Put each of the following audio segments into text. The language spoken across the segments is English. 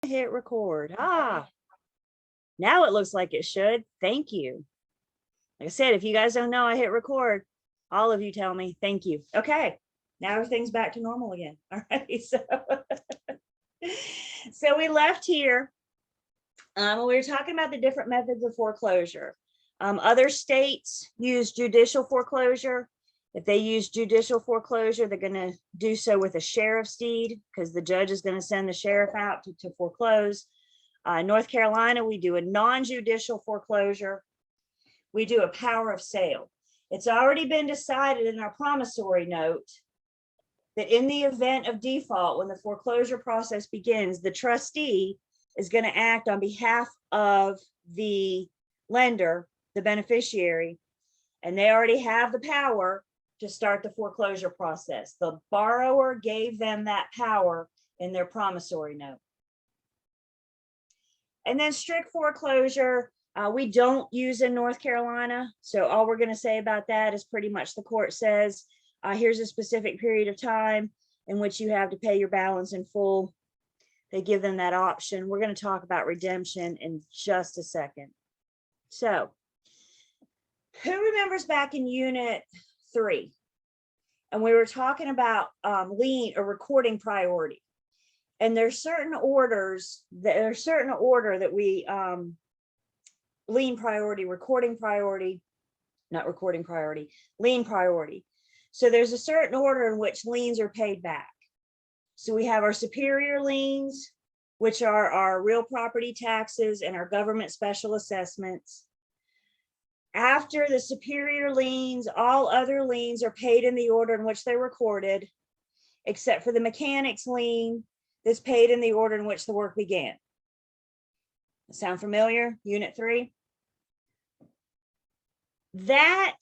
Hit record. Now it looks like it should. Thank you. Like I said, if you guys don't know I hit record, all of you tell me. Thank you. Okay, now everything's back to normal again. All right, so we left here. We were talking about the different methods of foreclosure. Other states use judicial foreclosure. If they use judicial foreclosure, they're going to do so with a sheriff's deed because the judge is going to send the sheriff out to foreclose. North Carolina, we do a non-judicial foreclosure. We do a power of sale. It's already been decided in our promissory note that in the event of default, when the foreclosure process begins, the trustee is going to act on behalf of the lender, the beneficiary, and they already have the power to start the foreclosure process. The borrower gave them that power in their promissory note. And then strict foreclosure, we don't use in North Carolina. So all we're going to say about that is pretty much the court says, here's a specific period of time in which you have to pay your balance in full. They give them that option. We're going to talk about redemption in just a second. So who remembers back in Unit 3? And we were talking about lien or recording priority. And there's certain orders, there's certain order that we lien priority, recording priority, not recording priority, lien priority. So there's a certain order in which liens are paid back. So we have our superior liens, which are our real property taxes and our government special assessments. After the superior liens, all other liens are paid in the order in which they're recorded, except for the mechanics lien that's paid in the order in which the work began. Sound familiar? Unit 3. That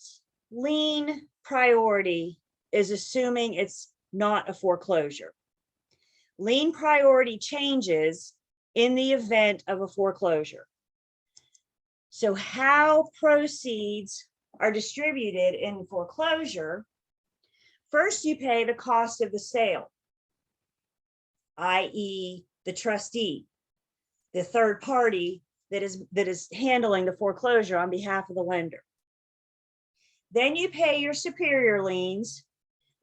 lien priority is assuming it's not a foreclosure. Lien priority changes in the event of a foreclosure. So how proceeds are distributed in foreclosure, first you pay the cost of the sale, i.e. the trustee, the third party that is handling the foreclosure on behalf of the lender. Then you pay your superior liens.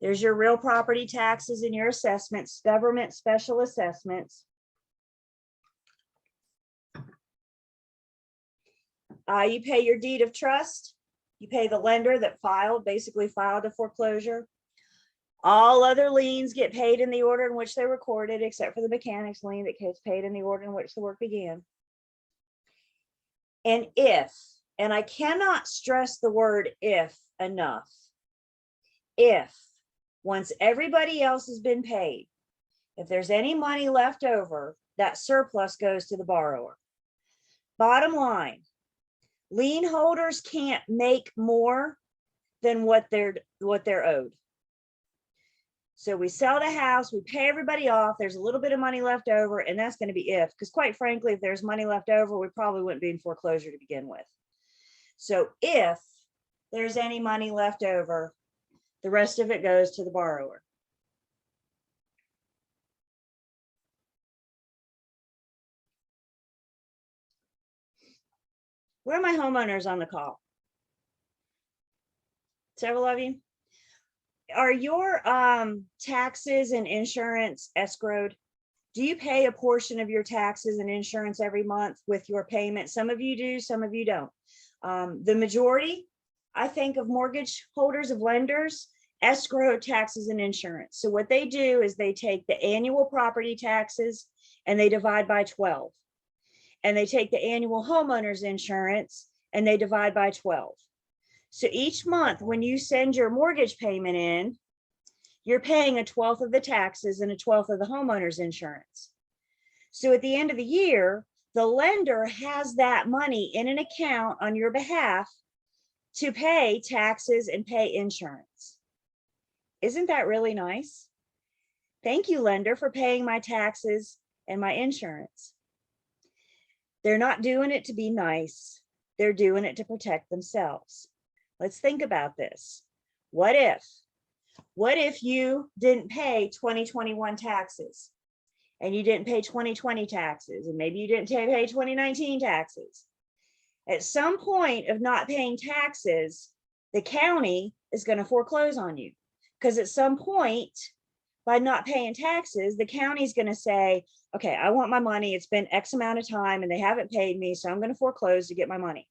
There's your real property taxes and your assessments, government special assessments. You pay your deed of trust. You pay the lender that basically filed a foreclosure. All other liens get paid in the order in which they recorded, except for the mechanics lien that gets paid in the order in which the work began. And I cannot stress the word if enough, if once everybody else has been paid, if there's any money left over, that surplus goes to the borrower. Bottom line, lien holders can't make more than what they're owed. So we sell the house, we pay everybody off, there's a little bit of money left over, and that's going to be if, because quite frankly, if there's money left over, we probably wouldn't be in foreclosure to begin with. So if there's any money left over, the rest of it goes to the borrower. Where are my homeowners on the call? Several of you. Are your taxes and insurance escrowed? Do you pay a portion of your taxes and insurance every month with your payment? Some of you do, some of you don't. The majority, I think, of mortgage holders, of lenders, escrow taxes and insurance. So what they do is they take the annual property taxes and they divide by 12. And they take the annual homeowners insurance and they divide by 12. So each month when you send your mortgage payment in, you're paying 1/12 of the taxes and 1/12 of the homeowners insurance. So at the end of the year, the lender has that money in an account on your behalf to pay taxes and pay insurance. Isn't that really nice? Thank you, lender, for paying my taxes and my insurance. They're not doing it to be nice. They're doing it to protect themselves. Let's think about this. What if you didn't pay 2021 taxes and you didn't pay 2020 taxes, and maybe you didn't pay 2019 taxes. At some point of not paying taxes, the county is going to foreclose on you, because at some point, by not paying taxes, the county's going to say, okay, I want my money. It's been X amount of time and they haven't paid me, so I'm going to foreclose to get my money.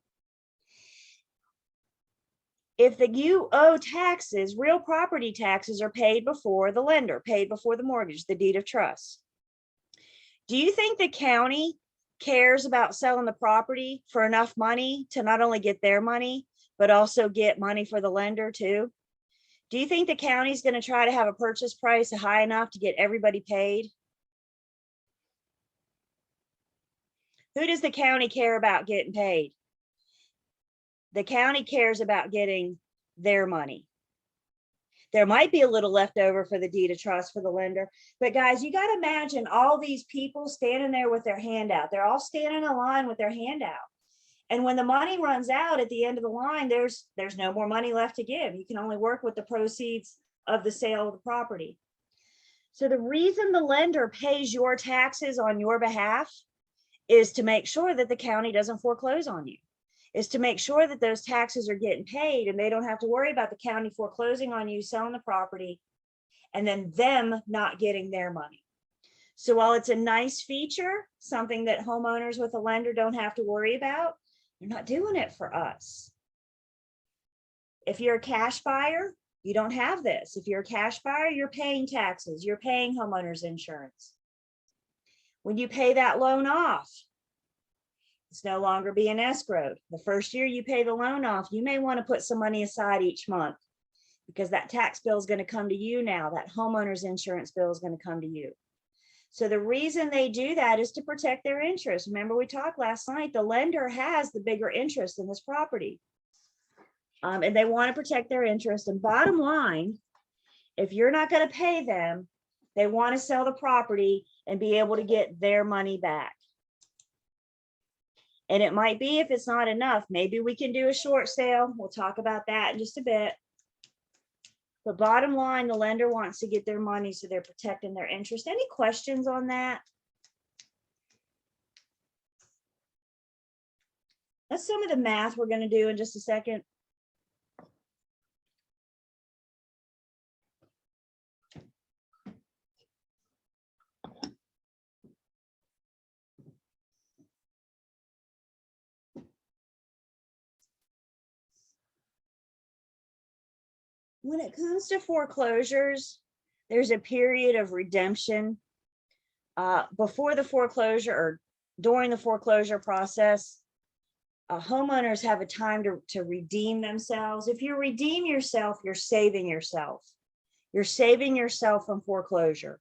If you owe taxes, real property taxes are paid before the lender, paid before the mortgage, the deed of trust. Do you think the county cares about selling the property for enough money to not only get their money, but also get money for the lender too? Do you think the county's going to try to have a purchase price high enough to get everybody paid? Who does the county care about getting paid? The county cares about getting their money. There might be a little left over for the deed of trust for the lender, but guys, you got to imagine all these people standing there with their hand out. They're all standing in line with their hand out. And when the money runs out at the end of the line, there's no more money left to give. You can only work with the proceeds of the sale of the property. So the reason the lender pays your taxes on your behalf is to make sure that the county doesn't foreclose on you, is to make sure that those taxes are getting paid and they don't have to worry about the county foreclosing on you, selling the property, and then them not getting their money. So while it's a nice feature, something that homeowners with a lender don't have to worry about, they're not doing it for us. If you're a cash buyer, you don't have this. If you're a cash buyer, you're paying taxes, you're paying homeowners insurance. When you pay that loan off, it's no longer being escrowed. The first year you pay the loan off, you may want to put some money aside each month because that tax bill is going to come to you now. That homeowner's insurance bill is going to come to you. So the reason they do that is to protect their interest. Remember, we talked last night, the lender has the bigger interest in this property. And they want to protect their interest. And bottom line, if you're not going to pay them, they want to sell the property and be able to get their money back. And it might be, if it's not enough, maybe we can do a short sale. We'll talk about that in just a bit. But bottom line, the lender wants to get their money, so they're protecting their interest. Any questions on that? That's some of the math we're going to do in just a second. When it comes to foreclosures, there's a period of redemption before the foreclosure or during the foreclosure process. Homeowners have a time to redeem themselves. If you redeem yourself, you're saving yourself. You're saving yourself from foreclosure.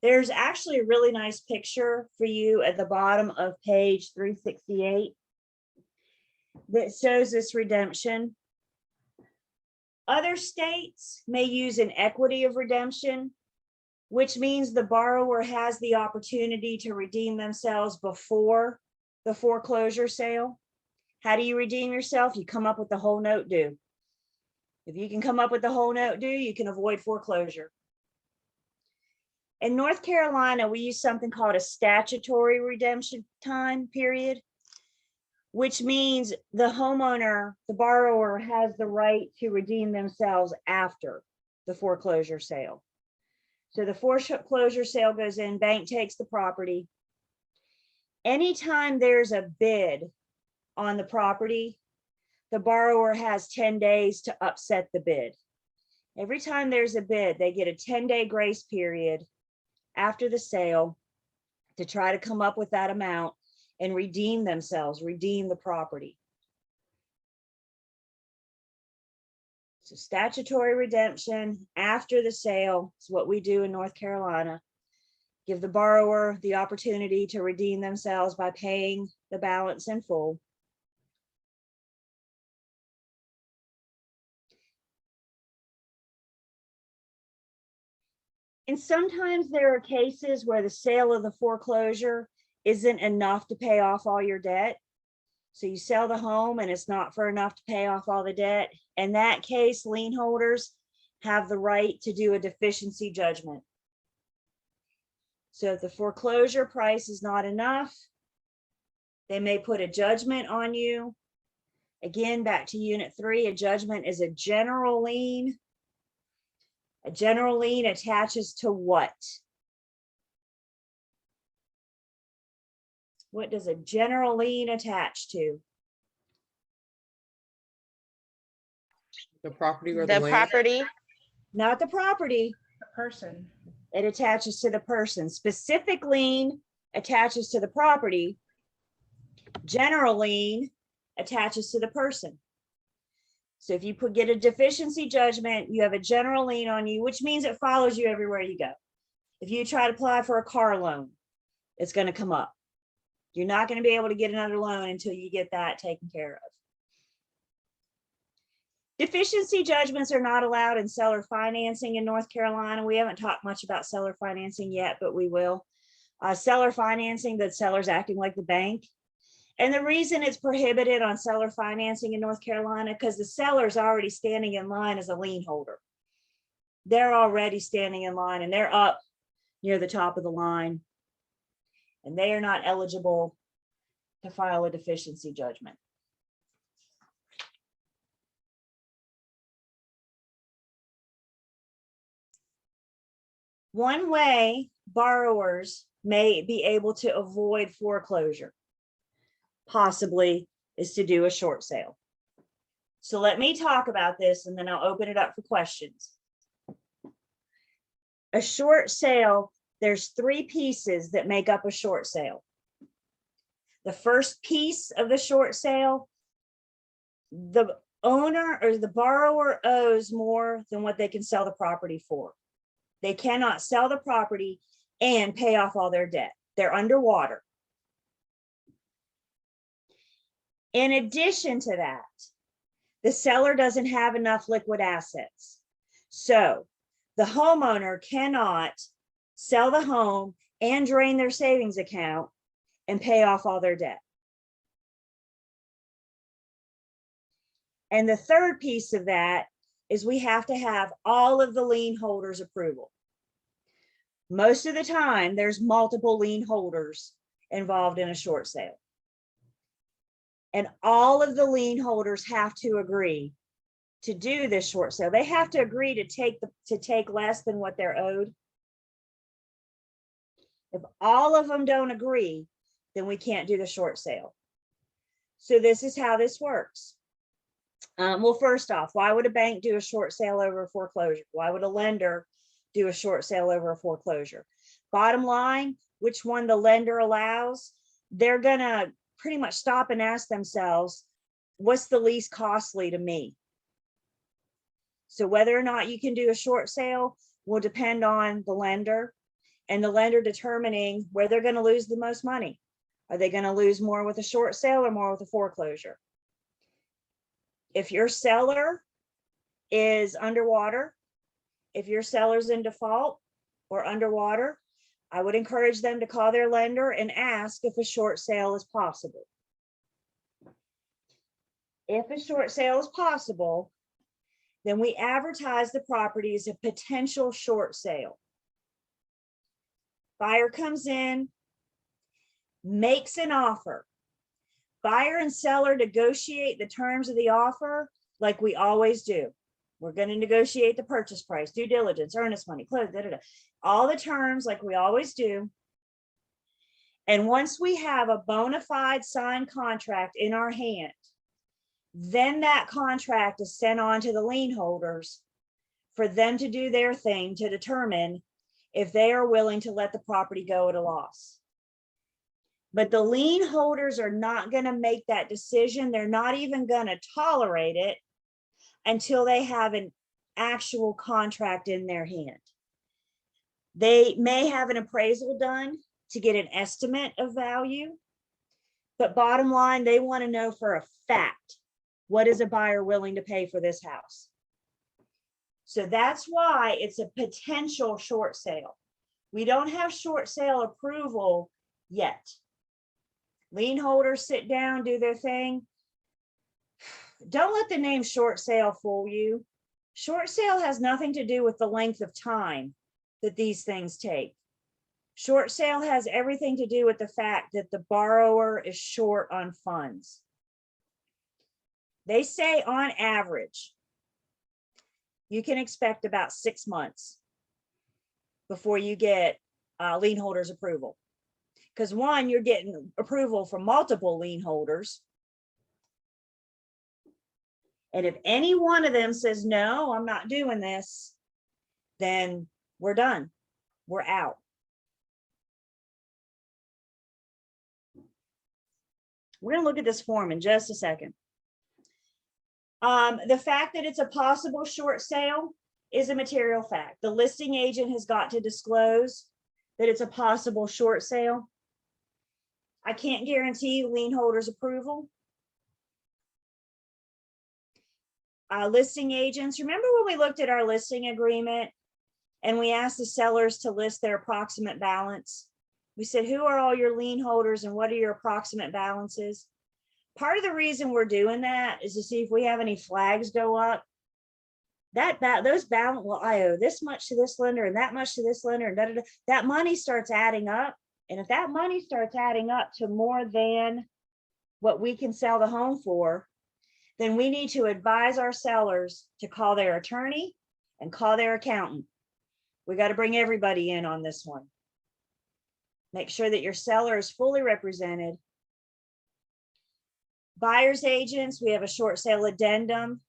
There's actually a really nice picture for you at the bottom of page 368 that shows this redemption. Other states may use an equity of redemption, which means the borrower has the opportunity to redeem themselves before the foreclosure sale. How do you redeem yourself? You come up with the whole note due. If you can come up with the whole note due, you can avoid foreclosure. In North Carolina, we use something called a statutory redemption time period, which means the homeowner, the borrower, has the right to redeem themselves after the foreclosure sale. So the foreclosure sale goes in, bank takes the property. Anytime there's a bid on the property, the borrower has 10 days to upset the bid. Every time there's a bid, they get a 10-day grace period after the sale to try to come up with that amount and redeem themselves, redeem the property. So statutory redemption after the sale is what we do in North Carolina. Give the borrower the opportunity to redeem themselves by paying the balance in full. And sometimes there are cases where the sale of the foreclosure isn't enough to pay off all your debt. So you sell the home and it's not for enough to pay off all the debt. In that case, lien holders have the right to do a deficiency judgment. So if the foreclosure price is not enough, they may put a judgment on you. Again, back to Unit 3, a judgment is a general lien. A general lien attaches to what? What does a general lien attach to? The property or The the land? property, Not the property. The person. It attaches to the person. Specific lien attaches to the property. General lien attaches to the person. So if you get a deficiency judgment, you have a general lien on you, which means it follows you everywhere you go. If you try to apply for a car loan, it's going to come up. You're not going to be able to get another loan until you get that taken care of. Deficiency judgments are not allowed in seller financing in North Carolina. We haven't talked much about seller financing yet, but we will. Seller financing, the seller's acting like the bank. And the reason it's prohibited on seller financing in North Carolina, because the seller's already standing in line as a lien holder. They're already standing in line and they're up near the top of the line. And they are not eligible to file a deficiency judgment. One way borrowers may be able to avoid foreclosure, possibly, is to do a short sale. So let me talk about this and then I'll open it up for questions. A short sale, there's 3 pieces that make up a short sale. The first piece of the short sale, the owner or the borrower owes more than what they can sell the property for. They cannot sell the property and pay off all their debt. They're underwater. In addition to that, the seller doesn't have enough liquid assets. So the homeowner cannot sell the home and drain their savings account and pay off all their debt. And the third piece of that is we have to have all of the lien holders' approval. Most of the time, there's multiple lien holders involved in a short sale. And all of the lien holders have to agree to do this short sale. They have to agree to take less than what they're owed. If all of them don't agree, then we can't do the short sale. So this is how this works. Well, first off, why would a bank do a short sale over a foreclosure? Why would a lender do a short sale over a foreclosure? Bottom line, which one the lender allows, they're gonna pretty much stop and ask themselves, what's the least costly to me? So whether or not you can do a short sale will depend on the lender and the lender determining where they're going to lose the most money. Are they going to lose more with a short sale or more with a foreclosure? If your seller is underwater, if your seller's in default or underwater, I would encourage them to call their lender and ask if a short sale is possible. If a short sale is possible, then we advertise the property as a potential short sale. Buyer comes in, makes an offer. Buyer and seller negotiate the terms of the offer like we always do. We're going to negotiate the purchase price, due diligence, earnest money, close, all the terms like we always do. And once we have a bona fide signed contract in our hand, then that contract is sent on to the lien holders for them to do their thing to determine if they are willing to let the property go at a loss. But the lien holders are not going to make that decision. They're not even going to tolerate it until they have an actual contract in their hand. They may have an appraisal done to get an estimate of value, but bottom line, they want to know for a fact, what is a buyer willing to pay for this house? So that's why it's a potential short sale. We don't have short sale approval yet. Lien holders sit down, do their thing. Don't let the name short sale fool you. Short sale has nothing to do with the length of time that these things take. Short sale has everything to do with the fact that the borrower is short on funds. They say on average, you can expect about 6 months before you get lien holders approval. Because one, you're getting approval from multiple lien holders. And if any one of them says, no, I'm not doing this, then we're done. We're out. We're going to look at this form in just a second. The fact that it's a possible short sale is a material fact. The listing agent has got to disclose that it's a possible short sale. I can't guarantee lien holders approval. Listing agents, remember when we looked at our listing agreement and we asked the sellers to list their approximate balance? We said, who are all your lien holders and what are your approximate balances? Part of the reason we're doing that is to see if we have any flags go up. Those balance, well, I owe this much to this lender and that much to this lender, and that money starts adding up. And if that money starts adding up to more than what we can sell the home for, then we need to advise our sellers to call their attorney and call their accountant. We got to bring everybody in on this one. Make sure that your seller is fully represented. Buyer's agents, we have a short sale addendum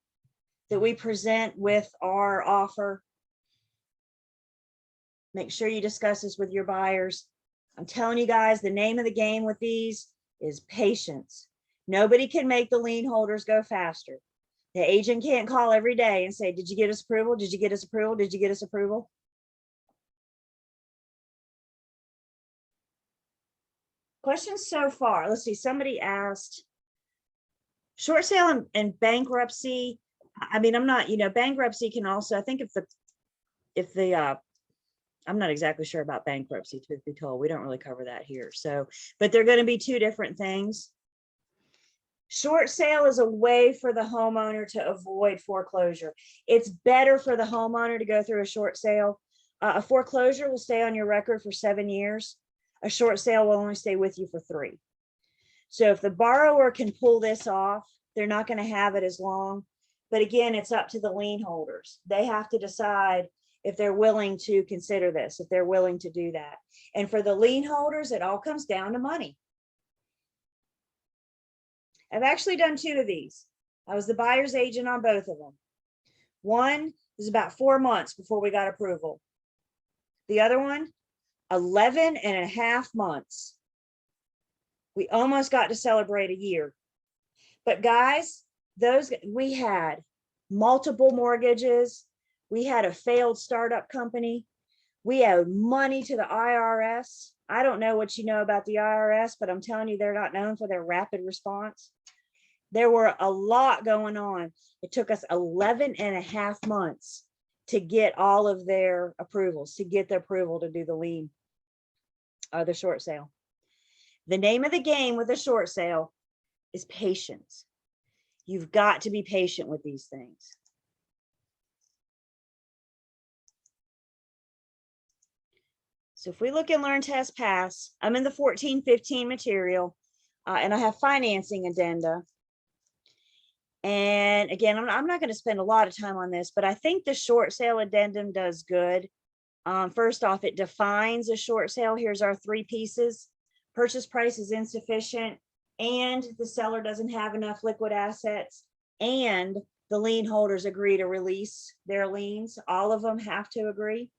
that we present with our offer. Make sure you discuss this with your buyers. I'm telling you guys, the name of the game with these is patience. Nobody can make the lien holders go faster. The agent can't call every day and say, did you get us approval? Did you get us approval? Did you get us approval? Questions so far? Let's see, somebody asked, short sale and bankruptcy. I mean, I'm not, bankruptcy can also, I think if the I'm not exactly sure about bankruptcy, truth be told, we don't really cover that here. So, but they're going to be two different things. Short sale is a way for the homeowner to avoid foreclosure. It's better for the homeowner to go through a short sale. A foreclosure will stay on your record for 7 years. A short sale will only stay with you for 3. So if the borrower can pull this off, they're not going to have it as long. But again, it's up to the lien holders. They have to decide if they're willing to consider this, if they're willing to do that. And for the lien holders, it all comes down to money. I've actually done 2 of these. I was the buyer's agent on both of them. One was about 4 months before we got approval. The other one, 11.5 months. We almost got to celebrate a year. But guys, we had multiple mortgages. We had a failed startup company. We owed money to the IRS. I don't know what you know about the IRS, but I'm telling you, they're not known for their rapid response. There were a lot going on. It took us 11.5 months to get all of their approvals, to get the approval to do the lien, the short sale. The name of the game with a short sale is patience. You've got to be patient with these things. So if we look in Learn, Test, Pass, I'm in the 14-15 material, and I have financing addenda. And again, I'm not going to spend a lot of time on this, but I think the short sale addendum does good. First off, it defines a short sale. Here's our 3 pieces. Purchase price is insufficient, and the seller doesn't have enough liquid assets, and the lien holders agree to release their liens. All of them have to agree.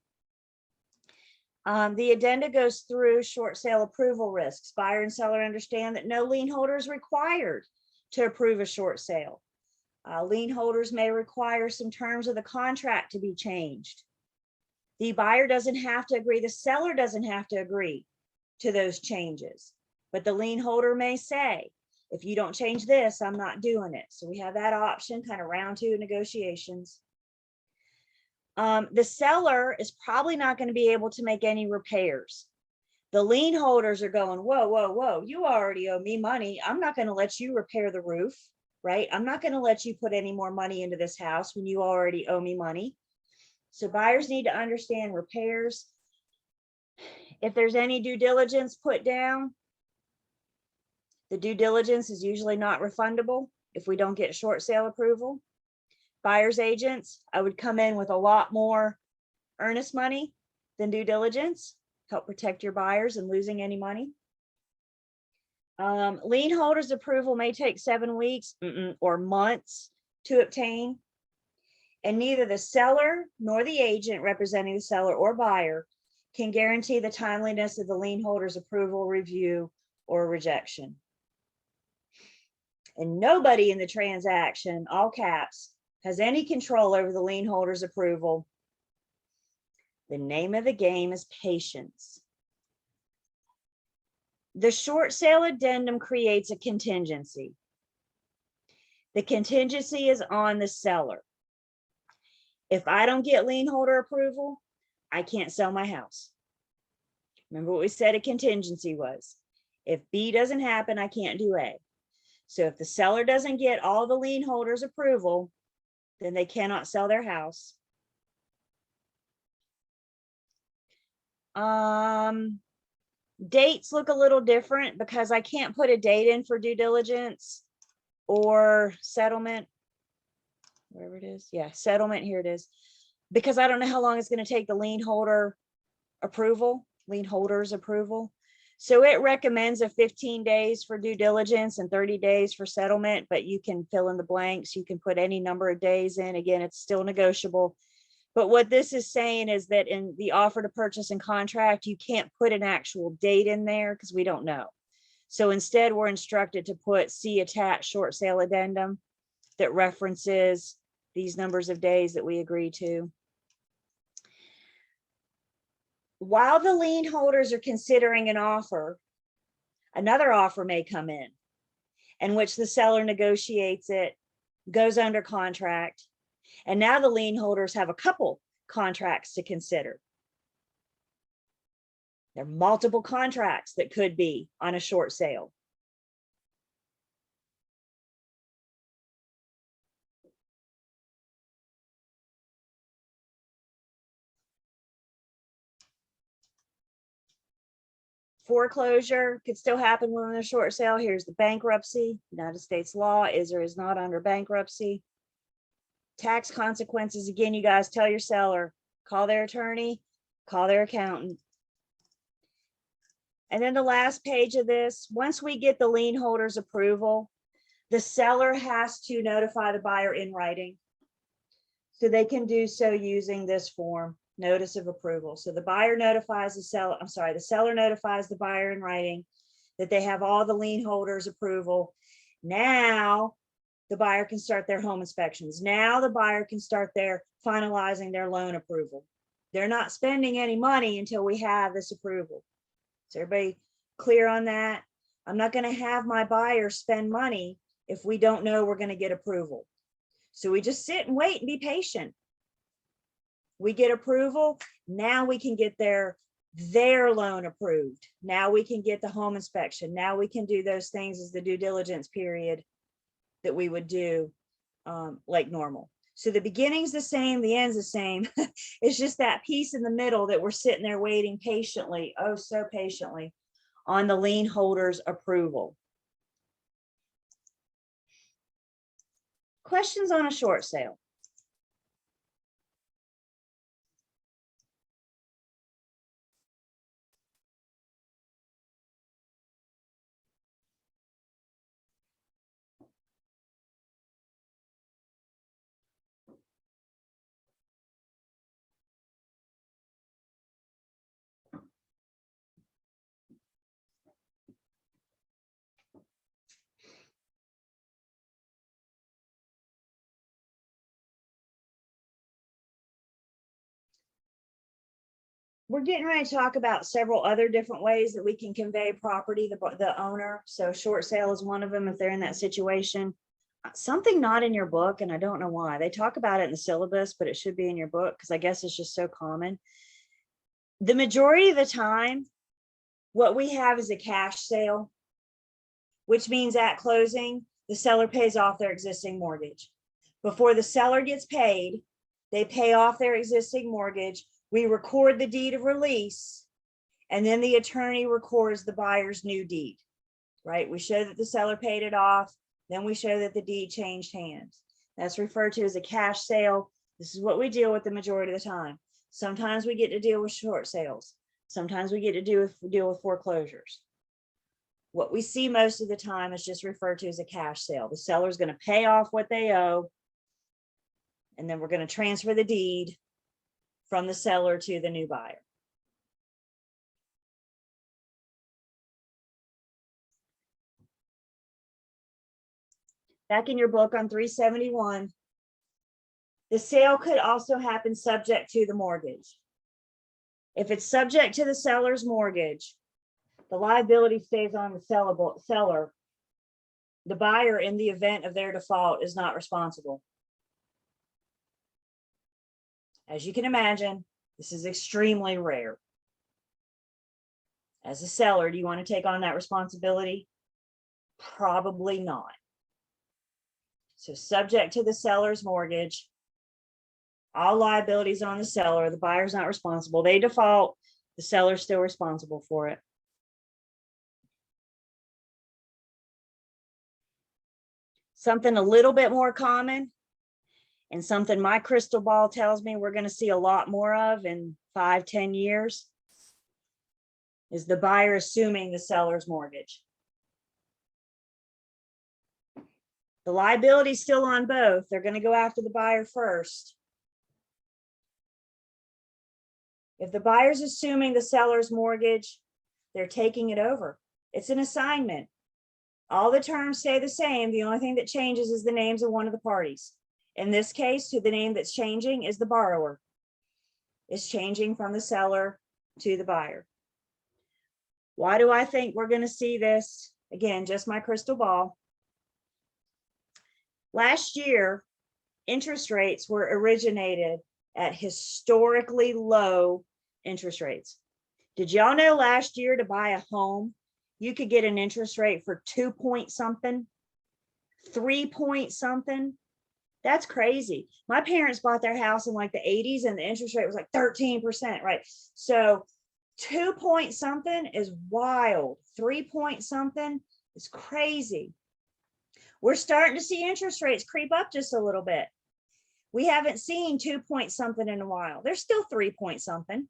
The addenda goes through short sale approval risks. Buyer and seller understand that no lien holder is required to approve a short sale. Lien holders may require some terms of the contract to be changed. The buyer doesn't have to agree. The seller doesn't have to agree to those changes. But the lien holder may say, if you don't change this, I'm not doing it. So we have that option, kind of round 2 negotiations. The seller is probably not going to be able to make any repairs. The lien holders are going, whoa, whoa, whoa, you already owe me money. I'm not going to let you repair the roof, right? I'm not going to let you put any more money into this house when you already owe me money. So buyers need to understand repairs If there's any due diligence put down, the due diligence is usually not refundable if we don't get short sale approval. Buyer's agents, I would come in with a lot more earnest money than due diligence, help protect your buyers and losing any money. Lien holders approval may take 7 weeks or months to obtain. And neither the seller nor the agent representing the seller or buyer can guarantee the timeliness of the lien holder's approval, review, or rejection. And nobody in the transaction, all caps, has any control over the lien holder's approval. The name of the game is patience. The short sale addendum creates a contingency. The contingency is on the seller. If I don't get lien holder approval, I can't sell my house. Remember what we said a contingency was. If B doesn't happen, I can't do A. So if the seller doesn't get all the lien holders approval, then they cannot sell their house. Dates look a little different because I can't put a date in for due diligence or settlement. Wherever it is. Yeah, settlement, here it is. Because I don't know how long it's going to take the lien holder's approval. So it recommends a 15 days for due diligence and 30 days for settlement, but you can fill in the blanks. You can put any number of days in. Again, it's still negotiable. But what this is saying is that in the offer to purchase and contract, you can't put an actual date in there because we don't know. So instead, we're instructed to put see attached short sale addendum that references these numbers of days that we agree to. While the lien holders are considering an offer, another offer may come in which the seller negotiates it, goes under contract, and now the lien holders have a couple contracts to consider. There are multiple contracts that could be on a short sale. Foreclosure could still happen when a short sale. Here's the bankruptcy. United States law is or is not under bankruptcy. Tax consequences. Again, you guys tell your seller, call their attorney, call their accountant. And then the last page of this, once we get the lien holder's approval, the seller has to notify the buyer in writing. So they can do so using this form. Notice of approval. So the buyer notifies the seller, the seller notifies the buyer in writing that they have all the lien holders' approval. Now the buyer can start their home inspections. Now the buyer can start their finalizing their loan approval. They're not spending any money until we have this approval. Is everybody clear on that? I'm not going to have my buyer spend money if we don't know we're going to get approval. So we just sit and wait and be patient. We get approval, now we can get their loan approved. Now we can get the home inspection. Now we can do those things as the due diligence period that we would do like normal. So the beginning's the same, the end's the same. It's just that piece in the middle that we're sitting there waiting patiently, oh so patiently, on the lien holder's approval. Questions on a short sale? We're getting ready to talk about several other different ways that we can convey property, the owner. So short sale is one of them if they're in that situation. Something not in your book, and I don't know why. They talk about it in the syllabus, but it should be in your book because I guess it's just so common. The majority of the time, what we have is a cash sale, which means at closing, the seller pays off their existing mortgage. Before the seller gets paid, they pay off their existing mortgage. We record the deed of release, And then the attorney records the buyer's new deed, right? We show that the seller paid it off. Then we show that the deed changed hands. That's referred to as a cash sale. This is what we deal with the majority of the time. Sometimes we get to deal with short sales. Sometimes we get to deal with foreclosures. What we see most of the time is just referred to as a cash sale. The seller's going to pay off what they owe, and then we're going to transfer the deed from the seller to the new buyer. Back in your book on 371, the sale could also happen subject to the mortgage. If it's subject to the seller's mortgage, the liability stays on the seller. The buyer, in the event of their default, is not responsible. As you can imagine, this is extremely rare. As a seller, do you want to take on that responsibility? Probably not. So subject to the seller's mortgage, all liabilities on the seller, the buyer's not responsible. They default, the seller's still responsible for it. Something a little bit more common, and something my crystal ball tells me we're going to see a lot more of in 5-10 years, is the buyer assuming the seller's mortgage. The liability is still on both. They're going to go after the buyer first. If the buyer's assuming the seller's mortgage, they're taking it over. It's an assignment. All the terms stay the same. The only thing that changes is the names of one of the parties. In this case, the name that's changing is the borrower. It's changing from the seller to the buyer. Why do I think we're going to see this? Again, just my crystal ball. Last year, interest rates were originated at historically low interest rates. Did y'all know last year to buy a home, you could get an interest rate for 2 point something, 3 point something? That's crazy. My parents bought their house in like the 80s and the interest rate was like 13%, right? So 2 point something is wild. 3 point something is crazy. We're starting to see interest rates creep up just a little bit. We haven't seen 2 point something in a while. They're still 3 point something.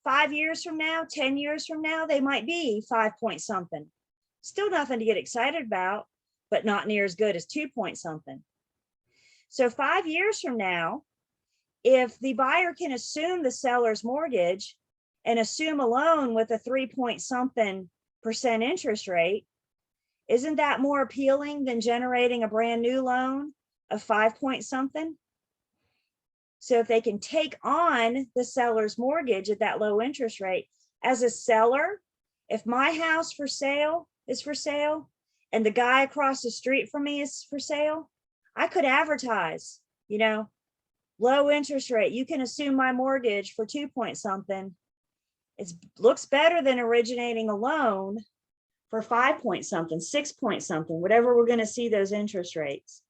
5 years from now, 10 years from now, they might be 5 point something. Still nothing to get excited about, but not near as good as 2 point something. So 5 years from now, if the buyer can assume the seller's mortgage and assume a loan with a 3 point something % interest rate, isn't that more appealing than generating a brand new loan of 5 point something? So if they can take on the seller's mortgage at that low interest rate, as a seller, if my house is for sale and the guy across the street from me is for sale, I could advertise, low interest rate. You can assume my mortgage for 2 point something. It looks better than originating a loan for 5 point something, 6 point something, whatever we're going to see those interest rates.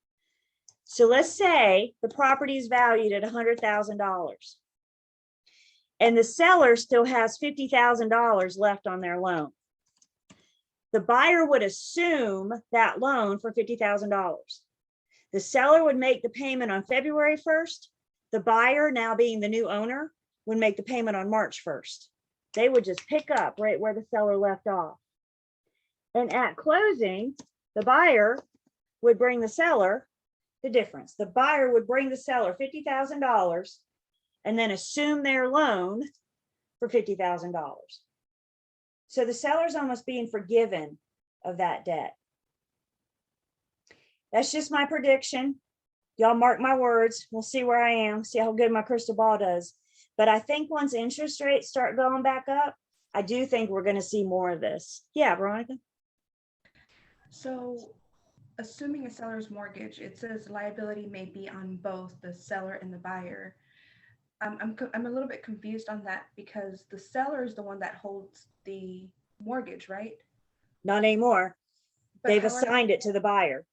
So let's say the property is valued at $100,000 and the seller still has $50,000 left on their loan. The buyer would assume that loan for $50,000. The seller would make the payment on February 1st. The buyer, now being the new owner, would make the payment on March 1st. They would just pick up right where the seller left off. And at closing, the buyer would bring the seller the difference. The buyer would bring the seller $50,000 and then assume their loan for $50,000. So the seller's almost being forgiven of that debt. That's just my prediction. Y'all mark my words. We'll see where I am, see how good my crystal ball does. But I think once interest rates start going back up, I do think we're going to see more of this. Yeah, Veronica? So assuming a seller's mortgage, it says liability may be on both the seller and the buyer. I'm a little bit confused on that because the seller is the one that holds the mortgage, right? Not anymore. But they've assigned it to the buyer.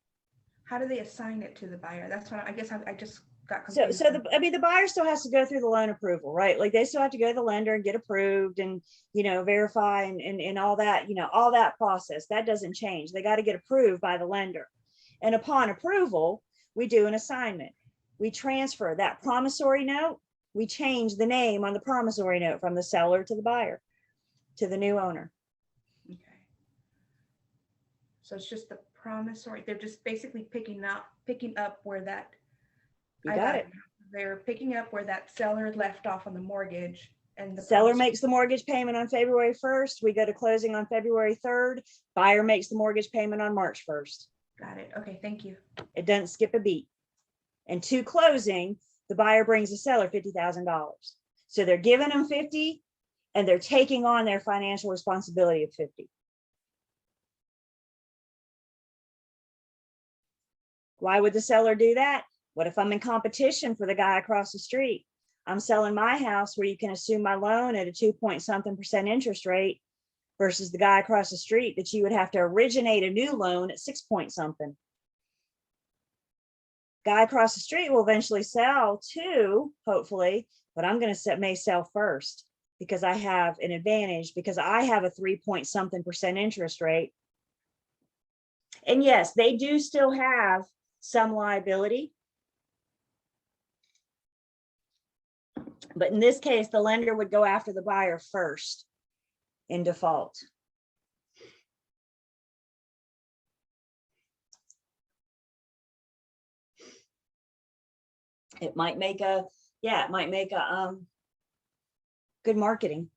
How do they assign it to the buyer? That's what I guess I just got So, confused. I mean, the buyer still has to go through the loan approval, right? Like they still have to go to the lender and get approved and, verify and all that, all that process. That doesn't change. They got to get approved by the lender. And upon approval, we do an assignment. We transfer that promissory note. We change the name on the promissory note from the seller to the buyer, to the new owner. Okay. So it's just the promissory. They're just basically picking up where that. You got it. They're picking up where that seller left off on the mortgage, and the Seller promissory- makes the mortgage payment on February 1st. We go to closing on February 3rd. Buyer makes the mortgage payment on March 1st. Got it. Okay, thank you. It doesn't skip a beat. And to closing, the buyer brings the seller $50,000. So they're giving them 50 and they're taking on their financial responsibility of 50. Why would the seller do that? What if I'm in competition for the guy across the street? I'm selling my house where you can assume my loan at a 2-point-something% interest rate versus the guy across the street that you would have to originate a new loan at 6-point-something. Guy across the street will eventually sell too, hopefully, but I'm going to may sell first because I have an advantage because I have a 3-point-something% interest rate. And yes, they do still have some liability. But in this case, the lender would go after the buyer first in default. It might make a, good marketing.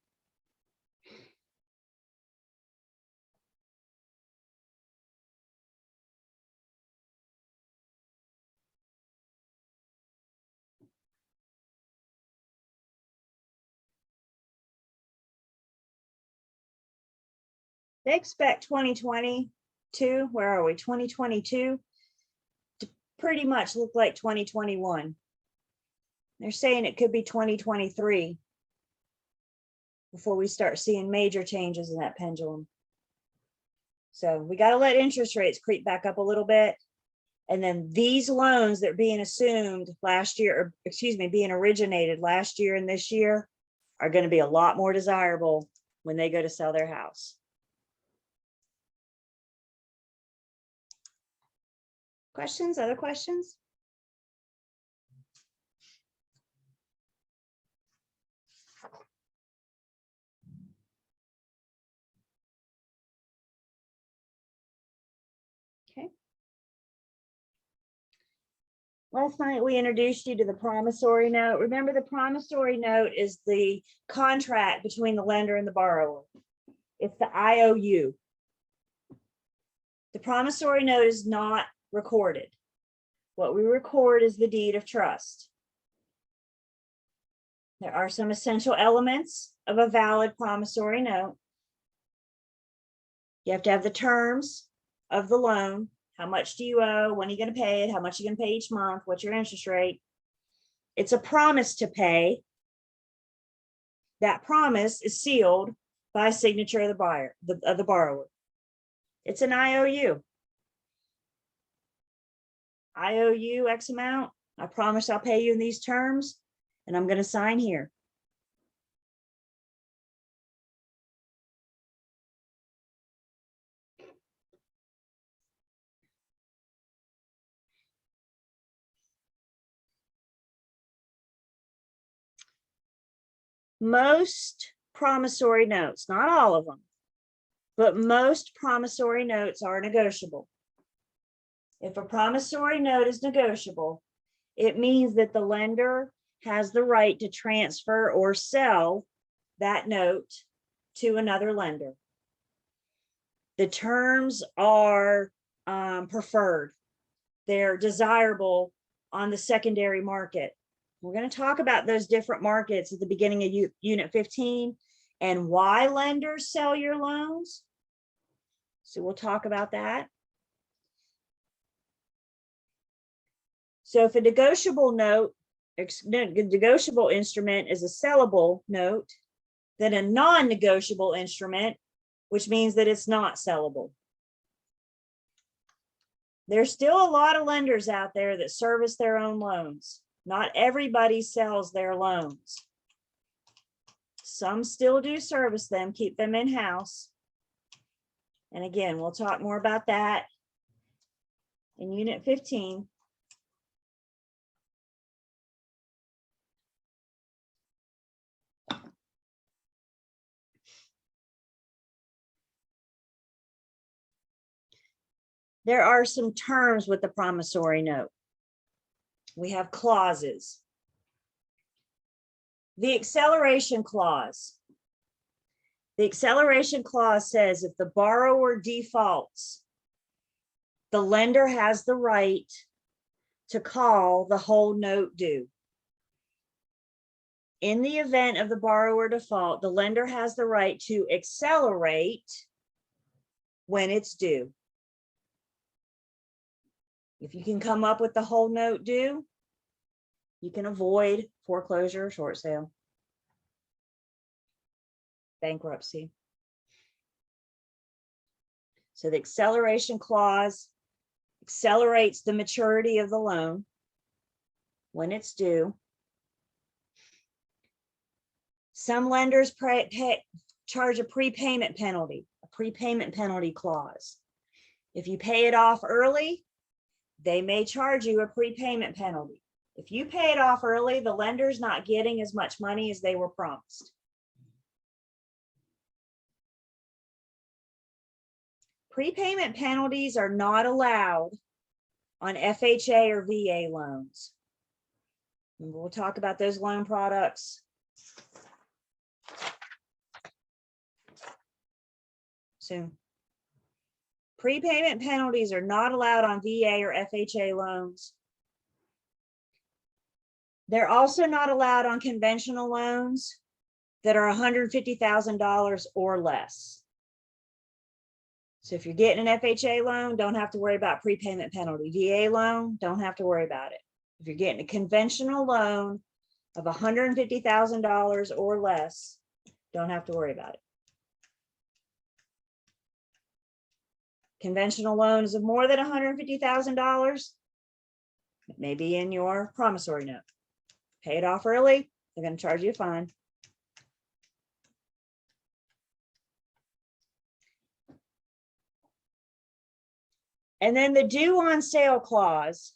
They expect 2022, where are we, 2022, to pretty much look like 2021. They're saying it could be 2023 before we start seeing major changes in that pendulum. So we got to let interest rates creep back up a little bit. And then these loans that are being assumed last year, or excuse me, being originated last year and this year are going to be a lot more desirable when they go to sell their house. Questions, other questions? Okay. Last night we introduced you to the promissory note. Remember, the promissory note is the contract between the lender and the borrower. It's the IOU. The promissory note is not recorded. What we record is the deed of trust. There are some essential elements of a valid promissory note. You have to have the terms of the loan. How much do you owe? When are you going to pay it? How much are you going to pay each month? What's your interest rate? It's a promise to pay. That promise is sealed by signature of the buyer, of the borrower. It's an IOU. I owe you X amount. I promise I'll pay you in these terms, and I'm going to sign here. Most promissory notes, not all of them, but most promissory notes are negotiable. If a promissory note is negotiable, it means that the lender has the right to transfer or sell that note to another lender. The terms are preferred. They're desirable on the secondary market. We're going to talk about those different markets at the beginning of Unit 15 and why lenders sell your loans. So we'll talk about that. So if a negotiable note, negotiable instrument is a sellable note, then a non-negotiable instrument, which means that it's not sellable. There's still a lot of lenders out there that service their own loans. Not everybody sells their loans. Some still do service them, keep them in-house. And again, we'll talk more about that in Unit 15. There are some terms with the promissory note. We have clauses. The acceleration clause. The acceleration clause says if the borrower defaults, the lender has the right to call the whole note due. In the event of the borrower default, the lender has the right to accelerate when it's due. If you can come up with the whole note due, you can avoid foreclosure or short sale, bankruptcy. So the acceleration clause accelerates the maturity of the loan when it's due. Some lenders charge a prepayment penalty, clause. If you pay it off early, they may charge you a prepayment penalty. If you pay it off early, the lender's not getting as much money as they were promised. Prepayment penalties are not allowed on FHA or VA loans. And we'll talk about those loan products soon. Prepayment penalties are not allowed on VA or FHA loans. They're also not allowed on conventional loans that are $150,000 or less. So if you're getting an FHA loan, don't have to worry about prepayment penalty. VA loan, don't have to worry about it. If you're getting a conventional loan of $150,000 or less, don't have to worry about it. Conventional loans of more than $150,000, it may be in your promissory note. Pay it off early, they're going to charge you a fine. And then the due on sale clause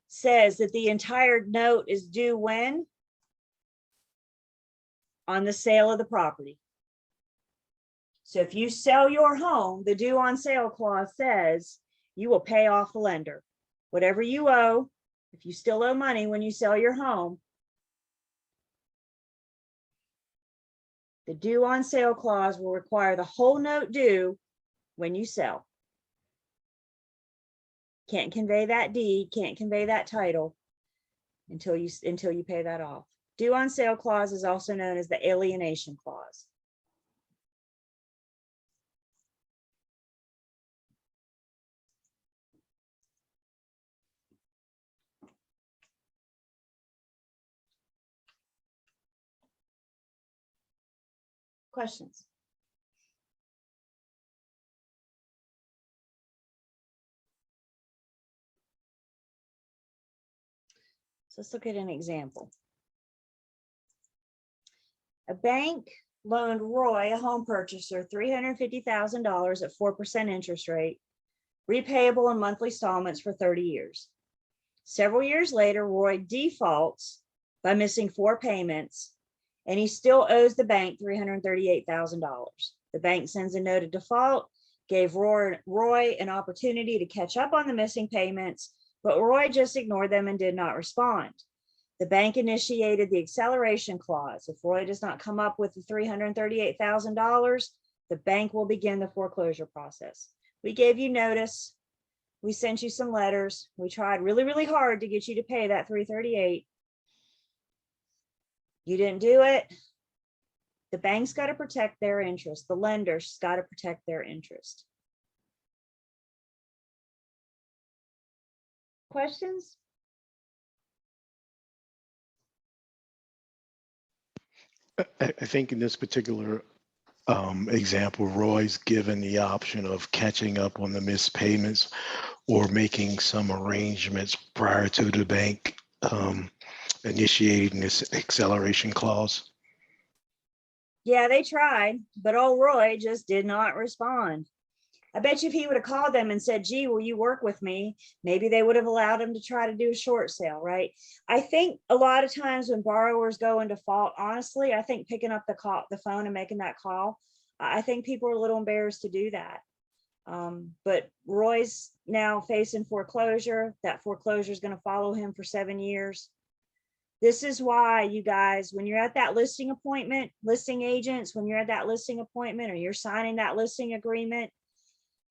says that the entire note is due when? On the sale of the property. So if you sell your home, the due on sale clause says you will pay off the lender. Whatever you owe, if you still owe money when you sell your home, the due on sale clause will require the whole note due when you sell. Can't convey that deed, can't convey that title until you pay that off. Due on sale clause is also known as the alienation clause. Questions? So let's look at an example. A bank loaned Roy, a home purchaser, $350,000 at 4% interest rate, repayable in monthly installments for 30 years. Several years later, Roy defaults by missing 4 payments, and he still owes the bank $338,000. The bank sends a note of default, gave Roy an opportunity to catch up on the missing payments, but Roy just ignored them and did not respond. The bank initiated the acceleration clause. If Roy does not come up with the $338,000, the bank will begin the foreclosure process. We gave you notice. We sent you some letters. We tried really, really hard to get you to pay that $338,000. You didn't do it. The bank's got to protect their interest. The lender's got to protect their interest. Questions? I think in this particular example, Roy's given the option of catching up on the missed payments or making some arrangements prior to the bank initiating this acceleration clause? Yeah, they tried, but old Roy just did not respond. I bet you if he would have called them and said, gee, will you work with me? Maybe they would have allowed him to try to do a short sale, right? I think a lot of times when borrowers go into default, honestly, I think picking up the phone and making that call, I think people are a little embarrassed to do that. But Roy's now facing foreclosure. That foreclosure is going to follow him for 7 years. This is why, you guys, when you're at that listing appointment, listing agents, when you're at that listing appointment or you're signing that listing agreement,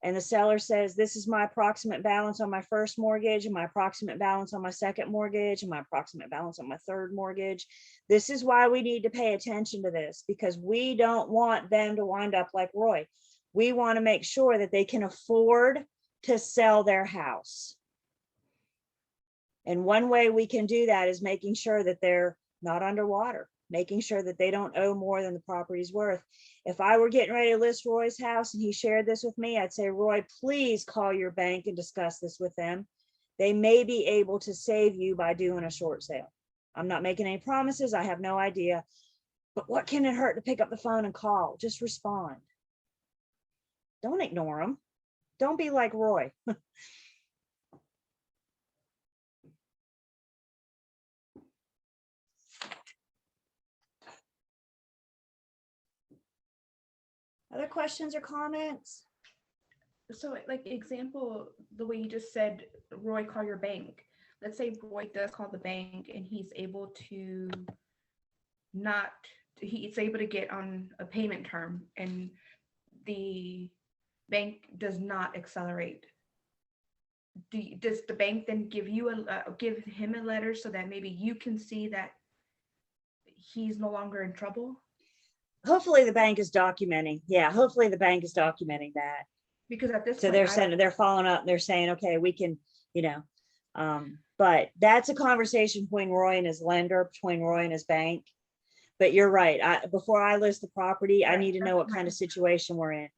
and the seller says, this is my approximate balance on my first mortgage and my approximate balance on my second mortgage and my approximate balance on my third mortgage. This is why we need to pay attention to this, because we don't want them to wind up like Roy. We want to make sure that they can afford to sell their house. And one way we can do that is making sure that they're not underwater, making sure that they don't owe more than the property's worth. If I were getting ready to list Roy's house and he shared this with me, I'd say, Roy, please call your bank and discuss this with them. They may be able to save you by doing a short sale. I'm not making any promises. I have no idea. But what can it hurt to pick up the phone and call? Just respond. Don't ignore them. Don't be like Roy. Other questions or comments? So like example, the way you just said, Roy, call your bank. Let's say Roy does call the bank and he's able to he's able to get on a payment term and the bank does not accelerate. Does the bank then give him a letter so that maybe you can see that he's no longer in trouble? Hopefully the bank is documenting. Yeah, hopefully the bank is documenting that. Because at this So point, they're following up, they're saying, okay, we can, but that's a conversation between Roy and his lender, between Roy and his bank. But you're right. Before I list the property, I need to know what kind of situation we're in.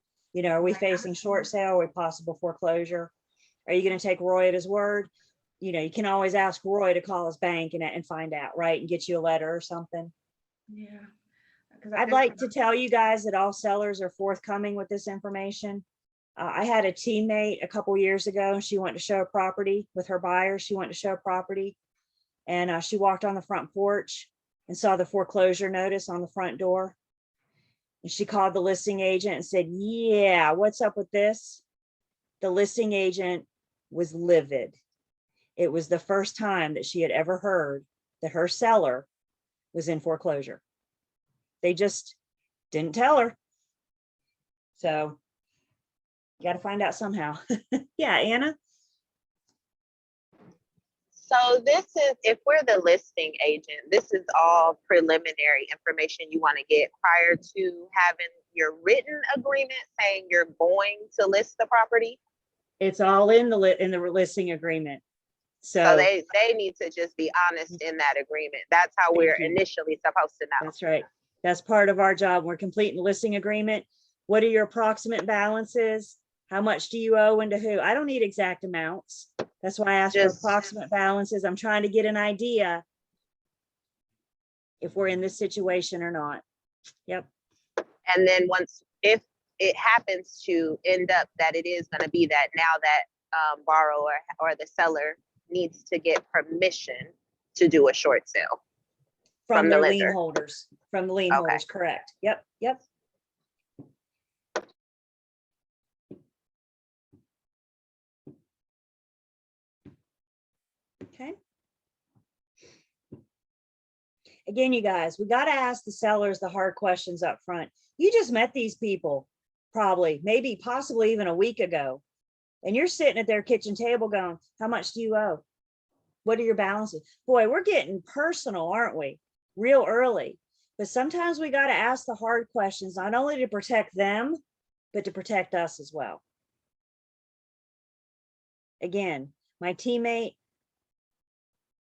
Are we facing short sale? Are we possible foreclosure? Are you going to take Roy at his word? You can always ask Roy to call his bank and find out, right? And get you a letter or something. Yeah. I'd like to tell you guys that all sellers are forthcoming with this information. I had a teammate a couple years ago. She went to show a property with her buyer. She went to show a property and she walked on the front porch and saw the foreclosure notice on the front door. And she called the listing agent and said, yeah, what's up with this? The listing agent was livid. It was the first time that she had ever heard that her seller was in foreclosure. They just didn't tell her. So you got to find out somehow. Yeah, Anna. So this is, if we're the listing agent, this is all preliminary information you want to get prior to having your written agreement saying you're going to list the property. It's all in the listing agreement. So they need to just be honest in that agreement. That's how we're initially supposed to know. That's right. That's part of our job. We're completing the listing agreement. What are your approximate balances? How much do you owe and to who? I don't need exact amounts. That's why I asked for approximate balances. I'm trying to get an idea if we're in this situation or not. Yep. And then if it happens to end up that it is going to be that, now that borrower or the seller needs to get permission to do a short sale from the the lender. lien holders, from the lien holders. Correct. Yep. Yep. Okay. Again, you guys, we got to ask the sellers the hard questions up front. You just met these people probably, maybe, possibly even a week ago. And you're sitting at their kitchen table going, how much do you owe? What are your balances? Boy, we're getting personal, aren't we? Real early. But sometimes we got to ask the hard questions, not only to protect them, but to protect us as well. Again, my teammate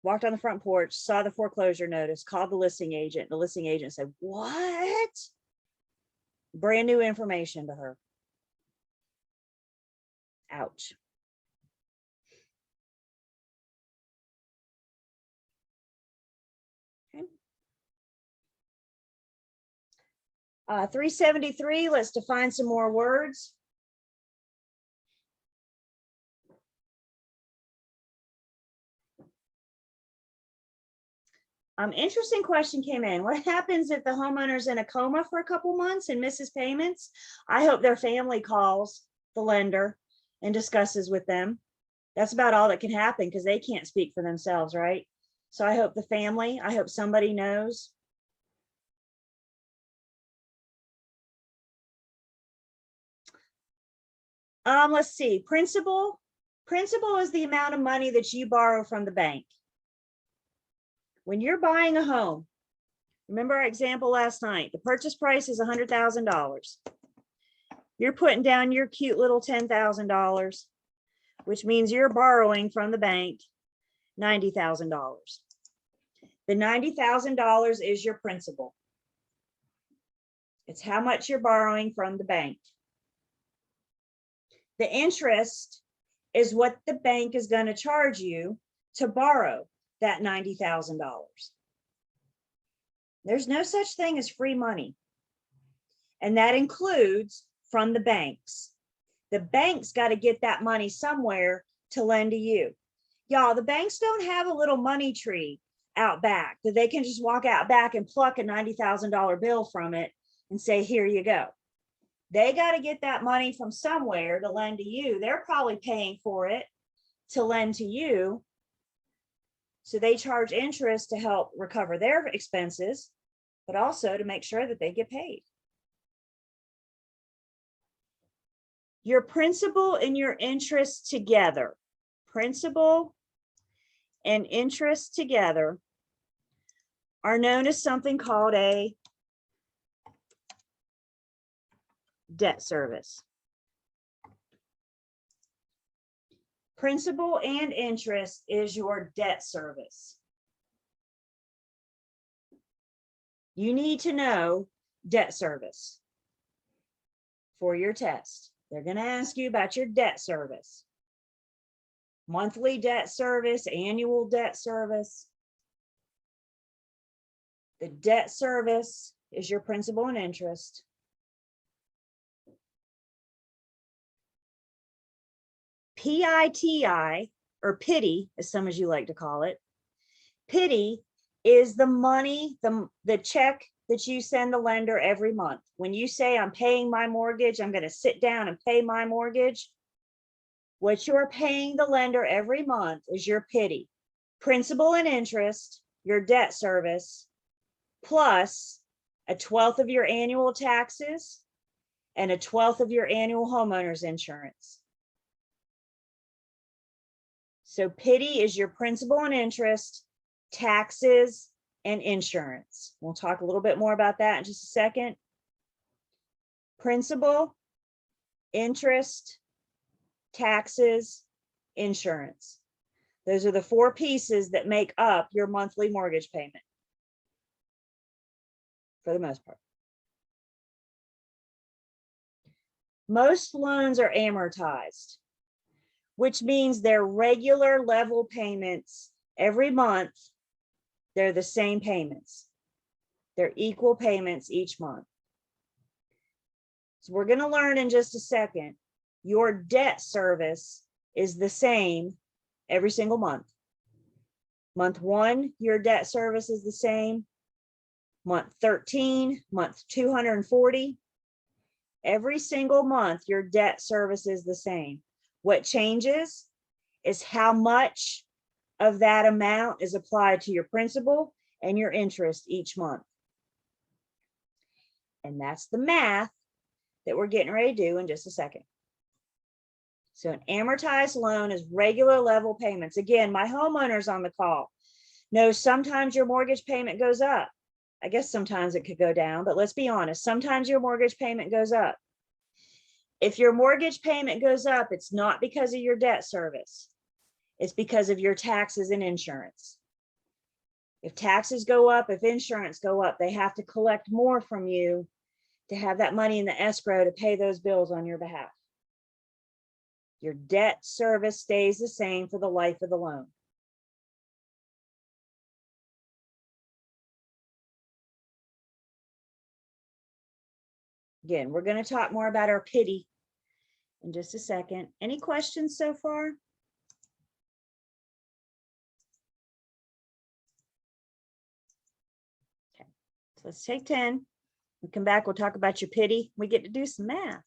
walked on the front porch, saw the foreclosure notice, called the listing agent. The listing agent said, what? Brand new information to her. Ouch. 373, let's define some more words. Interesting question came in. What happens if the homeowner's in a coma for a couple months and misses payments? I hope their family calls the lender and discusses with them. That's about all that can happen because they can't speak for themselves, right? So I hope the family, I hope somebody knows. Let's see, principal. Principal is the amount of money that you borrow from the bank. When you're buying a home, remember our example last night, the purchase price is $100,000. You're putting down your cute little $10,000, which means you're borrowing from the bank $90,000. The $90,000 is your principal. It's how much you're borrowing from the bank. The interest is what the bank is going to charge you to borrow that $90,000. There's no such thing as free money. And that includes from the banks. The banks got to get that money somewhere to lend to you. Y'all, the banks don't have a little money tree out back that they can just walk out back and pluck a $90,000 bill from it and say, here you go. They got to get that money from somewhere to lend to you. They're probably paying for it to lend to you. So they charge interest to help recover their expenses, but also to make sure that they get paid. Your principal and your interest together, principal and interest together are known as something called a debt service. Principal and interest is your debt service. You need to know debt service for your test. They're going to ask you about your debt service. Monthly debt service, annual debt service. The debt service is your principal and interest. PITI, or pity, as some of you like to call it. Pity is the money, the check that you send the lender every month. When you say, I'm paying my mortgage, I'm going to sit down and pay my mortgage. What you're paying the lender every month is your pity. Principal and interest, your debt service, plus a 1/12 of your annual taxes and a 1/12 of your annual homeowner's insurance. So pity is your principal and interest, taxes, and insurance. We'll talk a little bit more about that in just a second. Principal, interest, taxes, insurance. Those are the 4 pieces that make up your monthly mortgage payment, for the most part. Most loans are amortized, which means they're regular level payments every month. They're the same payments. They're equal payments each month. So we're going to learn in just a second, your debt service is the same every single month. Month 1, your debt service is the same. Month 13, month 240. Every single month, your debt service is the same. What changes is how much of that amount is applied to your principal and your interest each month. And that's the math that we're getting ready to do in just a second. So an amortized loan is regular level payments. Again, my homeowners on the call know sometimes your mortgage payment goes up. I guess sometimes it could go down, but let's be honest, sometimes your mortgage payment goes up. If your mortgage payment goes up, it's not because of your debt service. It's because of your taxes and insurance. If taxes go up, if insurance go up, they have to collect more from you to have that money in the escrow to pay those bills on your behalf. Your debt service stays the same for the life of the loan. Again, we're going to talk more about our pity in just a second. Any questions so far? Okay, so let's take 10. We'll come back, we'll talk about your pity. We get to do some math.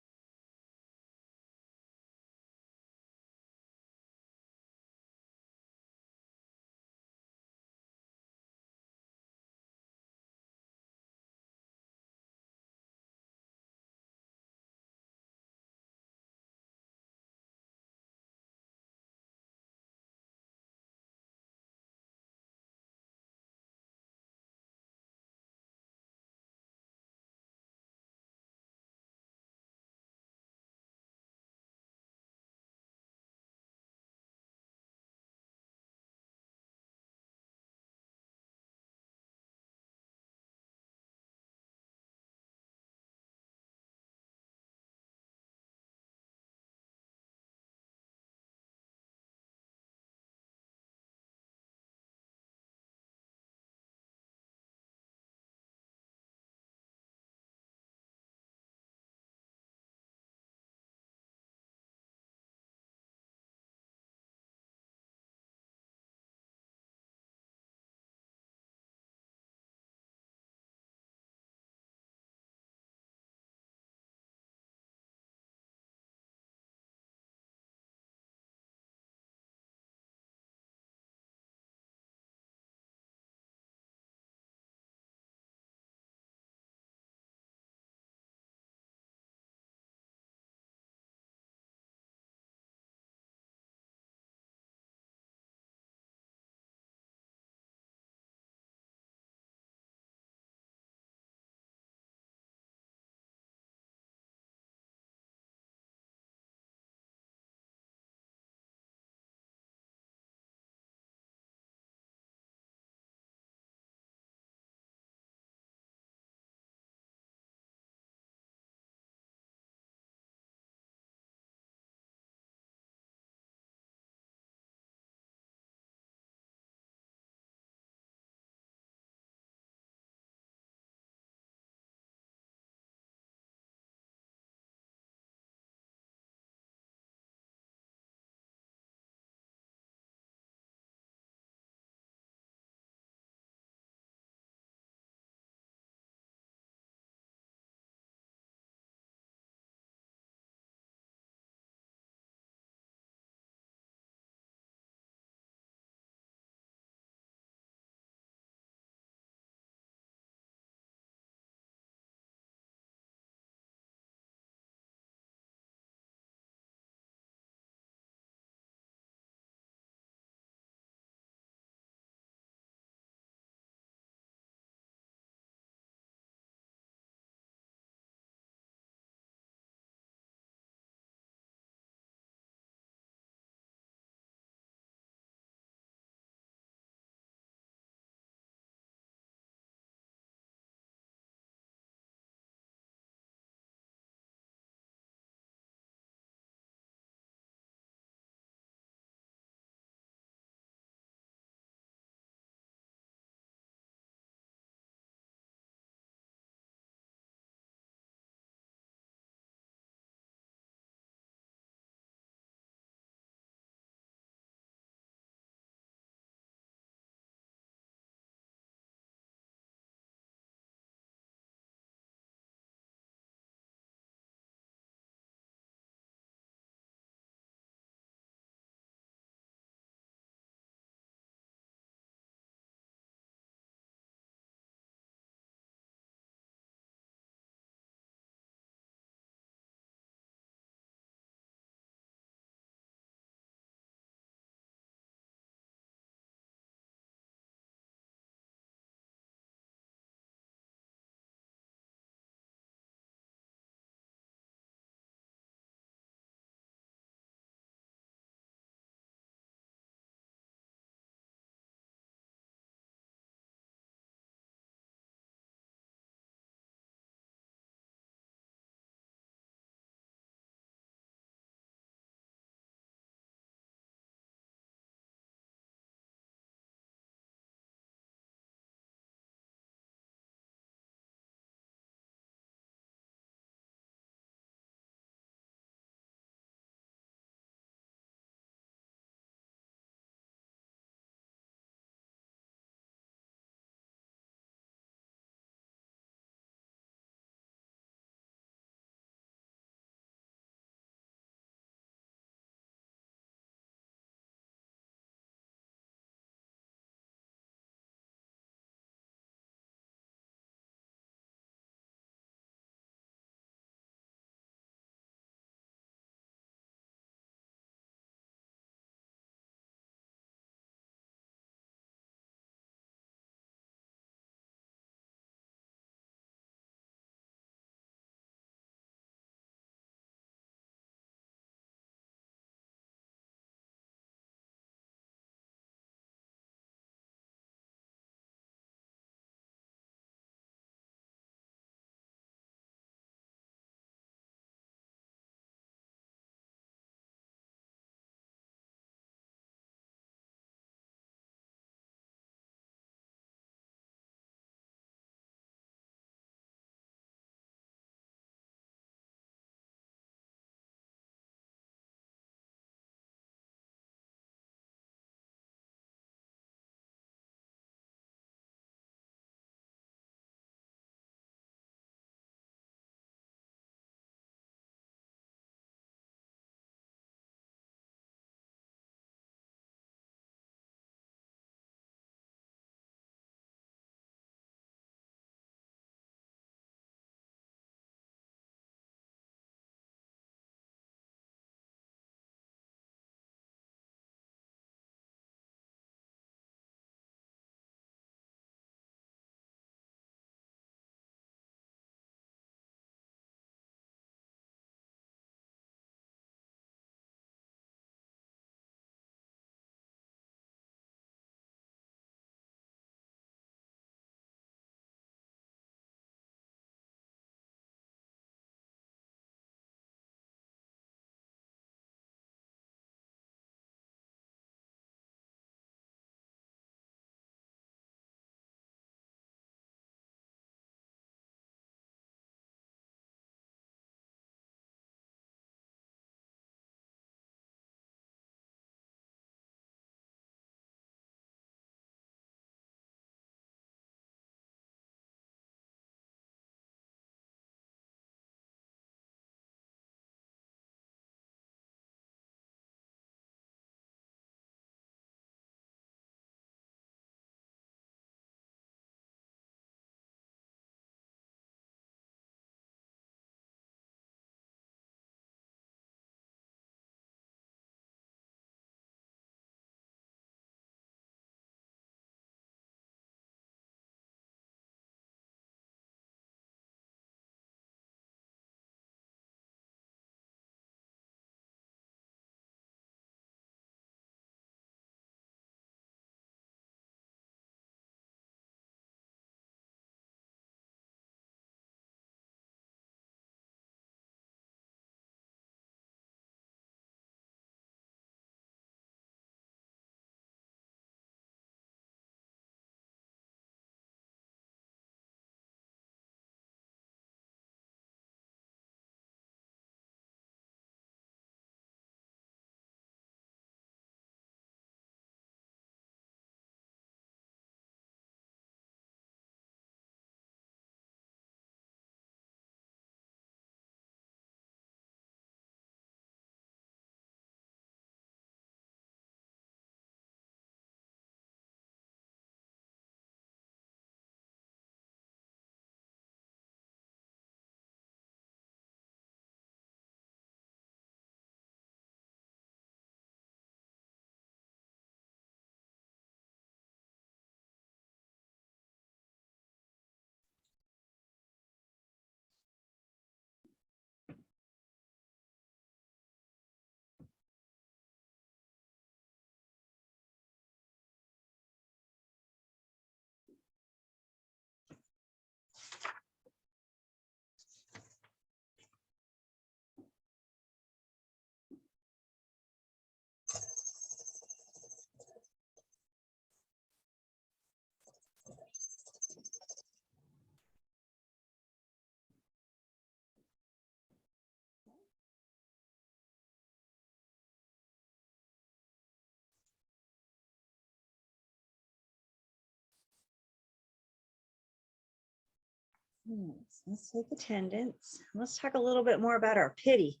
Let's take attendance. Let's talk a little bit more about our pity.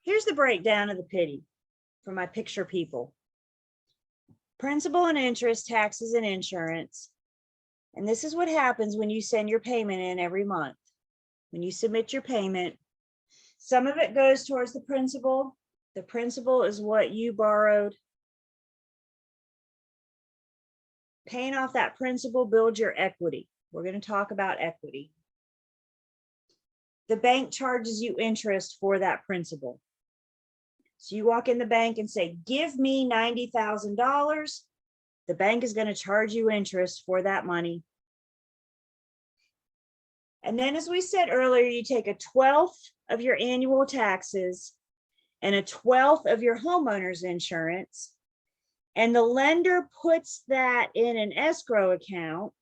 Here's the breakdown of the pity for my picture people. Principal and interest, taxes and insurance. And this is what happens when you send your payment in every month. When you submit your payment, some of it goes towards the principal. The principal is what you borrowed. Paying off that principal builds your equity. We're going to talk about equity. The bank charges you interest for that principal. So you walk in the bank and say, give me $90,000. The bank is going to charge you interest for that money. And then, as we said earlier, you take a 1/12 of your annual taxes and a 1/12 of your homeowner's insurance, and the lender puts that in an escrow account.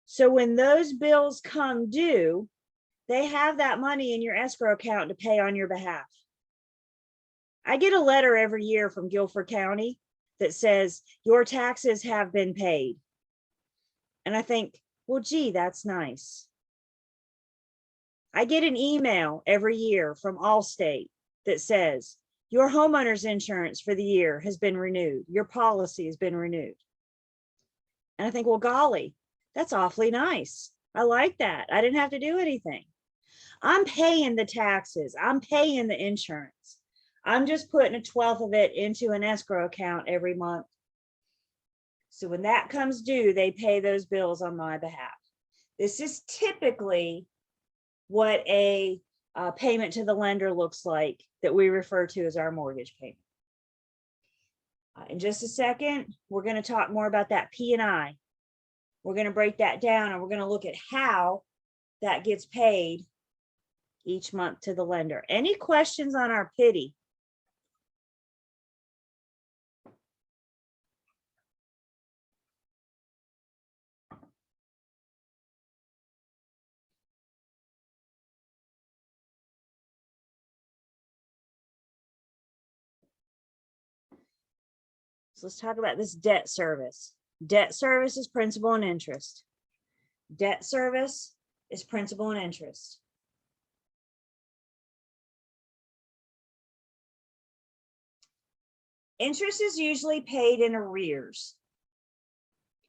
So when those bills come due, they have that money in your escrow account to pay on your behalf. I get a letter every year from Guilford County that says your taxes have been paid. And I think, well, gee, that's nice. I get an email every year from Allstate that says your homeowner's insurance for the year has been renewed. Your policy has been renewed. And I think, well, golly, that's awfully nice. I like that. I didn't have to do anything. I'm paying the taxes. I'm paying the insurance. I'm just putting a 1/12 of it into an escrow account every month. So when that comes due, they pay those bills on my behalf. This is typically what a payment to the lender looks like that we refer to as our mortgage payment. In just a second, we're going to talk more about that P&I. We're going to break that down and we're going to look at how that gets paid each month to the lender. Any questions on our pity? So let's talk about this debt service. Debt service is principal and interest. Debt service is principal and interest. Interest is usually paid in arrears,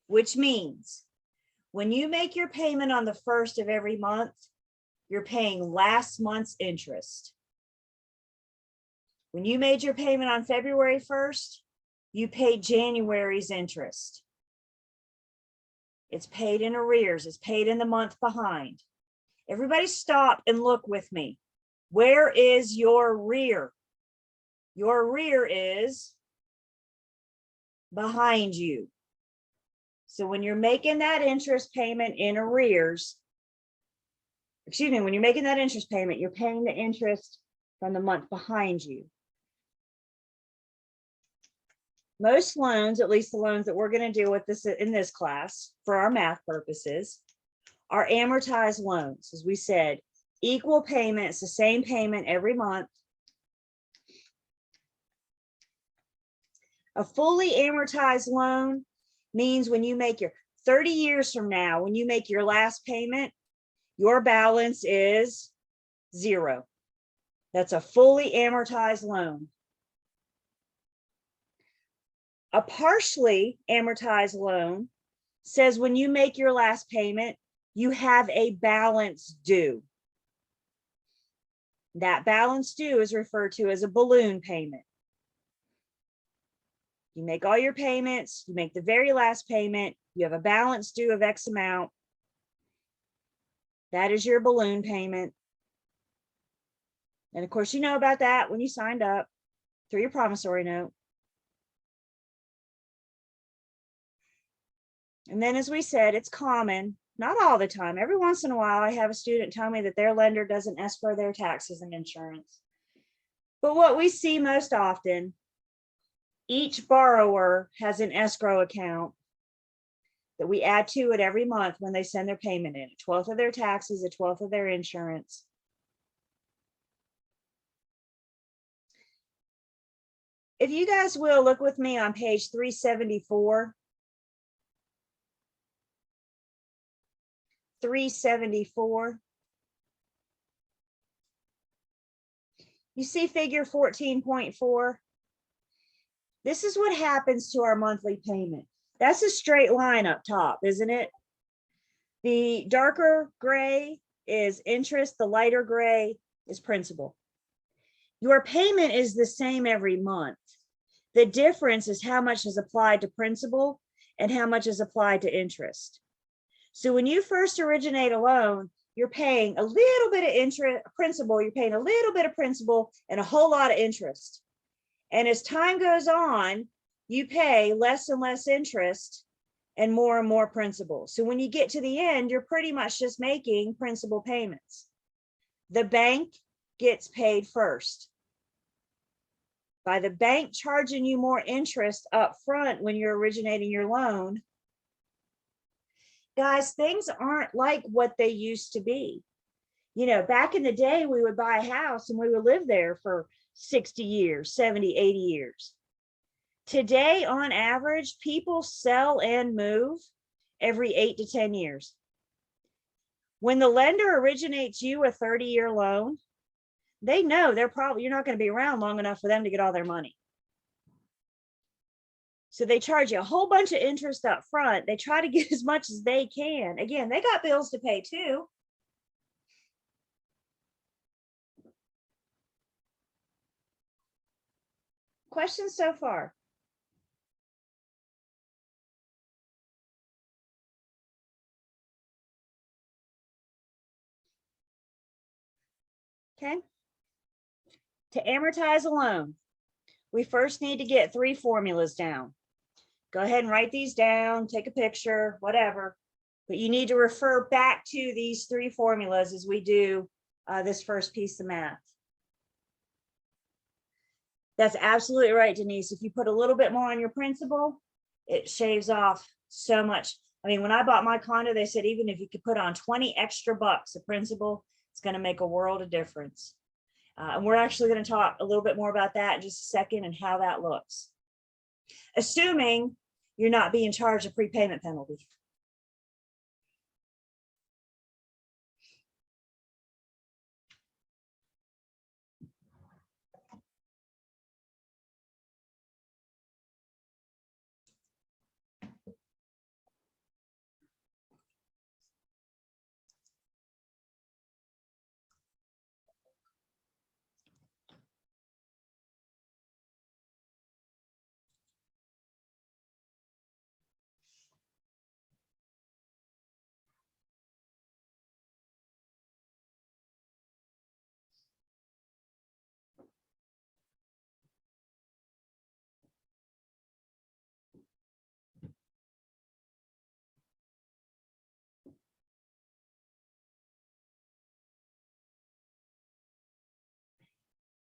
which means when you make your payment on the 1st of every month, you're paying last month's interest. When you made your payment on February 1st, you paid January's interest. It's paid in arrears. It's paid in the month behind. Everybody stop and look with me. Where is your rear? Your rear is behind you. So when you're making that interest payment in arrears, when you're making that interest payment, you're paying the interest from the month behind you. Most loans, at least the loans that we're going to deal with this in this class for our math purposes, are amortized loans. As we said, equal payments, the same payment every month. A fully amortized loan means when you make your 30 years from now, when you make your last payment, your balance is 0. That's a fully amortized loan. A partially amortized loan says when you make your last payment, you have a balance due. That balance due is referred to as a balloon payment. You make all your payments, you make the very last payment, you have a balance due of X amount. That is your balloon payment. And of course, you know about that when you signed up through your promissory note. And then, as we said, it's common, not all the time. Every once in a while, I have a student tell me that their lender doesn't escrow their taxes and insurance. But what we see most often, each borrower has an escrow account that we add to it every month when they send their payment in. A 1/12 of their taxes, a 1/12 of their insurance. If you guys will look with me on page 374. 374. You see figure 14.4? This is what happens to our monthly payment. That's a straight line up top, isn't it? The darker gray is interest, the lighter gray is principal. Your payment is the same every month. The difference is how much is applied to principal and how much is applied to interest. So when you first originate a loan, you're paying a little bit of interest, principal, you're paying a little bit of principal and a whole lot of interest. And as time goes on, you pay less and less interest and more principal. So when you get to the end, you're pretty much just making principal payments. The bank gets paid first. By the bank charging you more interest up front when you're originating your loan, guys, things aren't like what they used to be. You know, back in the day, we would buy a house and we would live there for 60 years, 70, 80 years. Today, on average, people sell and move every 8 to 10 years. When the lender originates you a 30-year loan, they know you're not going to be around long enough for them to get all their money. So they charge you a whole bunch of interest up front. They try to get as much as they can. Again, they got bills to pay too. Questions so far? Okay. To amortize a loan, we first need to get 3 formulas down. Go ahead and write these down, take a picture, whatever. But you need to refer back to these 3 formulas as we do this first piece of math. That's absolutely right, Denise. If you put a little bit more on your principal, it shaves off so much. I mean, when I bought my condo, they said even if you could put on 20 extra bucks of principal, it's going to make a world of difference. And we're actually going to talk a little bit more about that in just a second and how that looks. Assuming you're not being charged a prepayment penalty.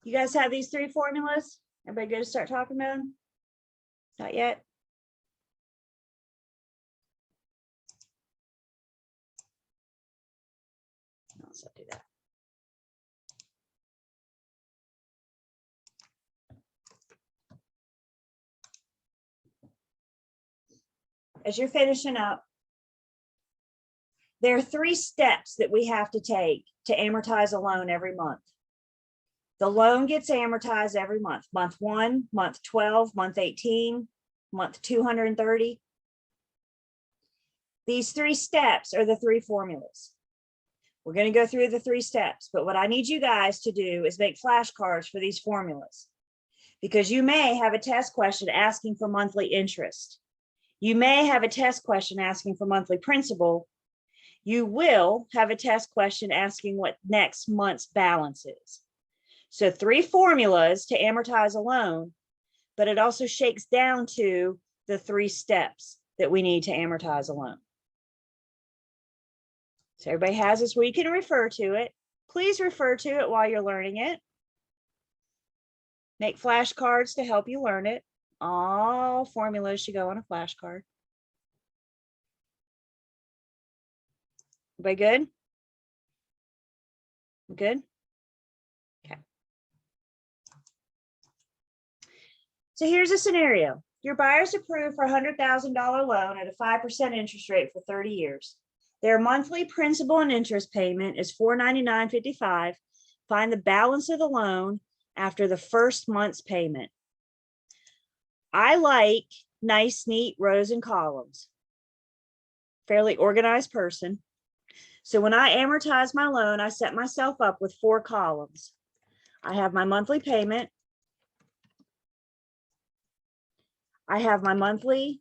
You guys have these 3 formulas? Everybody good to start talking about them? Not yet? No, let's not do that. As you're finishing up, there are 3 steps that we have to take to amortize a loan every month. The loan gets amortized every month. Month 1, month 12, month 18, month 230. These 3 steps are the 3 formulas. We're going to go through the 3 steps, but what I need you guys to do is make flashcards for these formulas, because you may have a test question asking for monthly interest. You may have a test question asking for monthly principal. You will have a test question asking what next month's balance is. So 3 formulas to amortize a loan, but it also shakes down to the 3 steps that we need to amortize a loan. So everybody has this where you can refer to it. Please refer to it while you're learning it. Make flashcards to help you learn it. All formulas should go on a flashcard. Everybody good? Good? Okay. So here's a scenario. Your buyer's approved for a $100,000 loan at a 5% interest rate for 30 years. Their monthly principal and interest payment is $499.55. Find the balance of the loan after the first month's payment. I like nice, neat rows and columns. Fairly organized person. So when I amortize my loan, I set myself up with 4 columns. I have my monthly payment. I have my monthly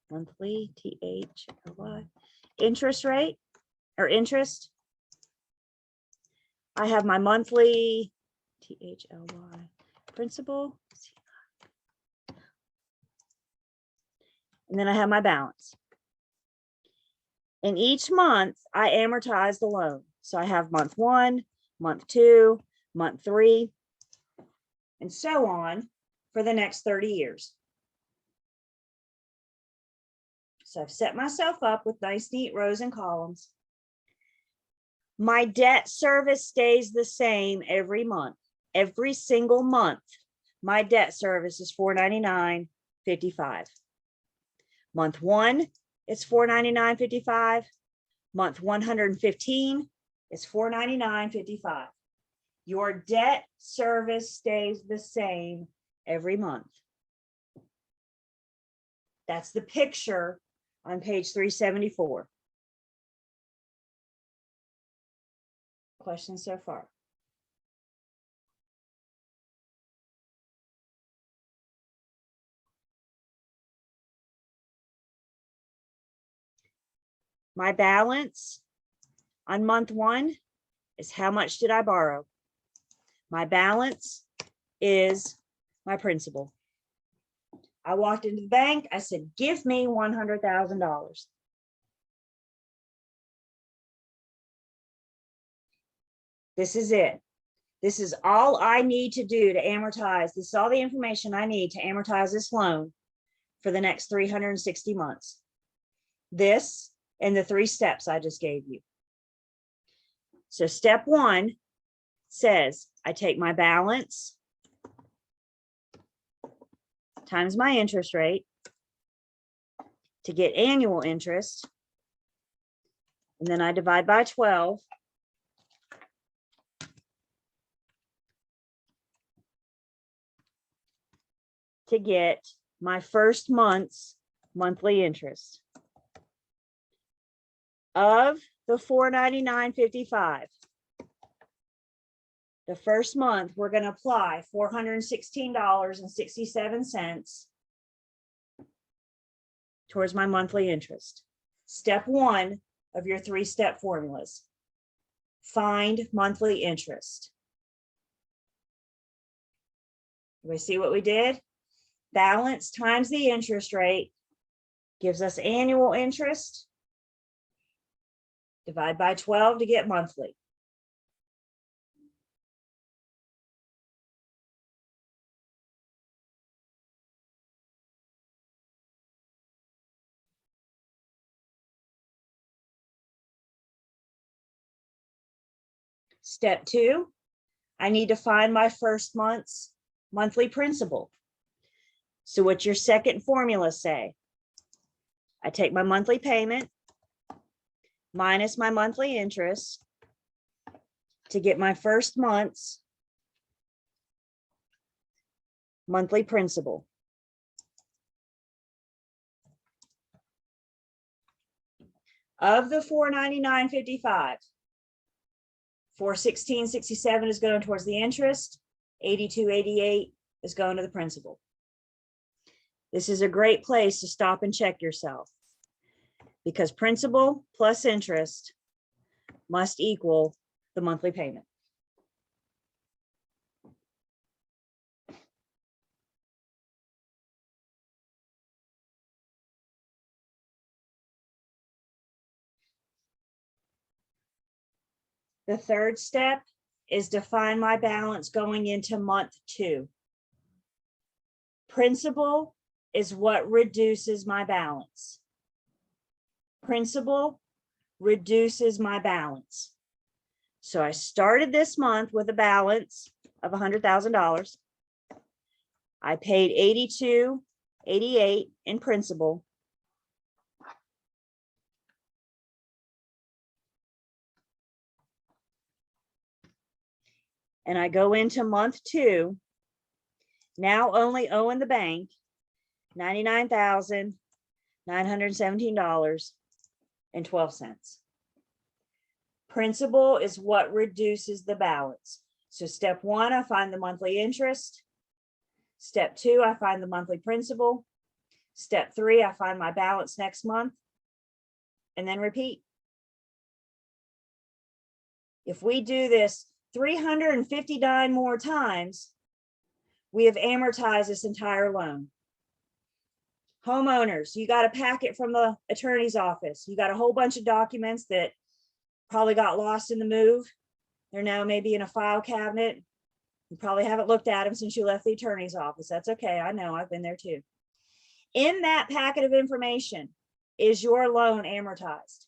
THLY, interest rate or interest. I have my monthly THLY principal. And then I have my balance. And each month I amortize the loan. So I have month 1, month 2, month 3, and so on for the next 30 years. So I've set myself up with nice, neat rows and columns. My debt service stays the same every month. Every single month, my debt service is $499.55. Month 1, it's $499.55. Month 115 is $499.55. Your debt service stays the same every month. That's the picture on page 374. Questions so far? My balance on month 1 is how much did I borrow? My balance is my principal. I walked into the bank. I said, give me $100,000. This is it. This is all I need to do to amortize. This is all the information I need to amortize this loan for the next 360 months. This and the 3 steps I just gave you. So step 1 says I take my balance times my interest rate to get annual interest. And then I divide by 12. To get my first month's monthly interest. Of the $499.55, the first month we're going to apply $416.67 towards my monthly interest. Step 1 of your 3-step formulas. Find monthly interest. Do we see what we did? Balance times the interest rate gives us annual interest. Divide by 12 to get monthly. Step 2, I need to find my first month's monthly principal. So what's your second formula say? I take my monthly payment minus my monthly interest to get my first month's monthly principal. Of the $499.55, $416.67 is going towards the interest, $82.88 is going to the principal. This is a great place to stop and check yourself, because principal plus interest must equal the monthly payment. The third step is to find my balance going into month 2. Principal is what reduces my balance. Principal reduces my balance. So I started this month with a balance of $100,000. I paid $82.88 in principal. And I go into month 2, now only owing the bank $99,917.12. Principal is what reduces the balance. So step 1, I find the monthly interest. Step 2, I find the monthly principal. Step 3, I find my balance next month, and then repeat. If we do this 359 more times, we have amortized this entire loan. Homeowners, you got a packet from the attorney's office. You got a whole bunch of documents that probably got lost in the move. They're now maybe in a file cabinet. You probably haven't looked at them since you left the attorney's office. That's okay. I know, I've been there too. In that packet of information is your loan amortized.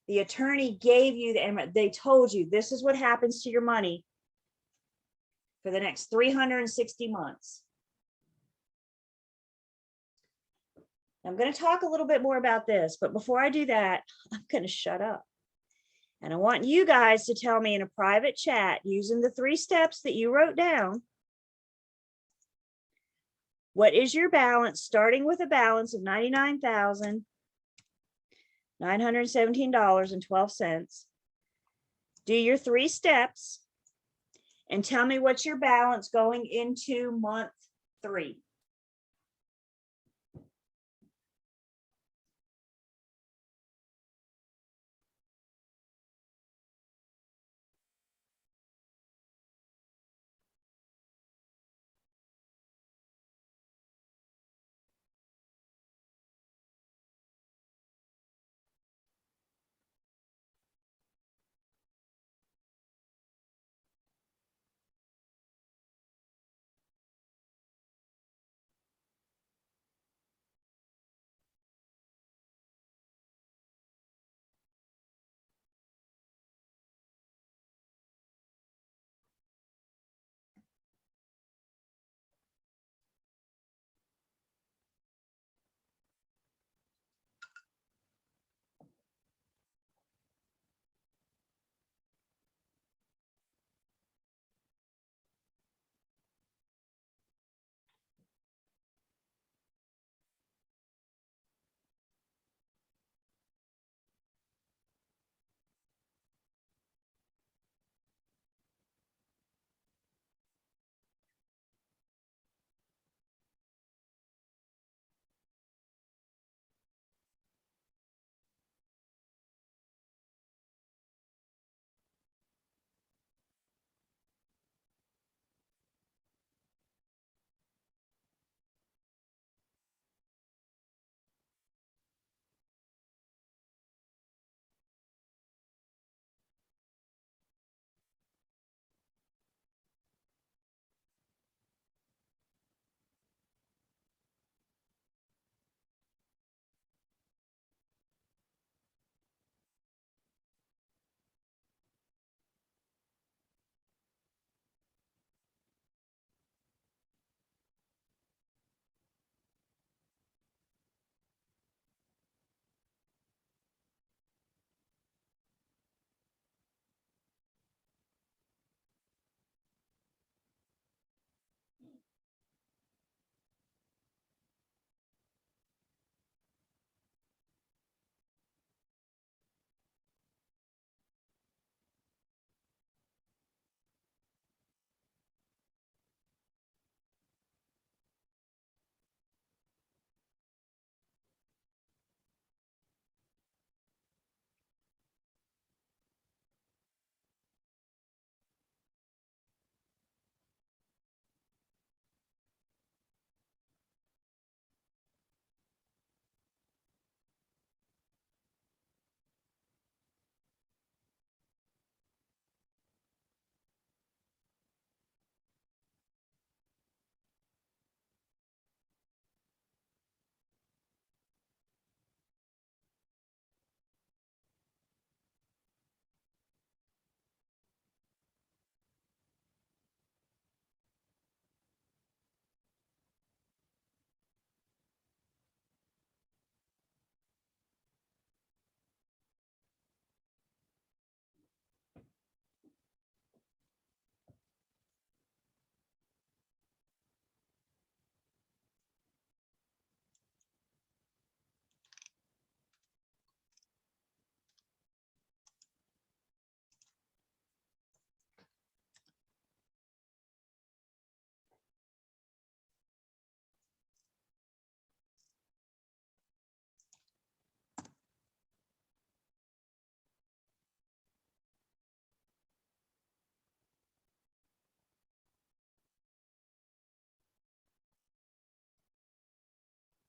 The attorney gave you they told you this is what happens to your money for the next 360 months. I'm going to talk a little bit more about this, but before I do that, I'm going to shut up. And I want you guys to tell me in a private chat using the 3 steps that you wrote down. What is your balance, starting with a balance of $99,917.12? Do your 3 steps and tell me what's your balance going into month 3.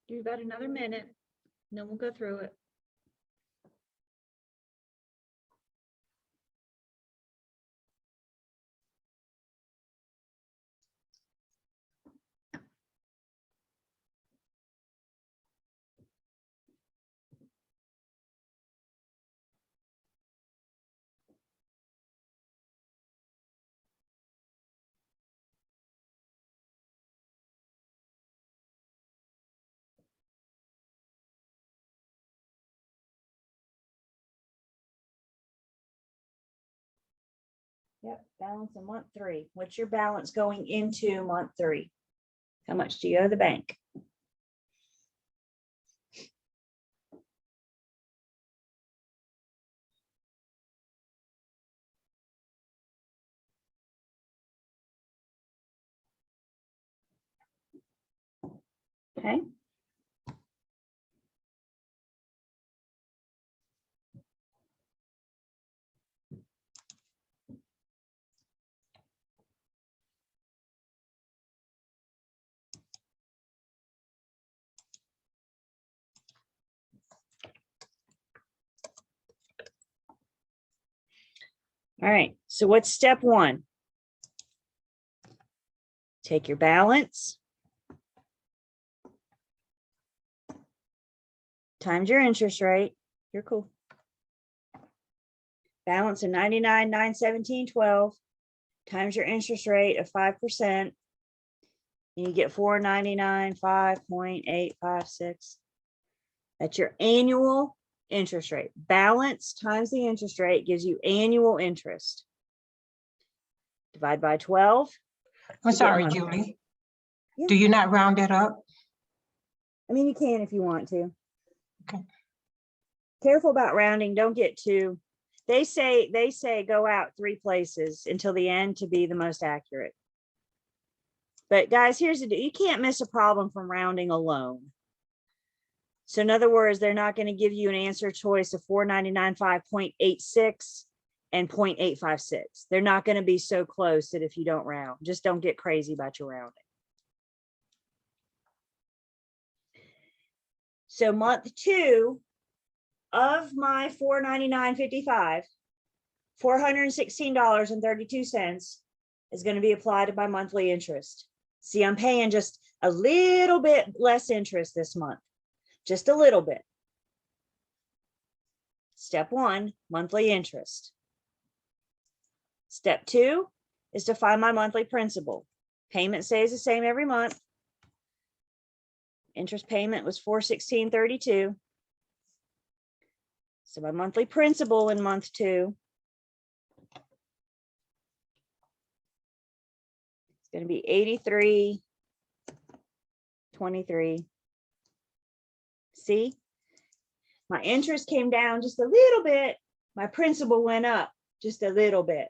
Give you about another minute, and then we'll go through it. Yep, balance in month 3. What's your balance going into month 3? How much do you owe the bank? Okay. All right, so what's step 1? Take your balance times your interest rate. You're cool. Balance of 99,917.12 times your interest rate of 5%. And you get 499.5.856. That's your annual interest rate. Balance times the interest rate gives you annual interest. Divide by 12. I'm to get sorry, monthly. Julie. Yeah. Do you not round it up? I mean, you can if you want to. Okay. Careful about rounding. Don't get too. They say go out 3 places until the end to be the most accurate. But guys, here's the deal. You can't miss a problem from rounding alone. So in other words, they're not going to give you an answer choice of 499.5.86 and 0.856. They're not going to be so close that if you don't round, just don't get crazy about your rounding. So month 2 of my $499.55, $416.32 is going to be applied to my monthly interest. See, I'm paying just a little bit less interest this month, just a little bit. Step 1, monthly interest. Step 2 is to find my monthly principal. Payment stays the same every month. Interest payment was $416.32. So my monthly principal in month 2 is going to be $83.23. See, my interest came down just a little bit. My principal went up just a little bit.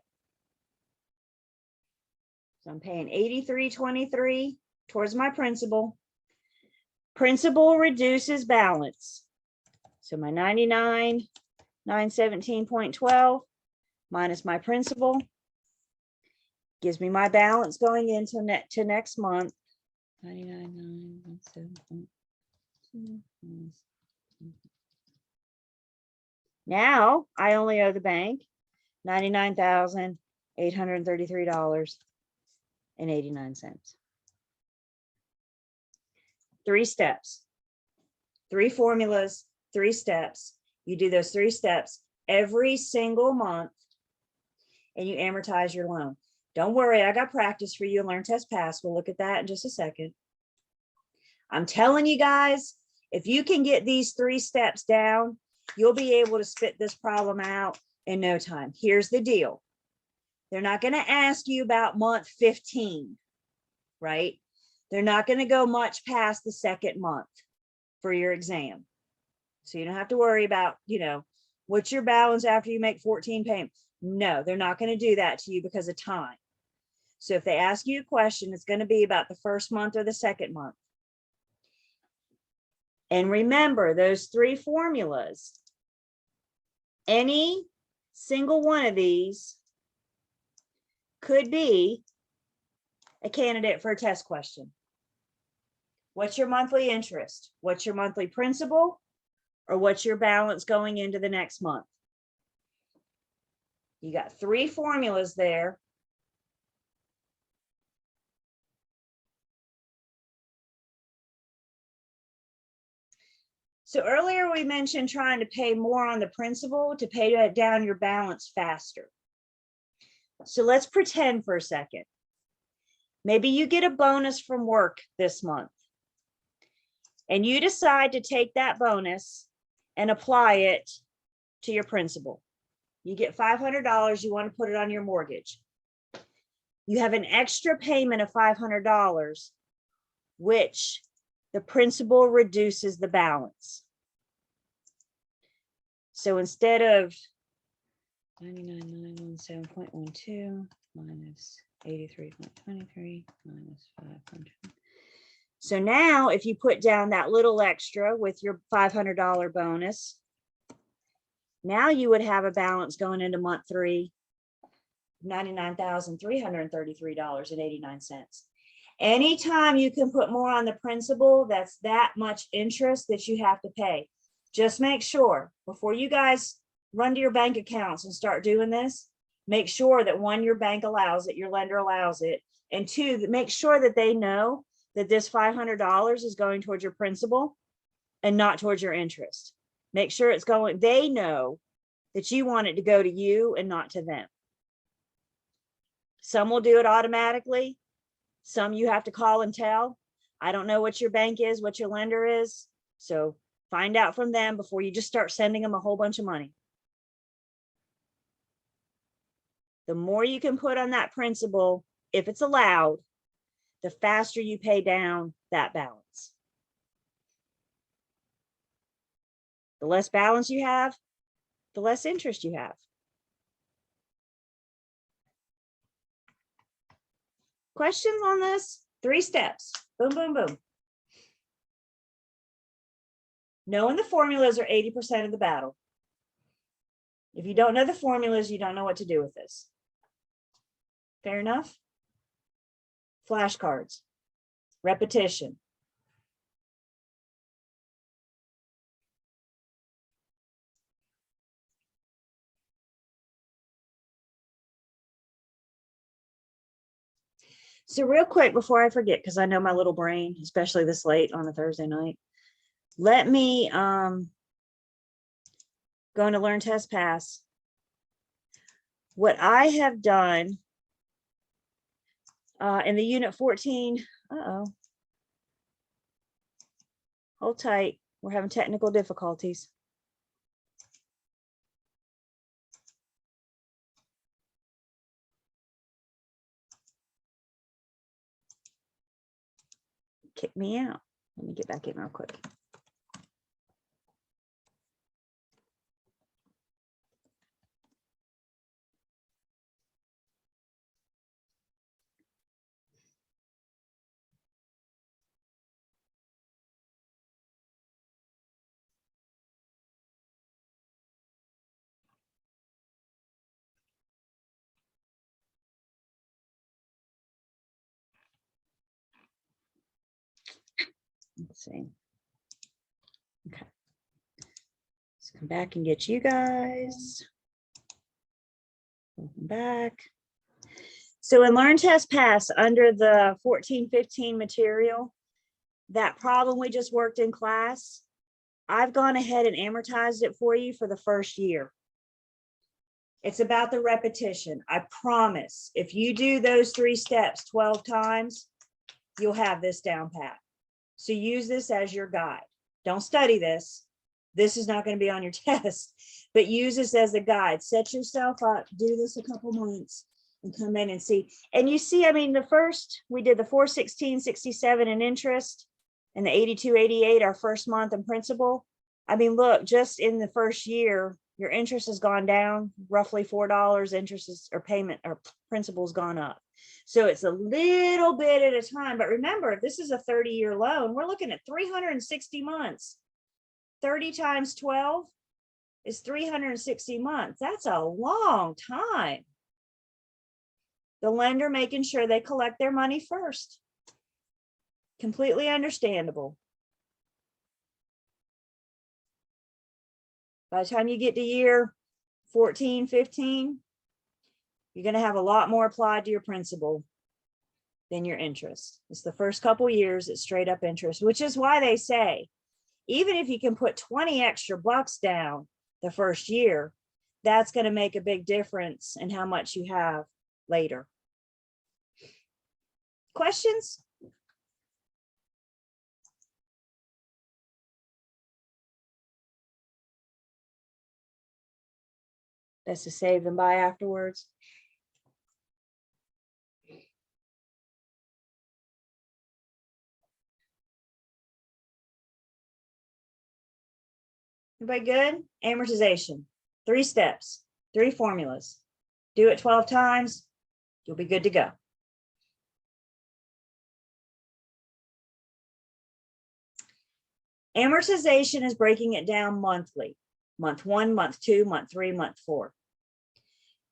So I'm paying $83.23 towards my principal. Principal reduces balance. So my 99,917.12 minus my principal gives me my balance going into next month. 99,917.12. Now I only owe the bank $99,833.89. 3 steps, 3 formulas, 3 steps. You do those 3 steps every single month and you amortize your loan. Don't worry, I got practice for you. Learn, test, pass. We'll look at that in just a second. I'm telling you guys, if you can get these 3 steps down, you'll be able to spit this problem out in no time. Here's the deal. They're not going to ask you about month 15, right? They're not going to go much past the 2nd month for your exam. So you don't have to worry about, what's your balance after you make 14 payments. No, they're not going to do that to you because of time. So if they ask you a question, it's going to be about the 1st month or the 2nd month. And remember those 3 formulas. Any single one of these could be a candidate for a test question. What's your monthly interest? What's your monthly principal? Or what's your balance going into the next month? You got 3 formulas there. So earlier we mentioned trying to pay more on the principal to pay down your balance faster. So let's pretend for a second. Maybe you get a bonus from work this month and you decide to take that bonus and apply it to your principal. You get $500, you want to put it on your mortgage. You have an extra payment of $500, which the principal reduces the balance. So instead of 99,917.12 minus 83.23 minus 500. So now if you put down that little extra with your $500 bonus, now you would have a balance going into month 3, $99,333.89. Anytime you can put more on the principal, that's that much interest that you have to pay. Just make sure before you guys run to your bank accounts and start doing this, make sure that 1, your bank allows it, your lender allows it, and 2, make sure that they know that this $500 is going towards your principal and not towards your interest. Make sure it's going, they know that you want it to go to you and not to them. Some will do it automatically. Some you have to call and tell. I don't know what your bank is, what your lender is. So find out from them before you just start sending them a whole bunch of money. The more you can put on that principal, if it's allowed, the faster you pay down that balance. The less balance you have, the less interest you have. Questions on this? 3 steps. Boom, boom, boom. Knowing the formulas are 80% of the battle. If you don't know the formulas, you don't know what to do with this. Fair enough? Flashcards. Repetition. So real quick before I forget, because I know my little brain, especially this late on a Thursday night, let me go into Learn, Test, Pass. What I have done in the unit 14, hold tight, we're having technical difficulties. Kick me out. Let me get back in real quick. Let's see. Okay. Let's come back and get you guys. Welcome back. So in Learn, Test, Pass, under the 14-15 material, that problem we just worked in class, I've gone ahead and amortized it for you for the first year. It's about the repetition. I promise if you do those 3 steps 12 times, you'll have this down pat. So use this as your guide. Don't study this. This is not going to be on your test, but use this as a guide. Set yourself up, do this a couple months and come in and see. And you see, I mean, the first, we did the 416.67 in interest and the 82.88 our first month in principal. I mean, look, just in the first year, your interest has gone down roughly $4. Interest is, or payment or principal's gone up. So it's a little bit at a time. But remember, if this is a 30-year loan, we're looking at 360 months. 30 times 12 is 360 months. That's a long time. The lender making sure they collect their money first. Completely understandable. By the time you get to year 14, 15, you're going to have a lot more applied to your principal than your interest. It's the first couple years, it's straight up interest, which is why they say, even if you can put 20 extra bucks down the first year, that's going to make a big difference in how much you have later. Questions? Best to save them by afterwards. Everybody good? Amortization, 3 steps, 3 formulas. Do it 12 times, you'll be good to go. Amortization is breaking it down monthly, month 1, month 2, month 3, month 4.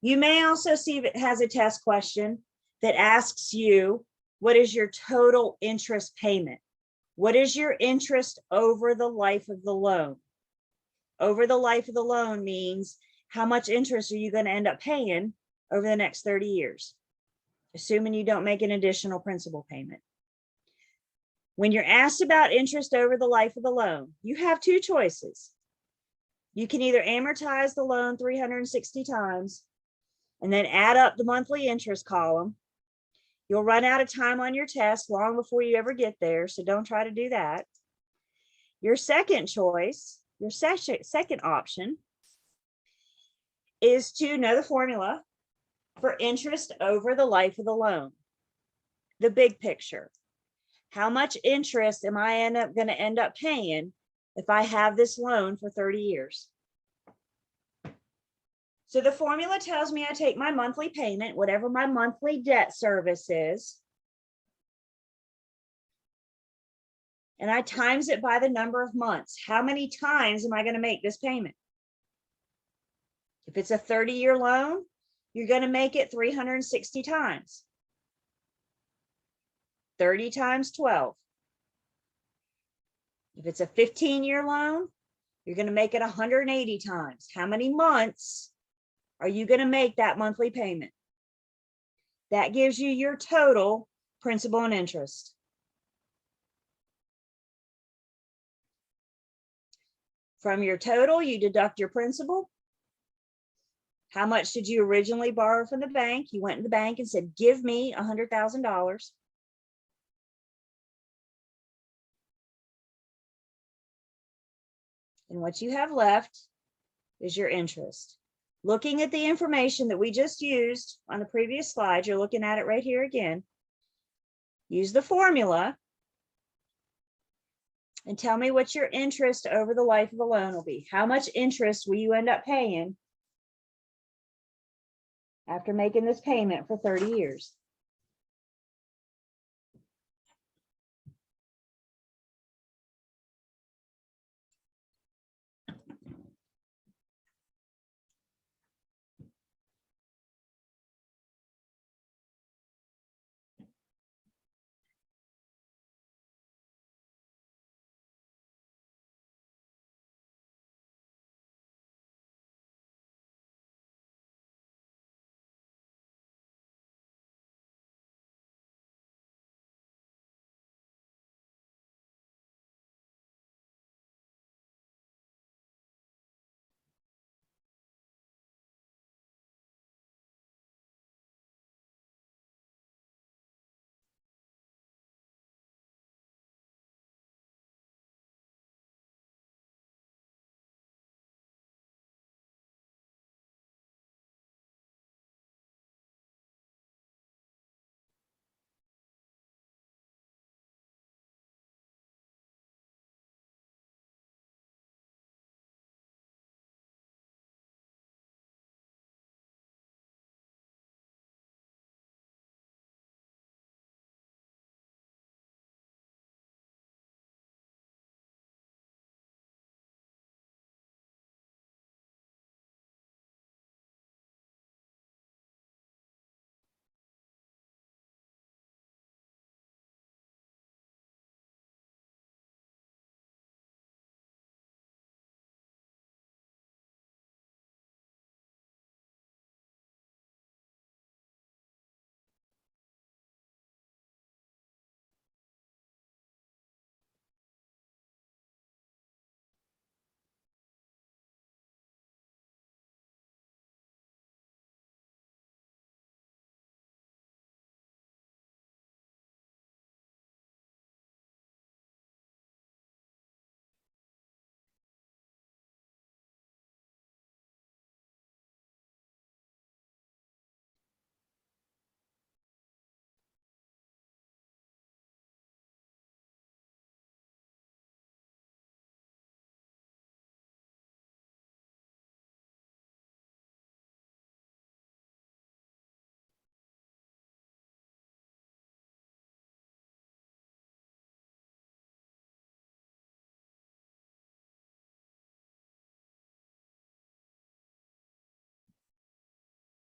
You may also see if it has a test question that asks you, what is your total interest payment? What is your interest over the life of the loan? Over the life of the loan means how much interest are you going to end up paying over the next 30 years, assuming you don't make an additional principal payment. When you're asked about interest over the life of the loan, you have 2 choices. You can either amortize the loan 360 times and then add up the monthly interest column. You'll run out of time on your test long before you ever get there, so don't try to do that. Your second choice, your second option, is to know the formula for interest over the life of the loan. The big picture. How much interest am I going to end up paying if I have this loan for 30 years? So the formula tells me I take my monthly payment, whatever my monthly debt service is, and I times it by the number of months. How many times am I going to make this payment? If it's a 30-year loan, you're going to make it 360 times. 30 times 12. If it's a 15-year loan, you're going to make it 180 times. How many months are you going to make that monthly payment? That gives you your total principal and interest. From your total, you deduct your principal. How much did you originally borrow from the bank? You went to the bank and said, give me $100,000. And what you have left is your interest. Looking at the information that we just used on the previous slide, you're looking at it right here again. Use the formula and tell me what your interest over the life of the loan will be. How much interest will you end up paying after making this payment for 30 years?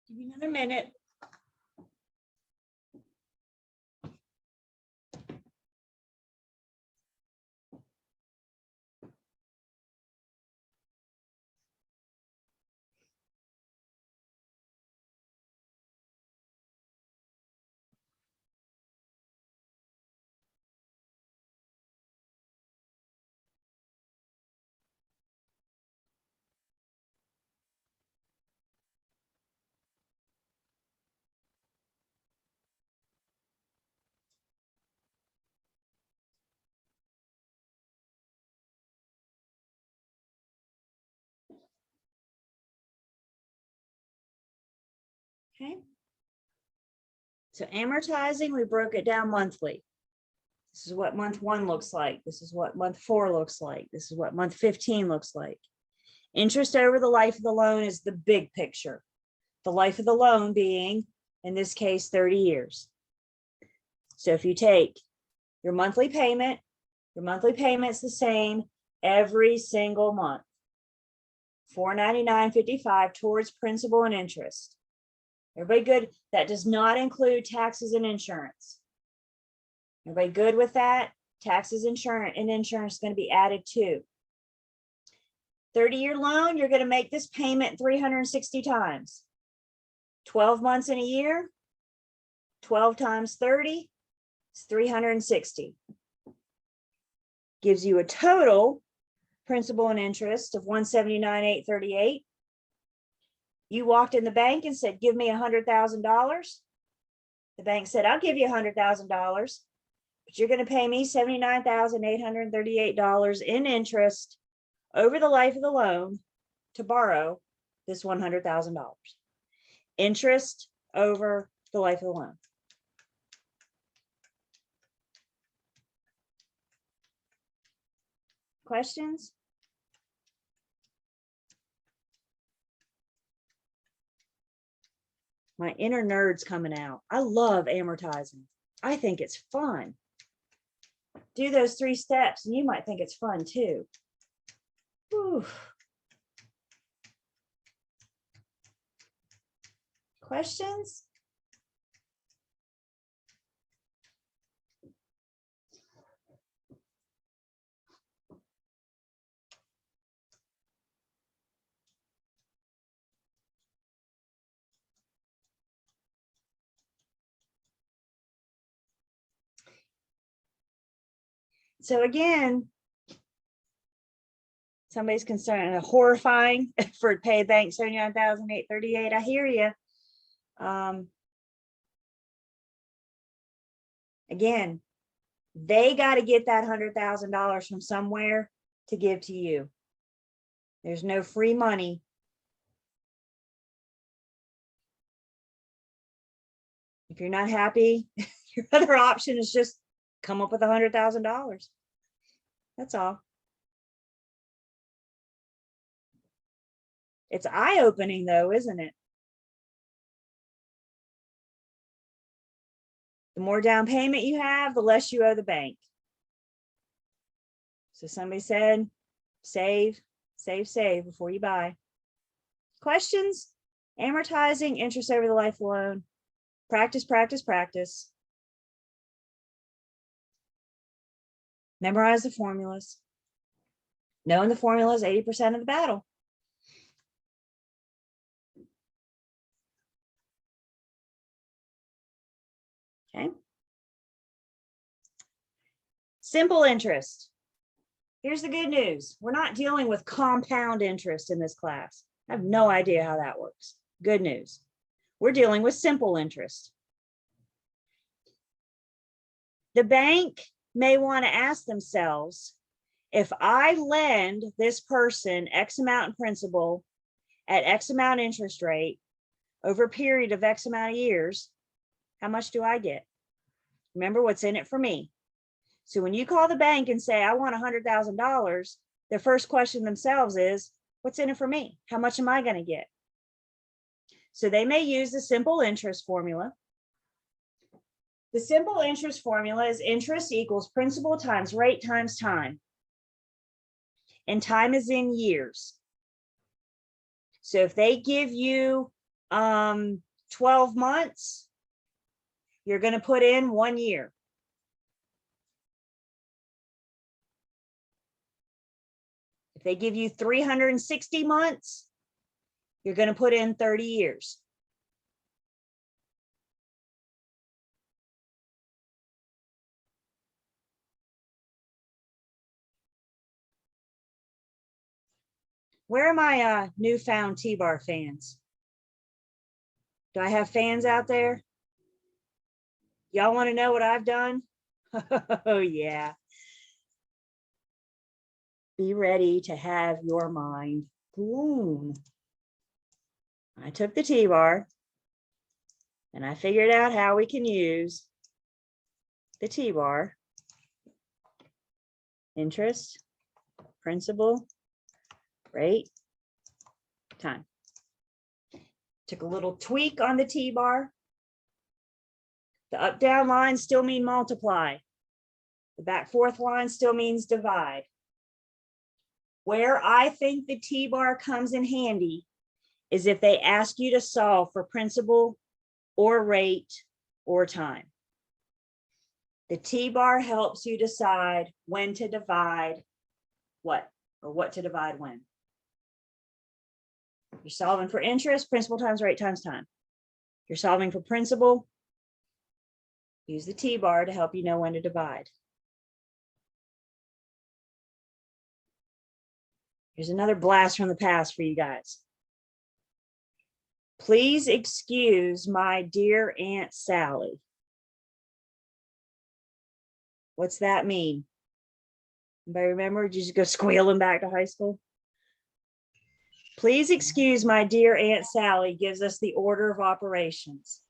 Give me another minute. Okay. So amortizing, we broke it down monthly. This is what month 1 looks like. This is what month 4 looks like. This is what month 15 looks like. Interest over the life of the loan is the big picture. The life of the loan being, in this case, 30 years. So if you take your monthly payment's the same every single month. $499.55 towards principal and interest. Everybody good? That does not include taxes and insurance. Everybody good with that? Taxes, insurance, and insurance is going to be added too. 30-year loan, you're going to make this payment 360 times. 12 months in a year, 12 times 30 is 360. Gives you a total principal and interest of $179,838. You walked in the bank and said, give me $100,000. The bank said, I'll give you $100,000, but you're going to pay me $79,838 in interest over the life of the loan to borrow this $100,000. Interest over the life of the loan. Questions? My inner nerd's coming out. I love amortizing. I think it's fun. Do those 3 steps and you might think it's fun too. Whew. Questions? So again, somebody's concerned, horrifying for pay bank $79,838. I hear you. Again, they got to get that $100,000 from somewhere to give to you. There's no free money. If you're not happy, your other option is just come up with $100,000. That's all. It's eye-opening though, isn't it? The more down payment you have, the less you owe the bank. So somebody said, save, save, save before you buy. Questions? Amortizing, interest over the life loan. Practice, practice, practice. Memorize the formulas. Knowing the formula is 80% of the battle. Okay. Simple interest. Here's the good news. We're not dealing with compound interest in this class. I have no idea how that works. Good news. We're dealing with simple interest. The bank may want to ask themselves, if I lend this person X amount in principal at X amount interest rate over a period of X amount of years, how much do I get? Remember what's in it for me. So when you call the bank and say, I want $100,000, their first question themselves is, what's in it for me? How much am I going to get? So they may use the simple interest formula. The simple interest formula is interest equals principal times rate times time. And time is in years. So if they give you 12 months, you're going to put in 1 year. If they give you 360 months, you're going to put in 30 years. Where are my newfound T-bar fans? Do I have fans out there? Y'all want to know what I've done? Oh, yeah. Be ready to have your mind blown. I took the T-bar and I figured out how we can use the T-bar, interest, principal, rate, time. Took a little tweak on the T-bar. The up down lines still mean multiply. The back forth line still means divide. Where I think the T-bar comes in handy is if they ask you to solve for principal or rate or time. The T-bar helps you decide when to divide what, or what to divide when. You're solving for interest, principal times rate times time. You're solving for principal, use the T-bar to help you know when to divide. Here's another blast from the past for you guys. Please excuse my dear Aunt Sally. What's that mean? Anybody remember? Did you just go squealing back to high school? Please excuse my dear Aunt Sally gives us the order of operations.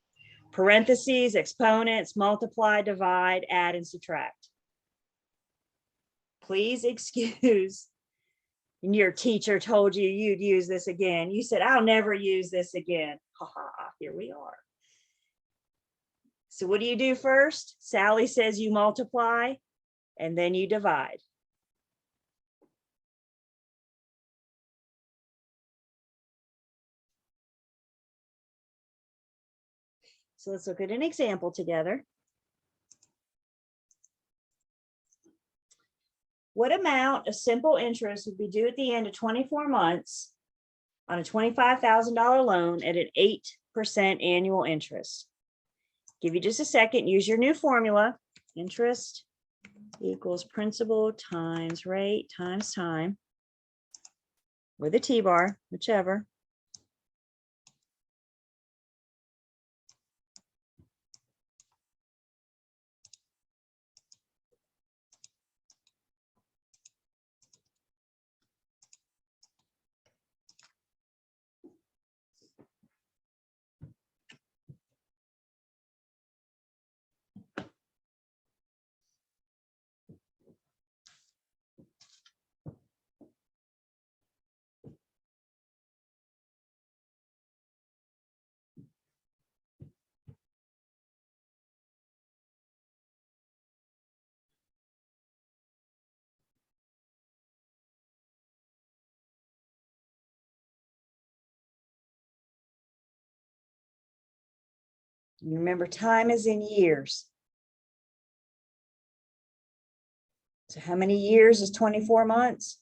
Parentheses, exponents, multiply, divide, add, and subtract. Please excuse. And your teacher told you you'd use this again. You said, I'll never use this again. Ha ha, here we are. So what do you do first? Sally says you multiply and then you divide. So let's look at an example together. What amount of simple interest would be due at the end of 24 months on a $25,000 loan at an 8% annual interest? Give you just a second, use your new formula. Interest equals principal times rate times time, with a T-bar, whichever. You remember, time is in years. So how many years is 24 months?